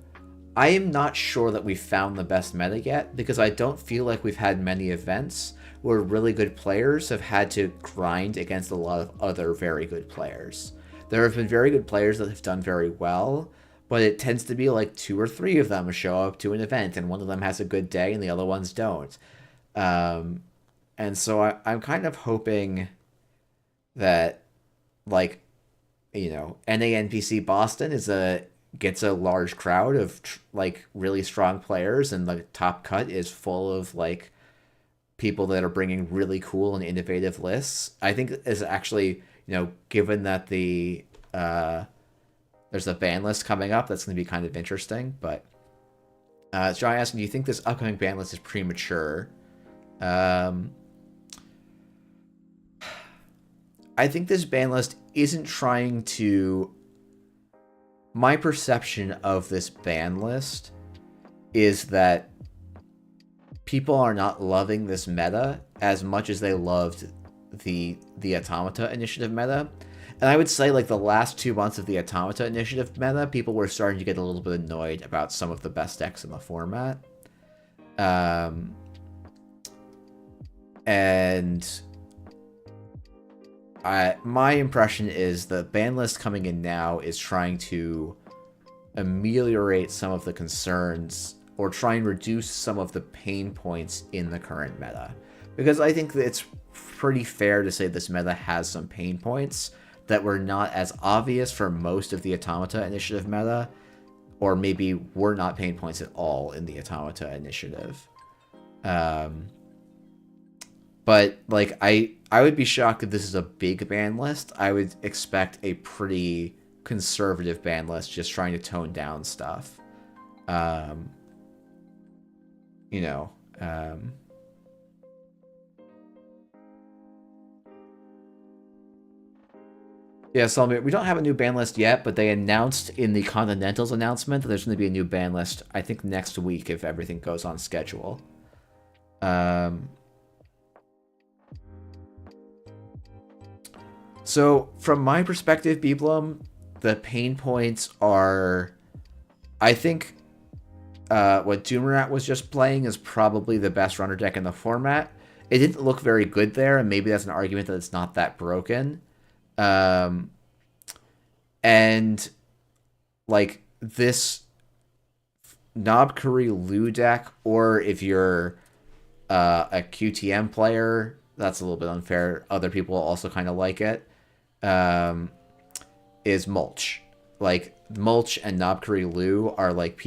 I am not sure that we've found the best meta yet because I don't feel like we've had many events where really good players have had to grind against a lot of other very good players. There have been very good players that have done very well, but it tends to be like 2 or 3 of them show up to an event and one of them has a good day and the other ones don't. Um, and so I'm kind of hoping that, like, NANPC Boston gets a large crowd of like really strong players, and the top cut is full of like people that are bringing really cool and innovative lists. I think is actually, given that there's a ban list coming up, that's going to be kind of interesting. But John asking, do you think this upcoming ban list is premature? I think this ban list isn't trying to. My perception of this ban list is that people are not loving this meta as much as they loved the Automata Initiative meta. And I would say, like, the last 2 months of the Automata Initiative meta, people were starting to get a little bit annoyed about some of the best decks in the format. And my impression is the ban list coming in now is trying to ameliorate some of the concerns or try and reduce some of the pain points in the current meta. Because I think that it's pretty fair to say this meta has some pain points that were not as obvious for most of the Automata Initiative meta, or maybe were not pain points at all in the Automata Initiative. But like I would be shocked if this is a big ban list. I would expect a pretty conservative ban list, just trying to tone down stuff. You know, yeah, so we don't have a new ban list yet, but they announced in the Continentals announcement that there's going to be a new ban list, I think, next week if everything goes on schedule. So, from my perspective, Beeblum, the pain points are, I think, what Doomerat was just playing is probably the best runner deck in the format. It didn't look very good there, and maybe that's an argument that it's not that broken. And like this Knobkery Lou deck, or if you're a QTM player, that's a little bit unfair. Other people also kind of like it. Is Mulch. Like Mulch and Knobkery Lou are like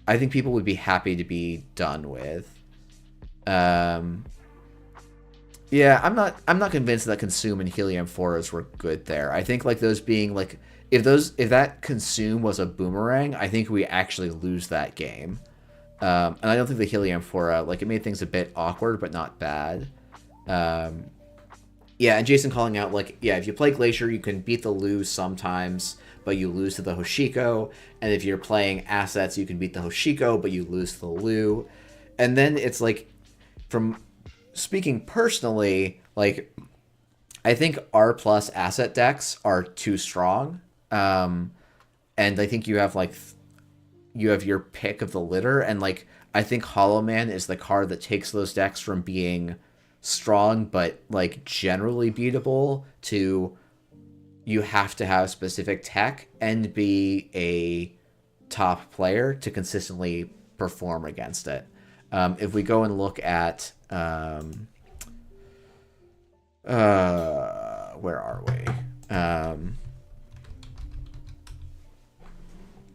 I think people would be happy to be done with. Yeah, I'm not convinced that Consume and Helium Foras were good there. I think like those being like if that Consume was a boomerang, I think we actually lose that game. And I don't think the Helium Fora, like, it made things a bit awkward but not bad. Yeah, and Jason calling out, like, yeah, if you play Glacier, you can beat the Lu sometimes, but you lose to the Hoshiko. And if you're playing Assets, you can beat the Hoshiko, but you lose to the Lu. And then it's like, from speaking personally, like, I think R plus asset decks are too strong. And I think you have your pick of the litter, and like I think Hollow Man is the card that takes those decks from being strong but like generally beatable to you have to have specific tech and be a top player to consistently perform against it. If we go and look at where are we?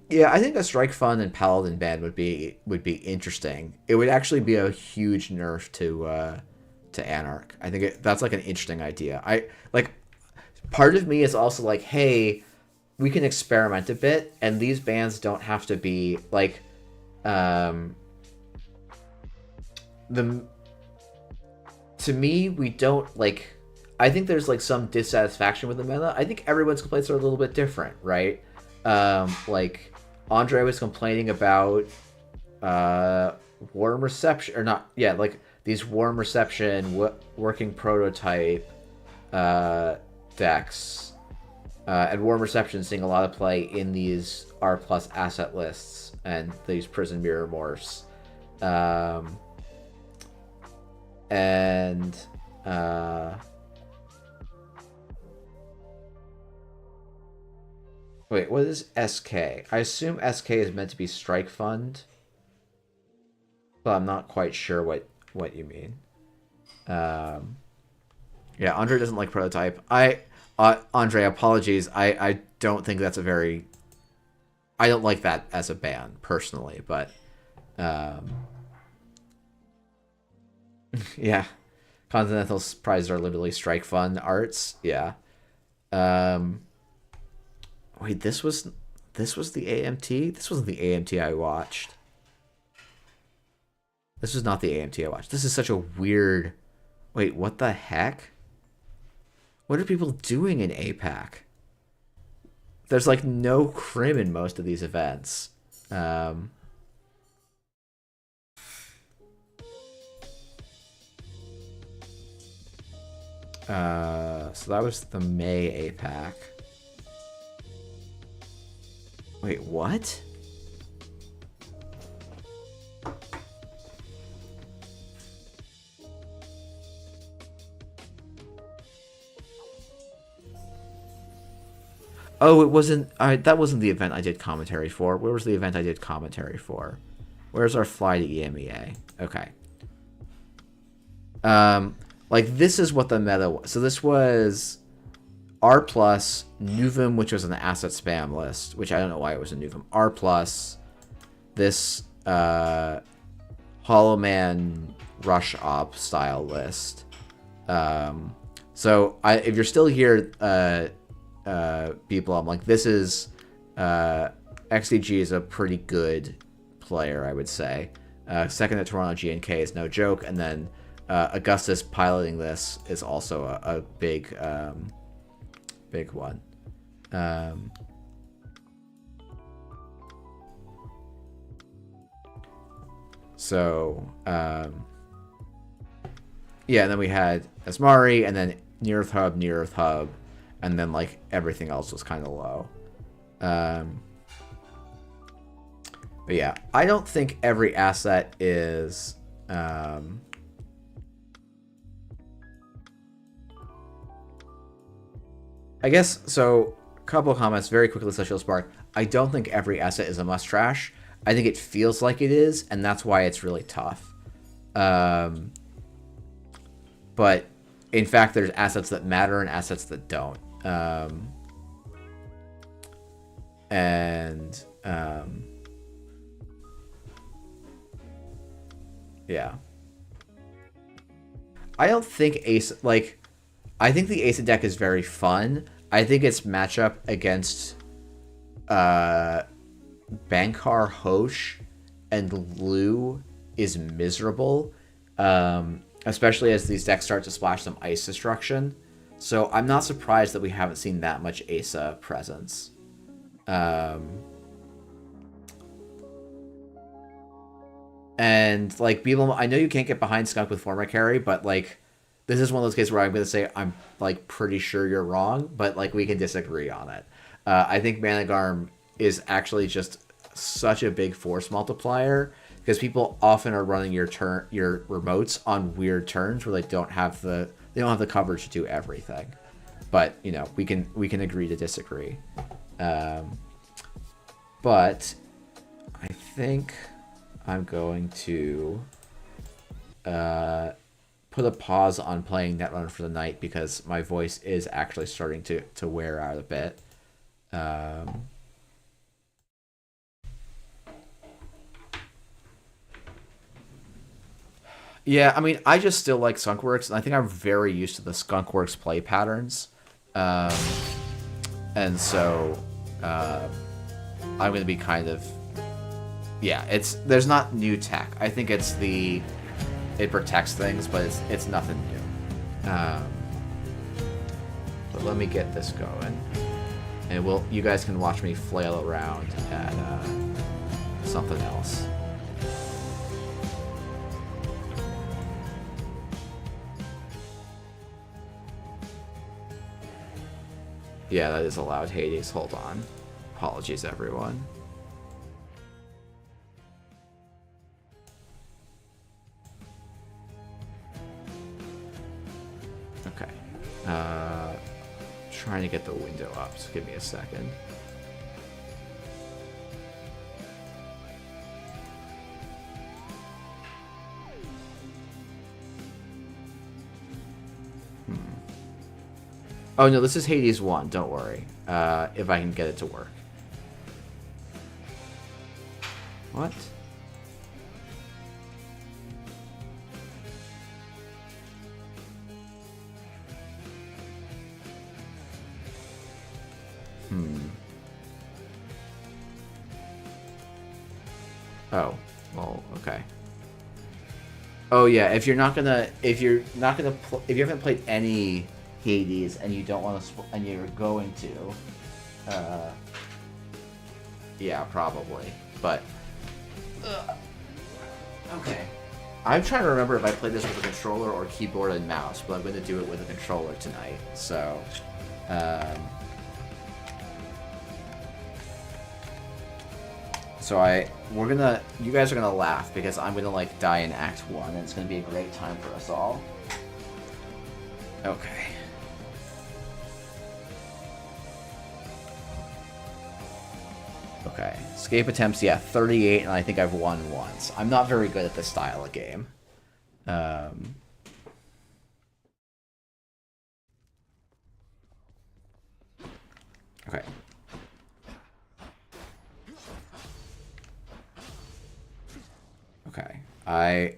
Yeah, I think a Strike Fund and Paladin ban would be interesting. It would actually be a huge nerf to Anarch. I think that's like an interesting idea. I like part of me is also like, hey, we can experiment a bit, and these bans don't have to be like the to me, we don't like. I think there's like some dissatisfaction with the meta. I think everyone's complaints are a little bit different, right? Like Andre was complaining about warm reception or not? Yeah, like these warm reception working prototype decks, and warm reception seeing a lot of play in these R plus asset lists and these prison mirror morphs. And wait, what is SK? I assume SK is meant to be Strike Fund, but I'm not quite sure what you mean. Yeah, Andre doesn't like prototype. Andre, apologies. I don't think that's a very. I don't like that as a ban personally, but yeah, Continental prizes are literally Strike Fund arts. Yeah. Wait, this was the AMT? This wasn't the AMT I watched. This was not the AMT I watched. This is such a weird. Wait, what the heck? What are people doing in APAC? There's like no crim in most of these events. So that was the May APAC. Wait, what? Oh, it wasn't. That wasn't the event I did commentary for. Where was the event I did commentary for? Where's our fly to EMEA? Okay. Like this is what the meta was. So this was R plus Nuvum, which was an asset spam list, which I don't know why it was a Nuvum. R plus this Hollow Man Rush Op style list. So if you're still here, people, I'm like, this is XDG is a pretty good player, I would say. Second at Toronto GNK is no joke, and then Augustus piloting this is also a big big one. Yeah, and then we had Asmari, and then Near Earth Hub, and then like everything else was kind of low. But yeah, I don't think every asset is I guess so. A couple of comments very quickly. Social Spark. I don't think every asset is a must trash. I think it feels like it is, and that's why it's really tough. But in fact, there's assets that matter and assets that don't. Yeah. I don't think Ace like. I think the Ace deck is very fun. I think its matchup against Bankar Hosh and Lu is miserable, especially as these decks start to splash some ice destruction. So I'm not surprised that we haven't seen that much Asa presence. And like people, I know you can't get behind Skunk with format carry, but like this is one of those cases where I'm going to say I'm like pretty sure you're wrong, but like we can disagree on it. I think Managarm is actually just such a big force multiplier because people often are running your remotes on weird turns where they don't have the coverage to do everything. But you know, we can agree to disagree. But I think I'm going to put a pause on playing Netrunner for the night because my voice is actually starting to wear out a bit. Yeah, I mean, I just still like Skunkworks, and I think I'm very used to the Skunkworks play patterns. Um, and so I'm going to be kind of... Yeah, there's not new tech. I think it protects things, but it's nothing new. But let me get this going. And you guys can watch me flail around at something else. Yeah, that is allowed, Hades. Hold on. Apologies, everyone. Okay. Trying to get the window up, so give me a second. Oh no, this is Hades 1, don't worry. If I can get it to work. What? Oh, well, okay. Oh yeah, if you haven't played any Hades and you don't want to, and you're going to, yeah, probably. But okay, I'm trying to remember if I played this with a controller or keyboard and mouse, but I'm going to do it with a controller tonight. So, you guys are gonna laugh because I'm gonna like die in Act 1, and it's gonna be a great time for us all. Okay. Okay. Escape attempts, yeah, 38, and I think I've won once. I'm not very good at this style of game. Okay. Okay. I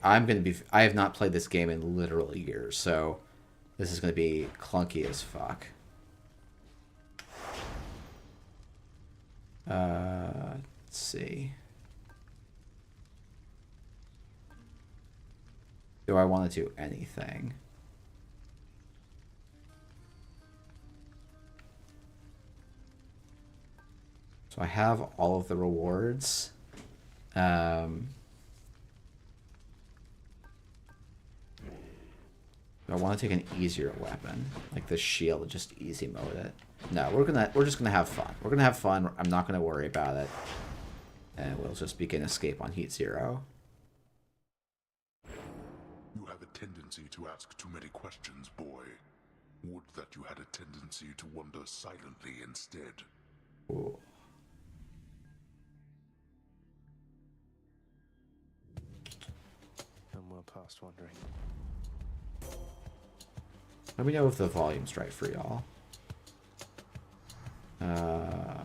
have not played this game in literally years, so this is gonna be clunky as fuck. Let's see. Do I want to do anything? So I have all of the rewards. I want to take an easier weapon, like this shield, just easy mode it. No, we're just gonna have fun. We're gonna have fun. I'm not gonna worry about it, and we'll just begin escape on Heat 0.
You have a tendency to ask too many questions, boy. Would that you had a tendency to wonder silently instead.
Ooh.
I'm well past wondering.
Let me know if the volume's right for y'all.
I'm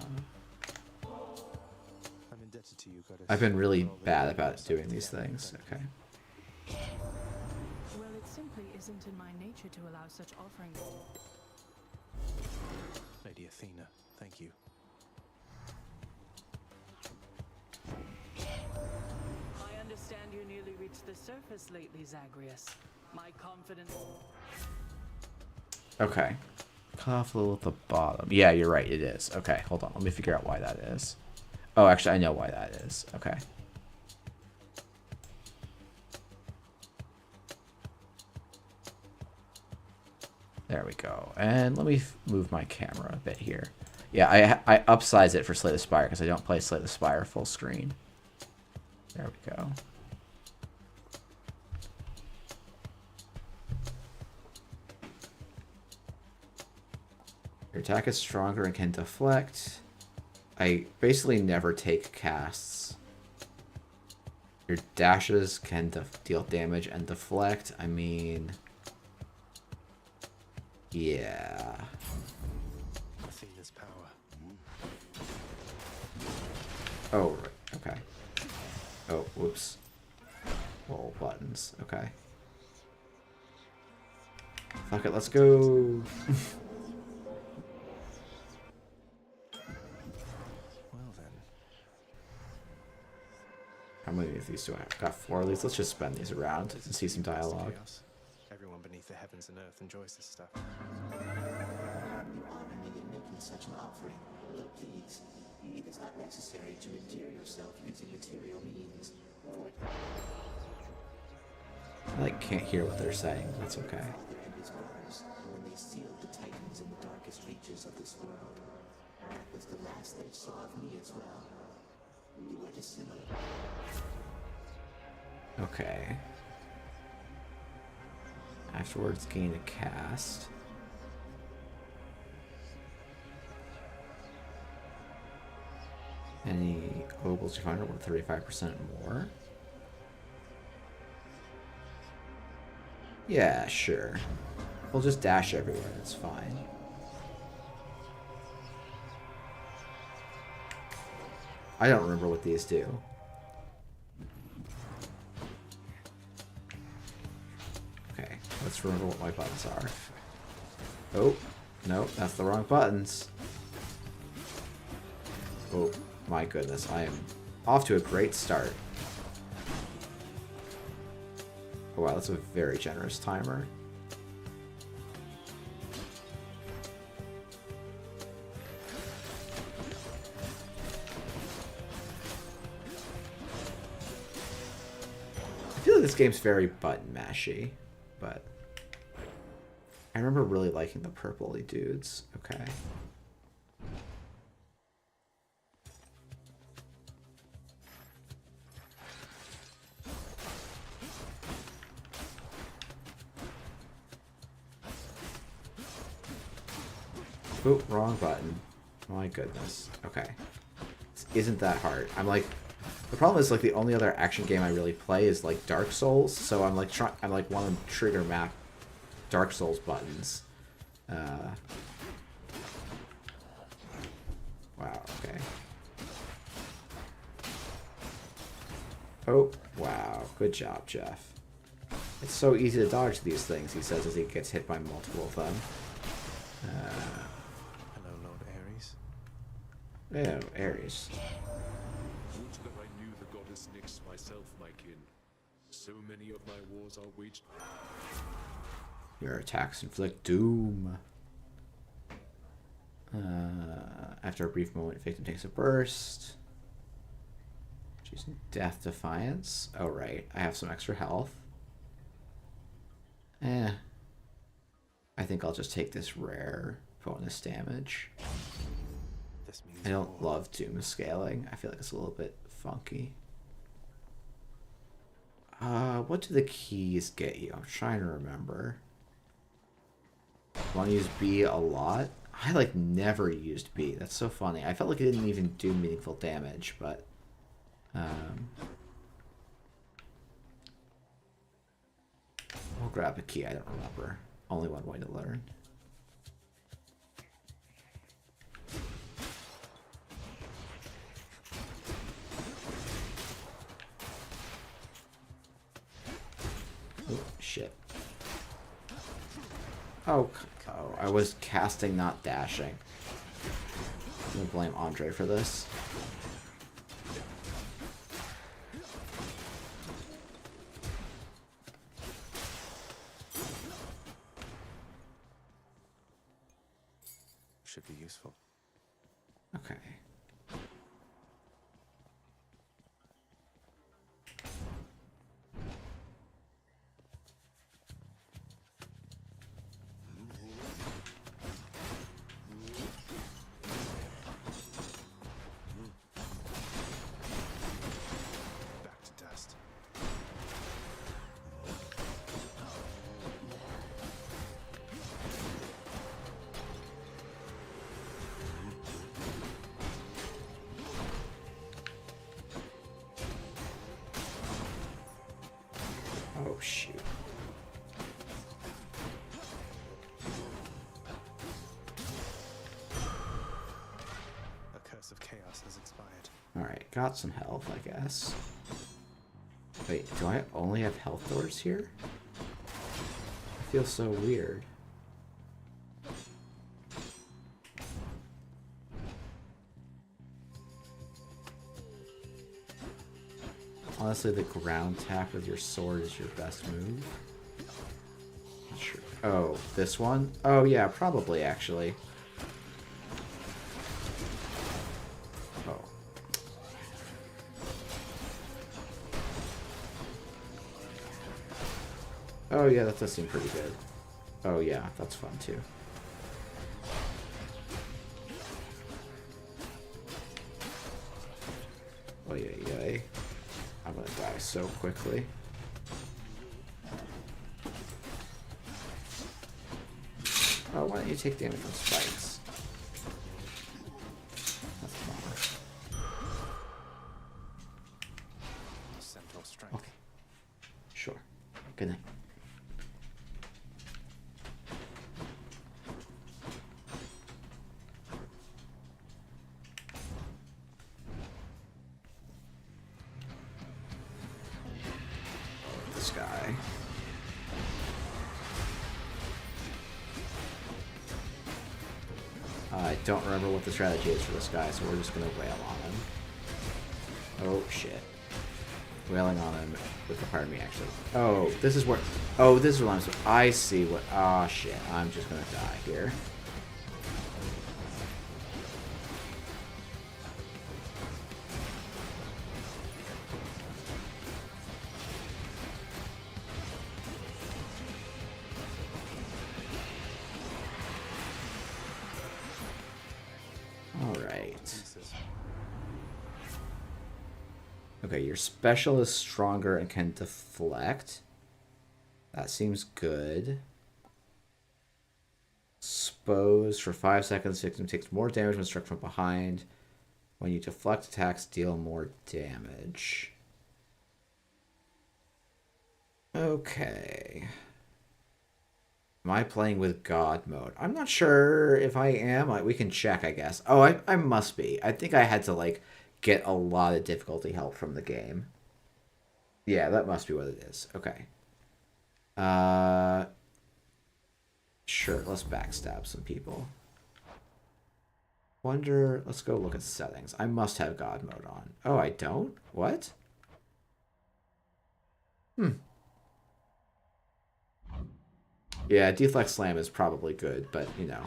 indebted to you, Goddess.
I've been really bad about doing these things. Okay.
Well, it simply isn't in my nature to allow such offerings.
Lady Athena, thank you.
I understand you nearly reached the surface lately, Zagreus. My confidence...
Okay. Cut off a little at the bottom. Yeah, you're right. It is. Okay, hold on. Let me figure out why that is. Oh, actually, I know why that is. Okay. There we go. And let me move my camera a bit here. Yeah, I upsize it for Slay the Spire because I don't play Slay the Spire full screen. There we go. Your attack is stronger and can deflect. I basically never take casts. Your dashes can deal damage and deflect. I mean... Yeah.
Athena's power.
Oh, right. Okay. Oh, whoops. Roll buttons. Okay. Fuck it, let's go.
Well then.
How many of these do I have? Got 4 of these. Let's just spend these around and see some dialogue.
Chaos. Everyone beneath the heavens and earth enjoys this stuff.
You honor me in making such an offering. But please, it is not necessary to endear yourself using material means.
I can't hear what they're saying. That's okay.
Father and his brothers, when they sealed the Titans in the darkest reaches of this world, that was the last they saw of me as well. You are dissimilar.
Okay. Afterwards, gain a cast. Any obols you find are worth 35% more? Yeah, sure. We'll just dash everywhere, that's fine. I don't remember what these do. Okay, let's remember what my buttons are. Oh, no, that's the wrong buttons. Oh, my goodness, I am off to a great start. Oh wow, that's a very generous timer. I feel like this game's very button mashy, but I remember really liking the purpley dudes. Okay. Oop, wrong button. My goodness. Okay. This isn't that hard. I'm like, the problem is like the only other action game I really play is like Dark Souls, so I'm like want to trigger map Dark Souls buttons. Wow, okay. Oh, wow. Good job, Jeff. It's so easy to dodge these things, he says as he gets hit by multiple of them.
Hello, Lord Ares.
Yeah, Ares.
Would that I knew the goddess Nyx myself, my kin. So many of my wars are waged.
Your attacks inflict doom. After a brief moment, victim takes a burst. Choosing Death Defiance. Oh, right. I have some extra health. I think I'll just take this rare bonus damage.
This means
I don't
war.
love doom scaling. I feel like it's a little bit funky. What do the keys get you? I'm trying to remember. Want to use B a lot? I like never used B. That's so funny. I felt like it didn't even do meaningful damage, but we'll grab a key. I don't remember. Only one way to learn. Oh, shit. Oh, I was casting, not dashing. I'm gonna blame Andre for this.
Should be useful.
Okay.
Back to dust. chaos has expired.
Alright, got some health, I guess. Wait, do I only have health doors here? I feel so weird. Honestly, the ground tap with your sword is your best move. Not sure. Oh, this one? Oh yeah, probably actually. Oh. Oh yeah, that does seem pretty good. Oh yeah, that's fun too. Oh yeah, yeah. I'm gonna die so quickly. Oh, why don't you take damage from spikes? That's a bummer.
Centaur strength.
Okay. Sure. Good night. This guy. I don't remember what the strategy is for this guy, so we're just gonna wail on him. Oh shit. Wailing on him with the part of me actually. Oh, this is where. Oh, this is what I'm supposed. I see what. Ah, shit. I'm just gonna die here. Alright.
Pieces.
Okay, your special is stronger and can deflect. That seems good. Expose for 5 seconds. Victim takes more damage when struck from behind. When you deflect attacks, deal more damage. Okay. Am I playing with God mode? I'm not sure if I am. We can check, I guess. Oh, I must be. I think I had to, like, get a lot of difficulty help from the game. Yeah, that must be what it is. Okay. Sure, let's backstab some people. Wonder, let's go look at settings. I must have God mode on. Oh, I don't? What? Yeah, deflect slam is probably good, but, you know.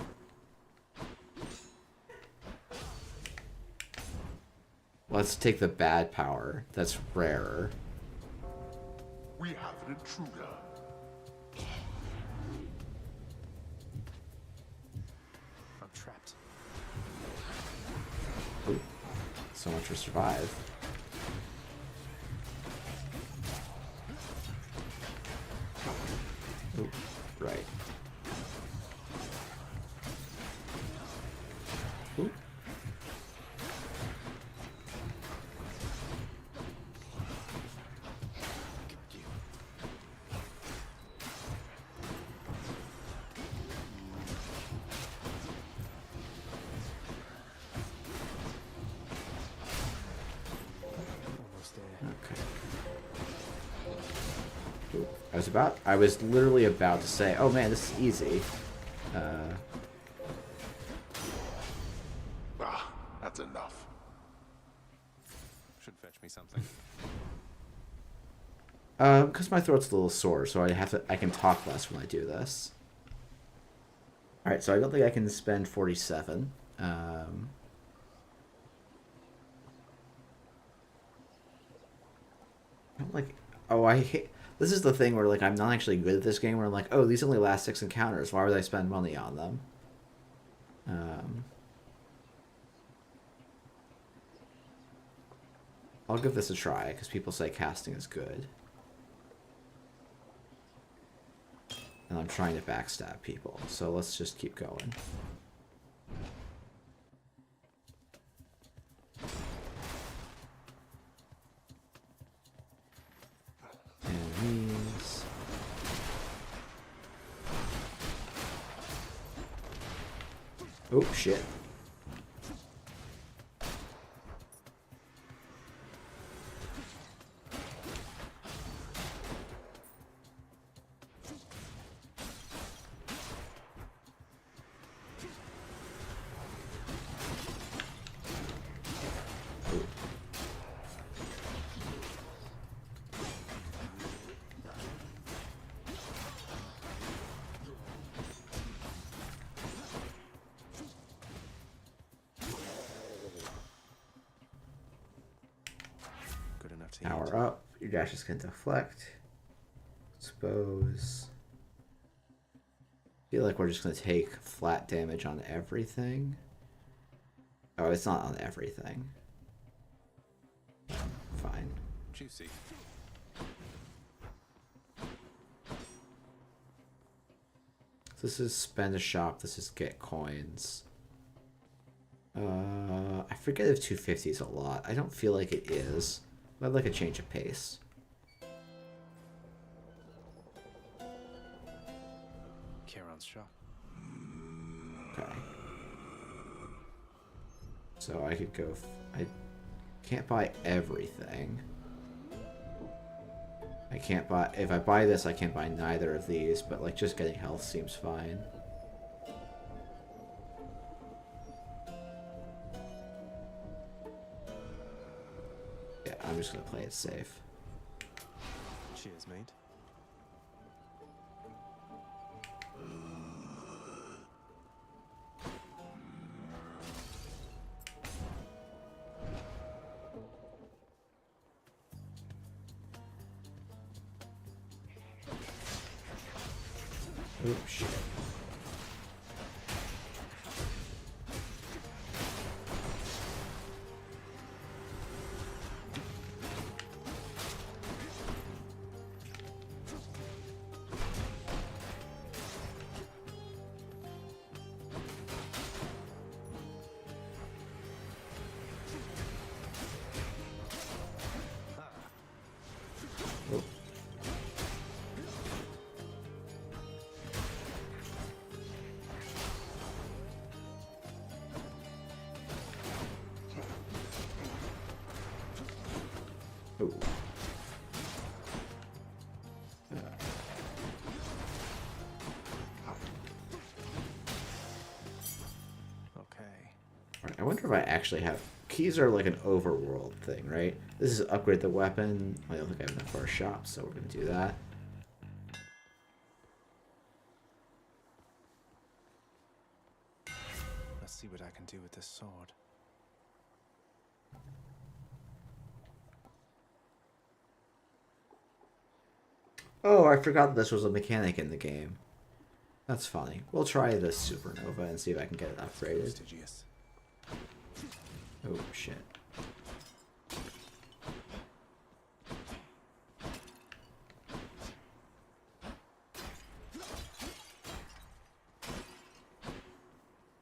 Let's take the bad power. That's rarer.
We have an intruder.
I'm trapped.
Ooh, so much for survive. Ooh, right. Ooh.
Almost there.
Okay. Ooh, I was literally about to say, oh man, this is easy.
Ah, that's enough.
Should fetch me something.
Because my throat's a little sore, so I can talk less when I do this. Alright, so I don't think I can spend 47. I'm like, oh, I hate... This is the thing where, like, I'm not actually good at this game, where I'm like, oh, these only last 6 encounters. Why would I spend money on them? I'll give this a try, because people say casting is good. And I'm trying to backstab people, so let's just keep going. Enemies. Oh, shit.
to eat.
Power up. Your dashes can deflect. Expose. I feel like we're just going to take flat damage on everything. Oh, it's not on everything. Fine.
Juicy.
This is spend a shop. This is get coins. I forget if 250 is a lot. I don't feel like it is. But I'd like a change of pace.
Kieran's shop.
Okay. So I could go. I can't buy everything. I can't buy. If I buy this, I can't buy neither of these. But like, just getting health seems fine. Yeah, I'm just gonna play it safe.
Cheers, mate.
Oh shit. Oh. Oh.
Okay.
Alright, I wonder if I actually have... Keys are like an overworld thing, right? This is upgrade the weapon. I don't think I have enough for our shop, so we're going to do that.
Let's see what I can do with this sword.
Oh, I forgot this was a mechanic in the game. That's funny. We'll try this supernova and see if I can get it upgraded.
Prestigious.
Oh, shit.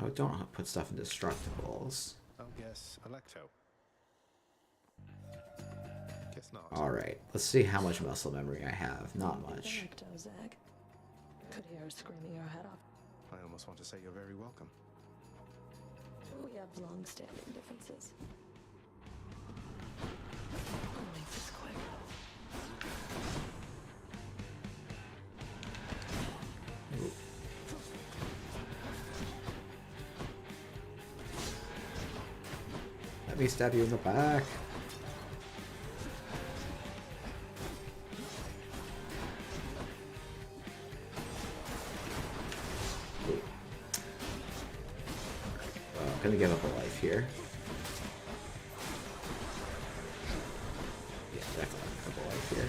Oh, don't put stuff in destructibles.
I'll guess Electo. Guess not.
Alright, let's see how much muscle memory I have. Not much.
Zag. Could hear her screaming her head off.
I almost want to say you're very welcome.
We have long-standing differences. I'll make this quick.
Ooh. Let me stab you in the back. Ooh. I'm gonna give up a life here. Yeah, definitely give up a life here.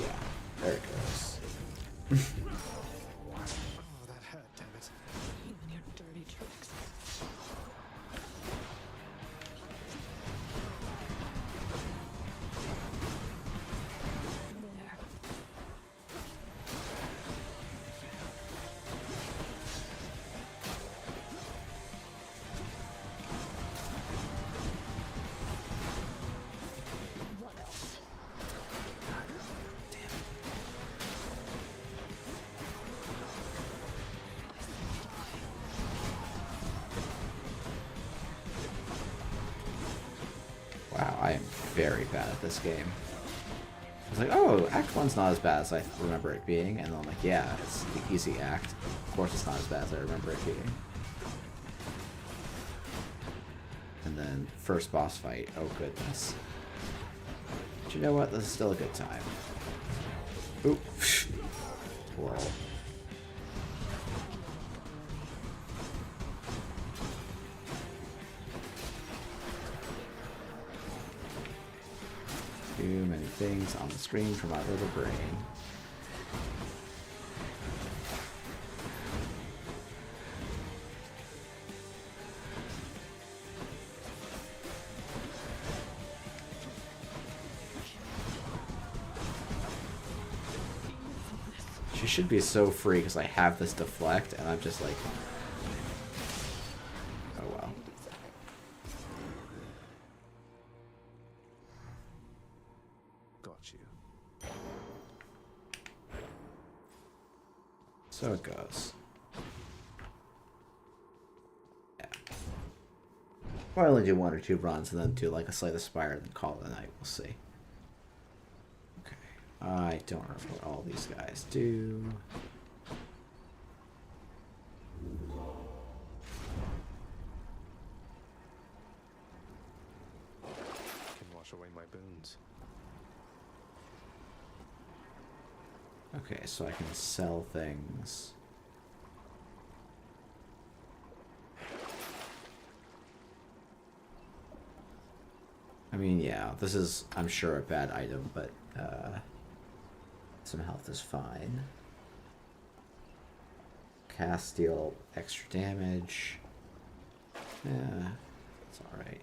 Yeah, there it goes.
Oh, that hurt, damn it.
You and your dirty tricks. There. What else?
Wow, I am very bad at this game. I was like, oh, Act 1's not as bad as I remember it being, and then I'm like, yeah, it's the easy act. Of course it's not as bad as I remember it being. And then, first boss fight, oh goodness. But you know what, this is still a good time. Oop. Lol. Too many things on the screen for my little brain. She should be so free because I have this deflect and I'm just like, oh well.
Got you.
So it goes. Yeah. I'll only do 1 or 2 runs and then do like a Slay the Spire and then call it a night. We'll see. I don't remember what all these guys do.
Can wash away my boons.
Okay, so I can sell things. I mean, yeah, this is, I'm sure, a bad item, but some health is fine. Cast deal extra damage. Yeah, it's alright.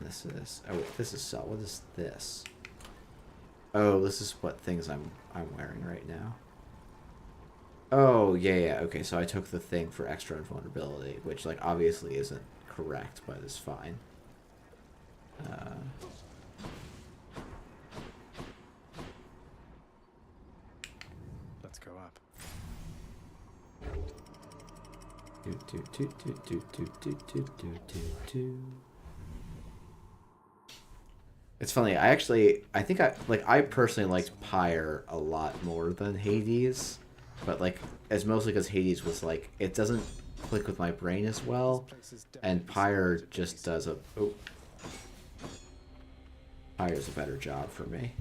This is, oh wait, this is sell. What is this? Oh, this is what things I'm wearing right now. Oh, yeah, okay, so I took the thing for extra invulnerability, which, like, obviously isn't correct, but is fine.
Let's go up.
It's funny, I personally liked Pyre a lot more than Hades, but like, it's mostly because Hades was like, it doesn't click with my brain as well, and Pyre just does a, Pyre's a better job for me.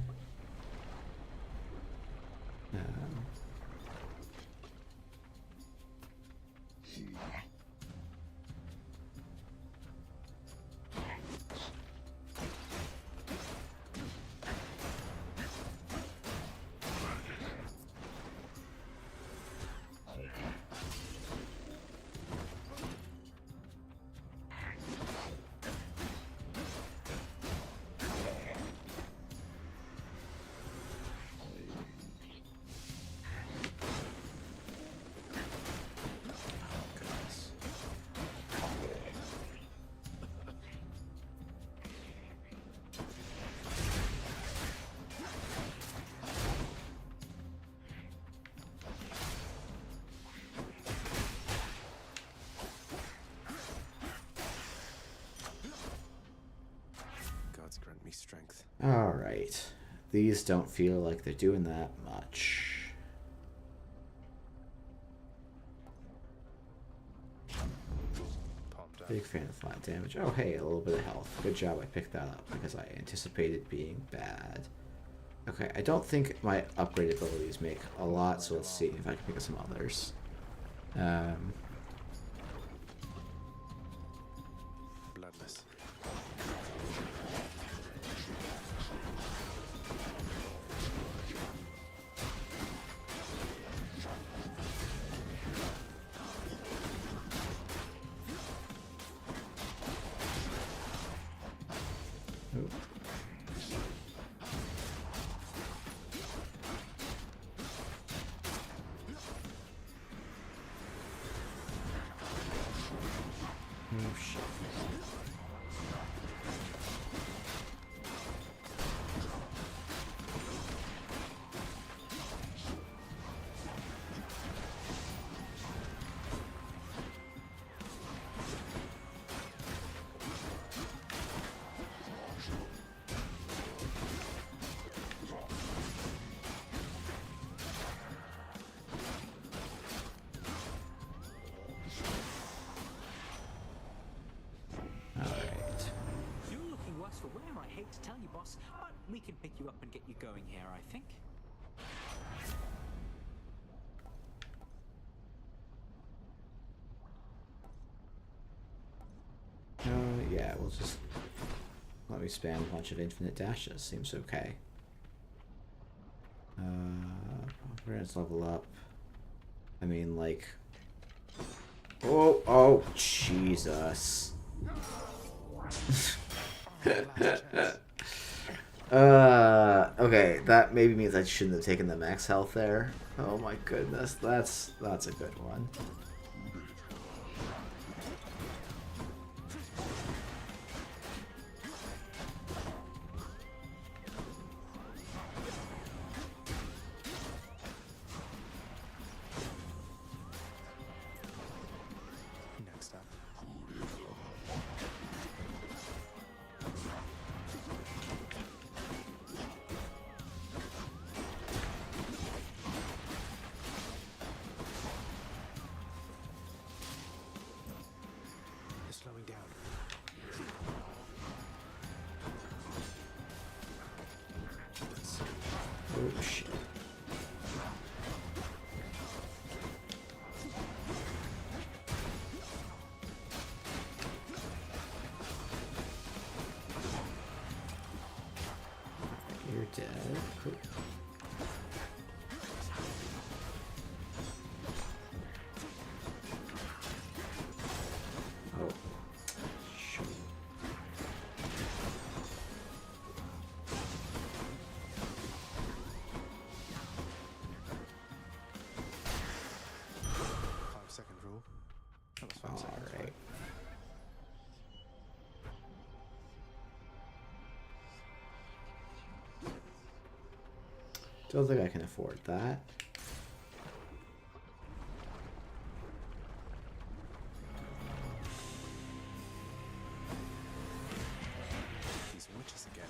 Gods grant me strength.
Alright. These don't feel like they're doing that much. Big fan of flat damage. Oh hey, a little bit of health. Good job I picked that up because I anticipated being bad. Okay, I don't think my upgrade abilities make a lot, so let's see if I can pick up some others.
Bloodless.
Ooh. Oh shit.
You're looking worse for wear, I hate to tell you, boss, but we can pick you up and get you going here, I think.
Yeah, let me spam a bunch of infinite dashes. Seems okay. We're gonna level up. I mean, like... Oh, Jesus. Okay, that maybe means I shouldn't have taken the max health there. Oh my goodness, that's a good one.
Next up. It's slowing down.
Oh shit. You're dead. Cool. Oh. Shoot.
Five-second rule. That was 5 seconds,
Alright.
right?
Don't think I can afford that.
These witches again.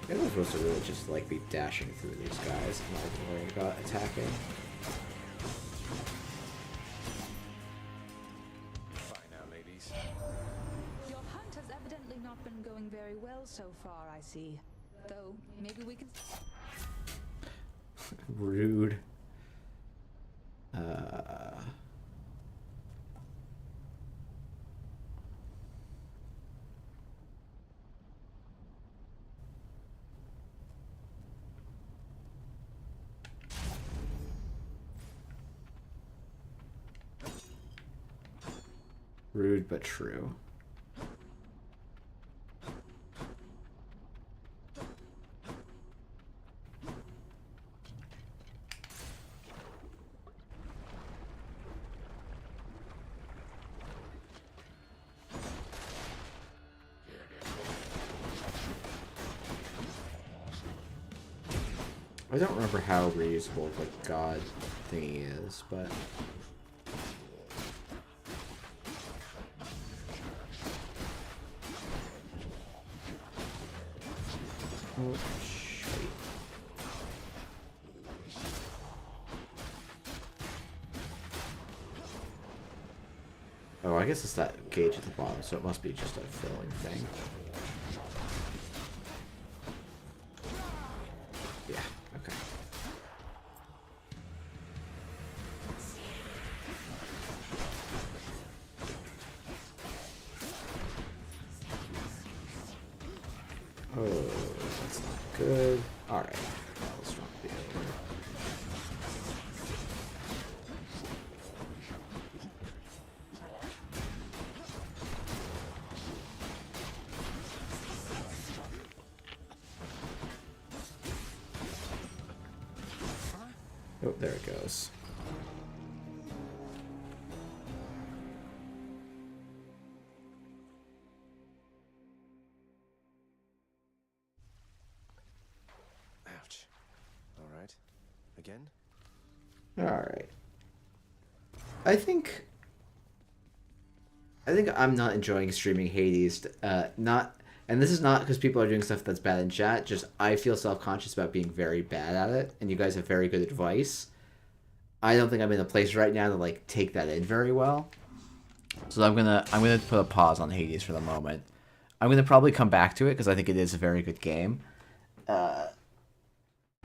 Maybe I'm supposed to really just like be dashing through these guys and not worrying about attacking.
Fine now, ladies.
Your hunt has evidently not been going very well so far, I see. Though, maybe we can...
Rude. Rude but true. I don't remember how reusable the god thingy is, but... Oh, shit. Oh, I guess it's that gauge at the bottom, so it must be just a filling thing. Yeah, okay. Oh, that's not good. Alright. Let's drop the over. Oh, there it goes.
Ouch. All right. Again?
Alright. I think I'm not enjoying streaming Hades. Not And this is not because people are doing stuff that's bad in chat. Just I feel self-conscious about being very bad at it, and you guys have very good advice. I don't think I'm in a place right now to like take that in very well. So I'm gonna put a pause on Hades for the moment. I'm gonna probably come back to it because I think it is a very good game.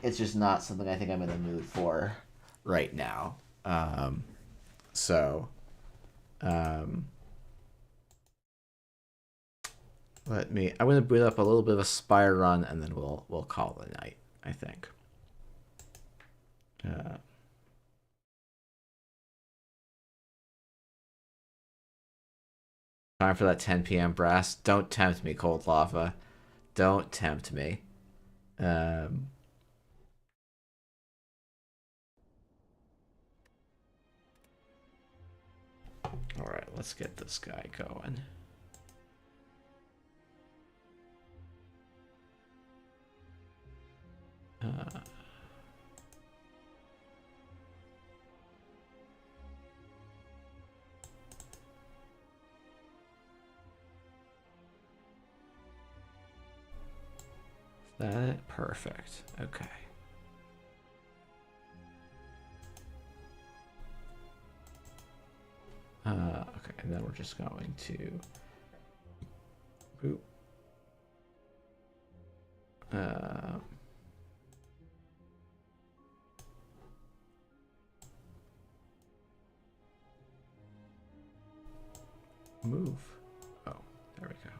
It's just not something I think I'm in the mood for right now. So. I'm gonna boot up a little bit of a Spire run, and then we'll call it a night, I think. Time for that 10 p.m. brass. Don't tempt me, Cold Lava. Don't tempt me. All right, let's get this guy going. That perfect. Okay. Okay, and then we're just going to boop. Move. Oh, there we go.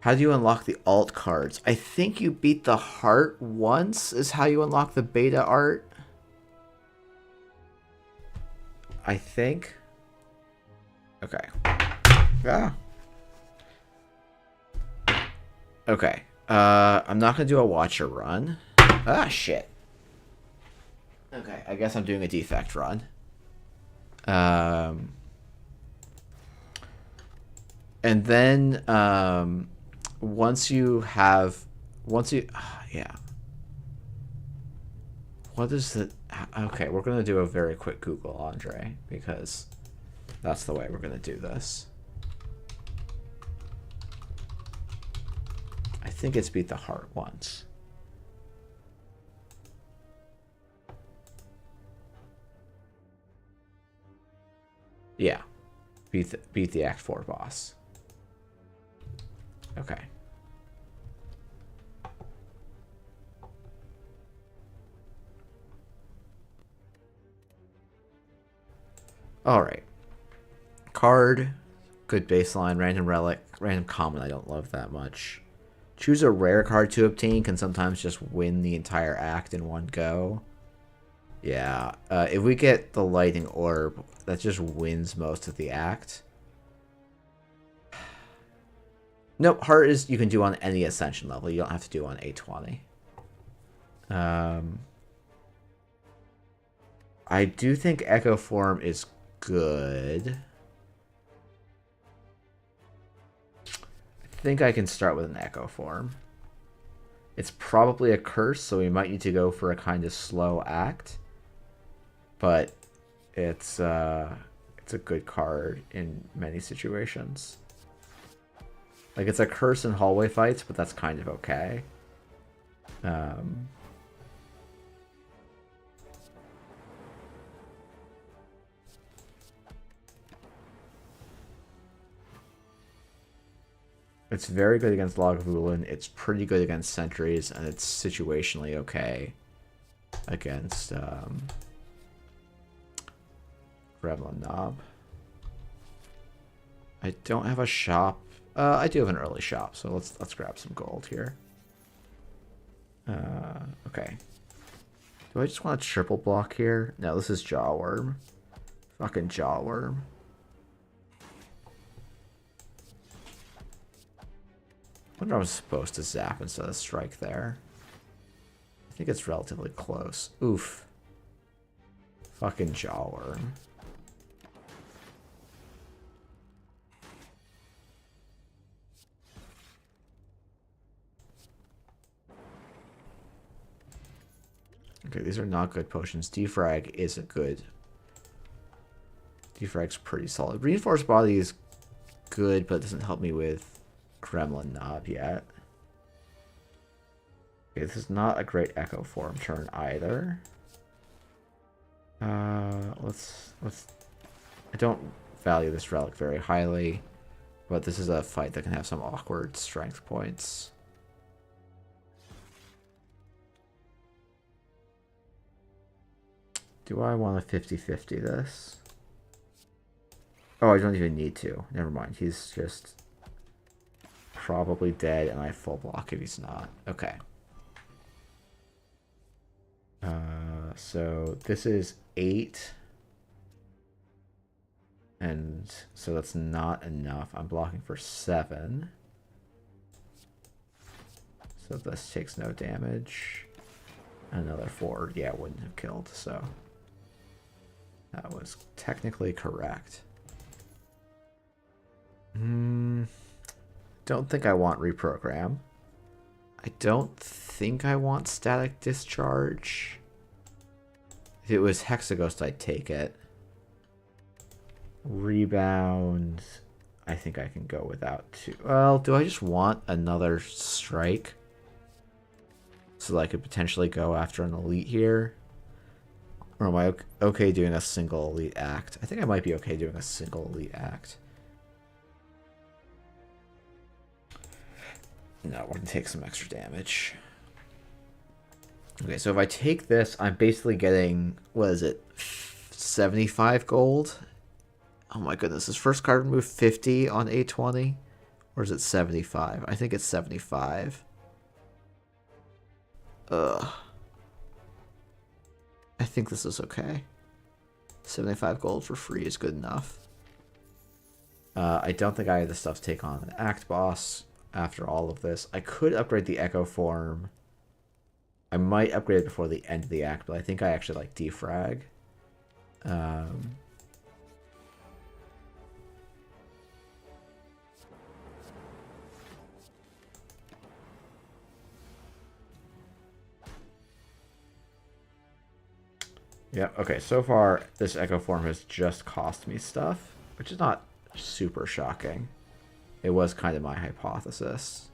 How do you unlock the alt cards? I think you beat the heart once is how you unlock the beta art. I think. Okay. Ah. Okay. I'm not gonna do a watcher run. Ah, shit. Okay, I guess I'm doing a defect run. And then yeah. What is the... Okay, we're going to do a very quick Google, Andre, because that's the way we're going to do this. I think it's beat the heart once. Yeah. Beat the Act 4 boss. Okay. Alright. Card. Good baseline. Random relic. Random common I don't love that much. Choose a rare card to obtain. Can sometimes just win the entire act in one go. Yeah. If we get the lightning orb, that just wins most of the act. Nope, heart is you can do on any ascension level. You don't have to do on A20. I do think Echo Form is good. I think I can start with an Echo Form. It's probably a curse, so we might need to go for a kind of slow act. But it's a good card in many situations. Like, it's a curse in hallway fights, but that's kind of okay. It's very good against Lagavulin. It's pretty good against sentries, and it's situationally okay against Gremlin Knob. I don't have a shop. I do have an early shop, so let's grab some gold here. Okay. Do I just want a triple block here? No, this is Jawworm. Fucking Jawworm. I wonder if I was supposed to zap instead of strike there. I think it's relatively close. Oof. Fucking Jawworm. Okay, these are not good potions. Defrag is a good... Defrag's pretty solid. Reinforced Body is good, but it doesn't help me with Gremlin Knob yet. Okay, this is not a great Echo Form turn either. Let's. I don't value this relic very highly, but this is a fight that can have some awkward strength points. Do I want to 50-50 this? Oh, I don't even need to. Never mind. He's just probably dead, and I have full block if he's not. Okay. So this is 8. And so that's not enough. I'm blocking for 7. So this takes no damage. Another 4. Yeah, wouldn't have killed, so that was technically correct. Don't think I want reprogram. I don't think I want static discharge. If it was Hexaghost, I'd take it. Rebound, I think I can go without 2. Well, do I just want another strike? So that I could potentially go after an elite here? Or am I okay doing a single elite act? I think I might be okay doing a single elite act. No, we're going to take some extra damage. Okay, so if I take this, I'm basically getting, what is it, 75 gold? Oh my goodness, is first card remove 50 on 820? Or is it 75? I think it's 75. Ugh. I think this is okay. 75 gold for free is good enough. I don't think I have the stuff to take on an Act Boss after all of this. I could upgrade the Echo Form. I might upgrade it before the end of the act, but I think I actually like Defrag. Yeah, okay, so far this Echo Form has just cost me stuff, which is not super shocking. It was kind of my hypothesis.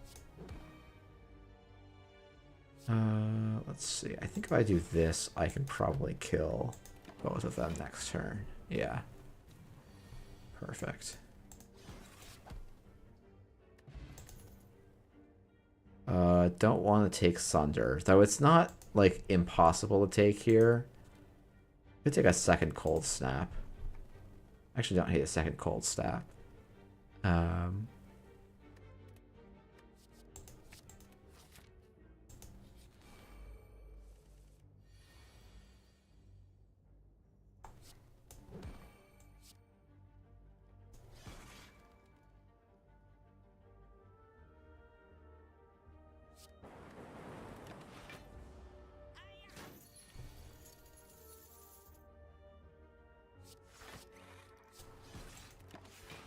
Let's see. I think if I do this, I can probably kill both of them next turn. Yeah. Perfect. Don't want to take Sunder, though it's not, like, impossible to take here. I could take a second Cold Snap. Actually, don't hate a second Cold Snap.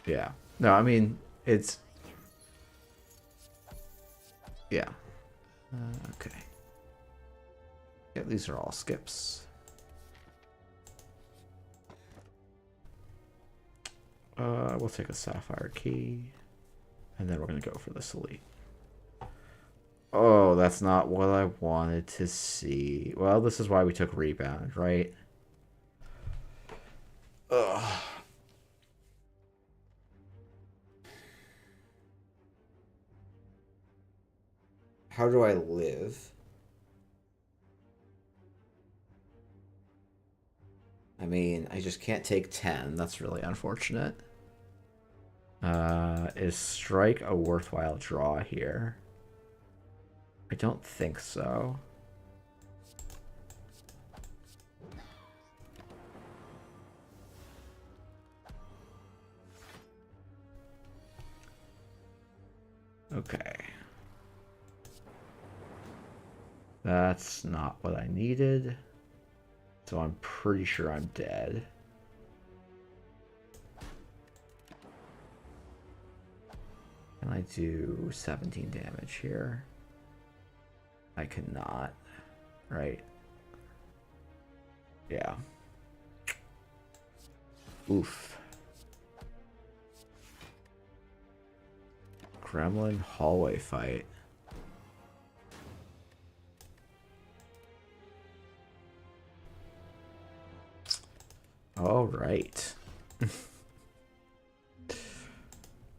Yeah. No, I mean, it's... Yeah. Okay. Yeah, these are all skips. We'll take a Sapphire Key. And then we're going to go for this elite. Oh, that's not what I wanted to see. Well, this is why we took Rebound, right? Ugh. How do I live? I mean, I just can't take 10. That's really unfortunate. Is Strike a worthwhile draw here? I don't think so. Okay. That's not what I needed. So I'm pretty sure I'm dead. Can I do 17 damage here? I cannot. Right? Yeah. Oof. Gremlin hallway fight. All right.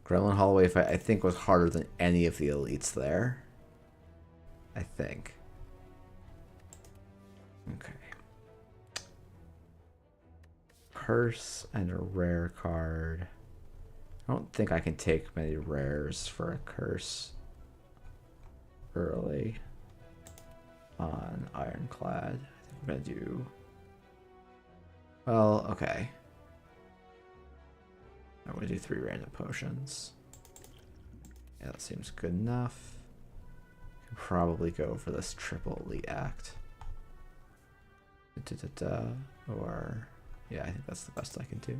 Gremlin hallway fight, I think, was harder than any of the elites there. I think. Okay. Curse and a rare card. I don't think I can take many rares for a curse early on Ironclad. I think I'm gonna do. Well, okay. I'm gonna do 3 random potions. Yeah, that seems good enough. Can probably go for this triple elite act. Or yeah, I think that's the best I can do.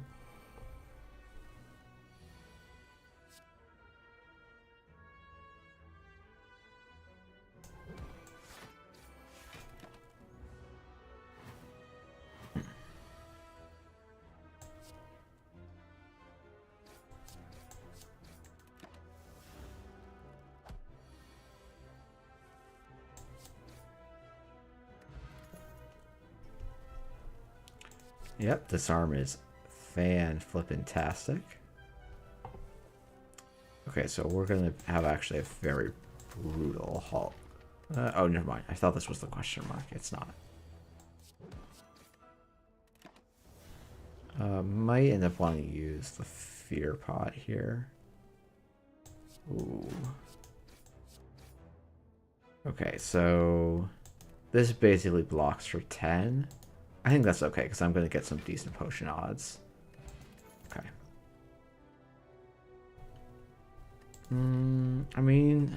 Yep, this arm is fan-flippin-tastic. Okay, so we're gonna have actually a very brutal halt. Oh, never mind. I thought this was the question mark. It's not. Might end up wanting to use the fear pot here. Ooh. Okay, so this basically blocks for 10. I think that's okay, because I'm going to get some decent potion odds. Okay. I mean,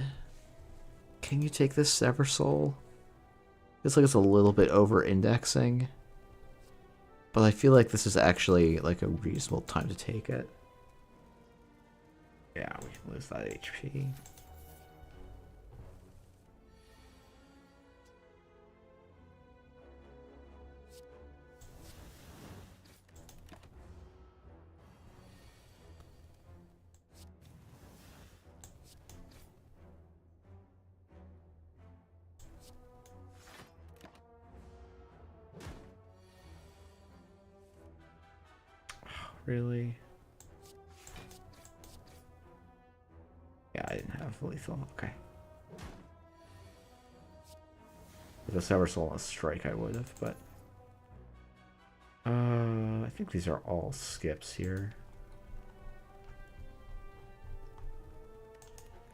can you take this Sever Soul? It's like it's a little bit over-indexing. But I feel like this is actually like a reasonable time to take it. Yeah, we can lose that HP. Really? Yeah, I didn't have lethal. Okay. With a Sever Soul and a Strike, I would have, but... I think these are all skips here.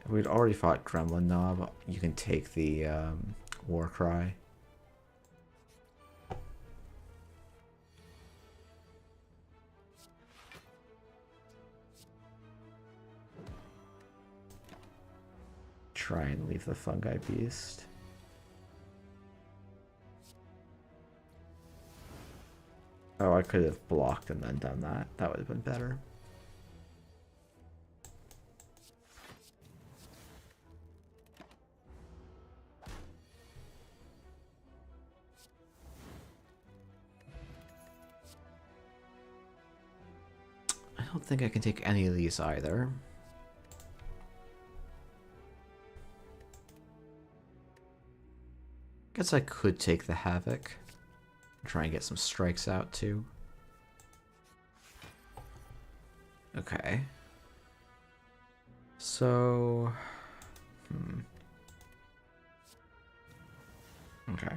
We'd already fought Gremlin Knob. You can take the War Cry. Try and leave the Fungi Beast. Oh, I could have blocked and then done that. That would have been better. I don't think I can take any of these either. Guess I could take the Havoc. Try and get some strikes out too. Okay. So... Okay.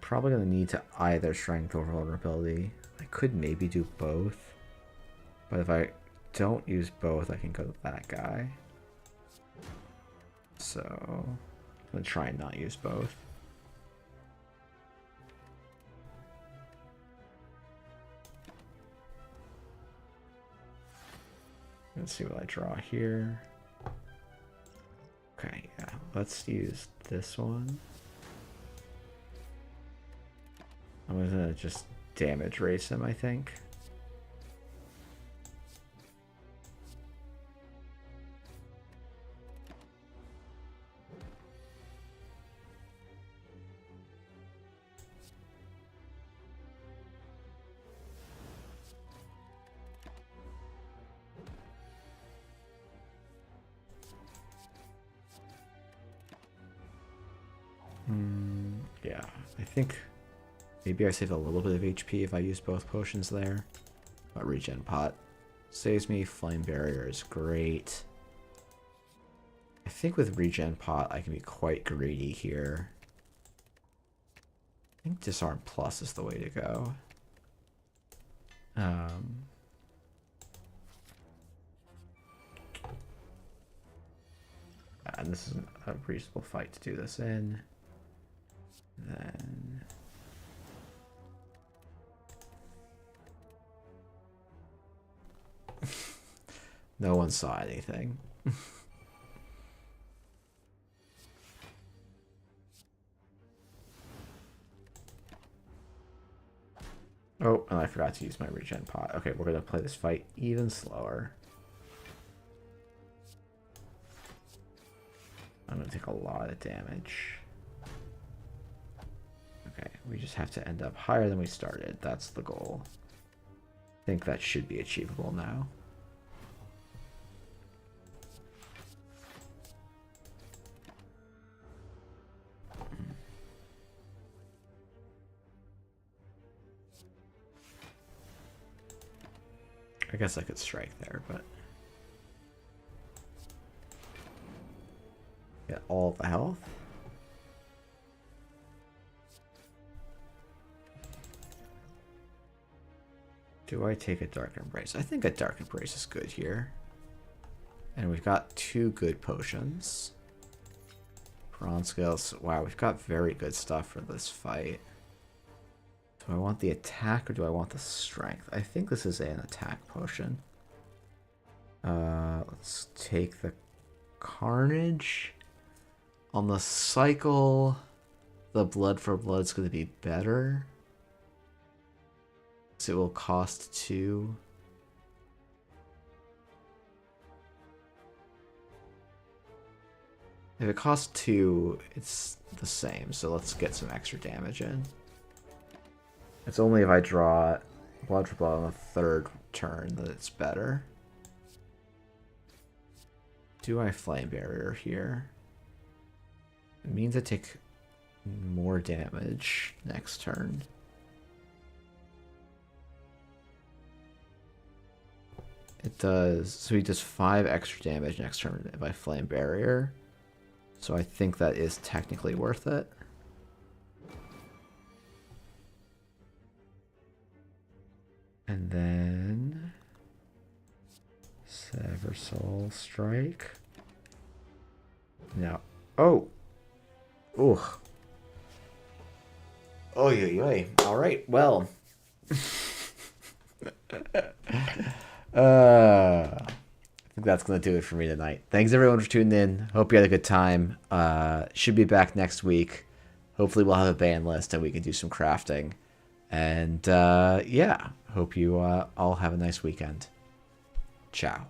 Probably gonna need to either Strength or Vulnerability. I could maybe do both. But if I don't use both, I can go to that guy. So... I'm gonna try and not use both. Let's see what I draw here. Okay, yeah, let's use this one. I'm gonna just damage race him, I think. Yeah, I think maybe I save a little bit of HP if I use both potions there. But regen pot saves me. Flame barrier is great. I think with regen pot I can be quite greedy here. I think disarm plus is the way to go. And this is a reasonable fight to do this in. Then no one saw anything. Oh, and I forgot to use my regen pot. Okay, we're gonna play this fight even slower. I'm gonna take a lot of damage. Okay, we just have to end up higher than we started. That's the goal. I think that should be achievable now. I guess I could strike there, but get all the health. Do I take a Dark Embrace? I think a Dark Embrace is good here. And we've got 2 good potions. Bronze Scales. Wow, we've got very good stuff for this fight. Do I want the attack or do I want the strength? I think this is an attack potion. Let's take the Carnage. On the cycle, the Blood for Blood's going to be better. So it will cost 2. If it costs 2, it's the same. So let's get some extra damage in. It's only if I draw Blood for Blood on the 3rd turn that it's better. Do I Flame Barrier here? It means I take more damage next turn. It does, so he does 5 extra damage next turn if I Flame Barrier. So I think that is technically worth it. And then Sever Soul Strike. Now, oh, ooh, oh yeah. All right, well. I think that's gonna do it for me tonight. Thanks everyone for tuning in. Hope you had a good time. Should be back next week. Hopefully we'll have a ban list and we can do some crafting. And yeah, hope you all have a nice weekend. Ciao.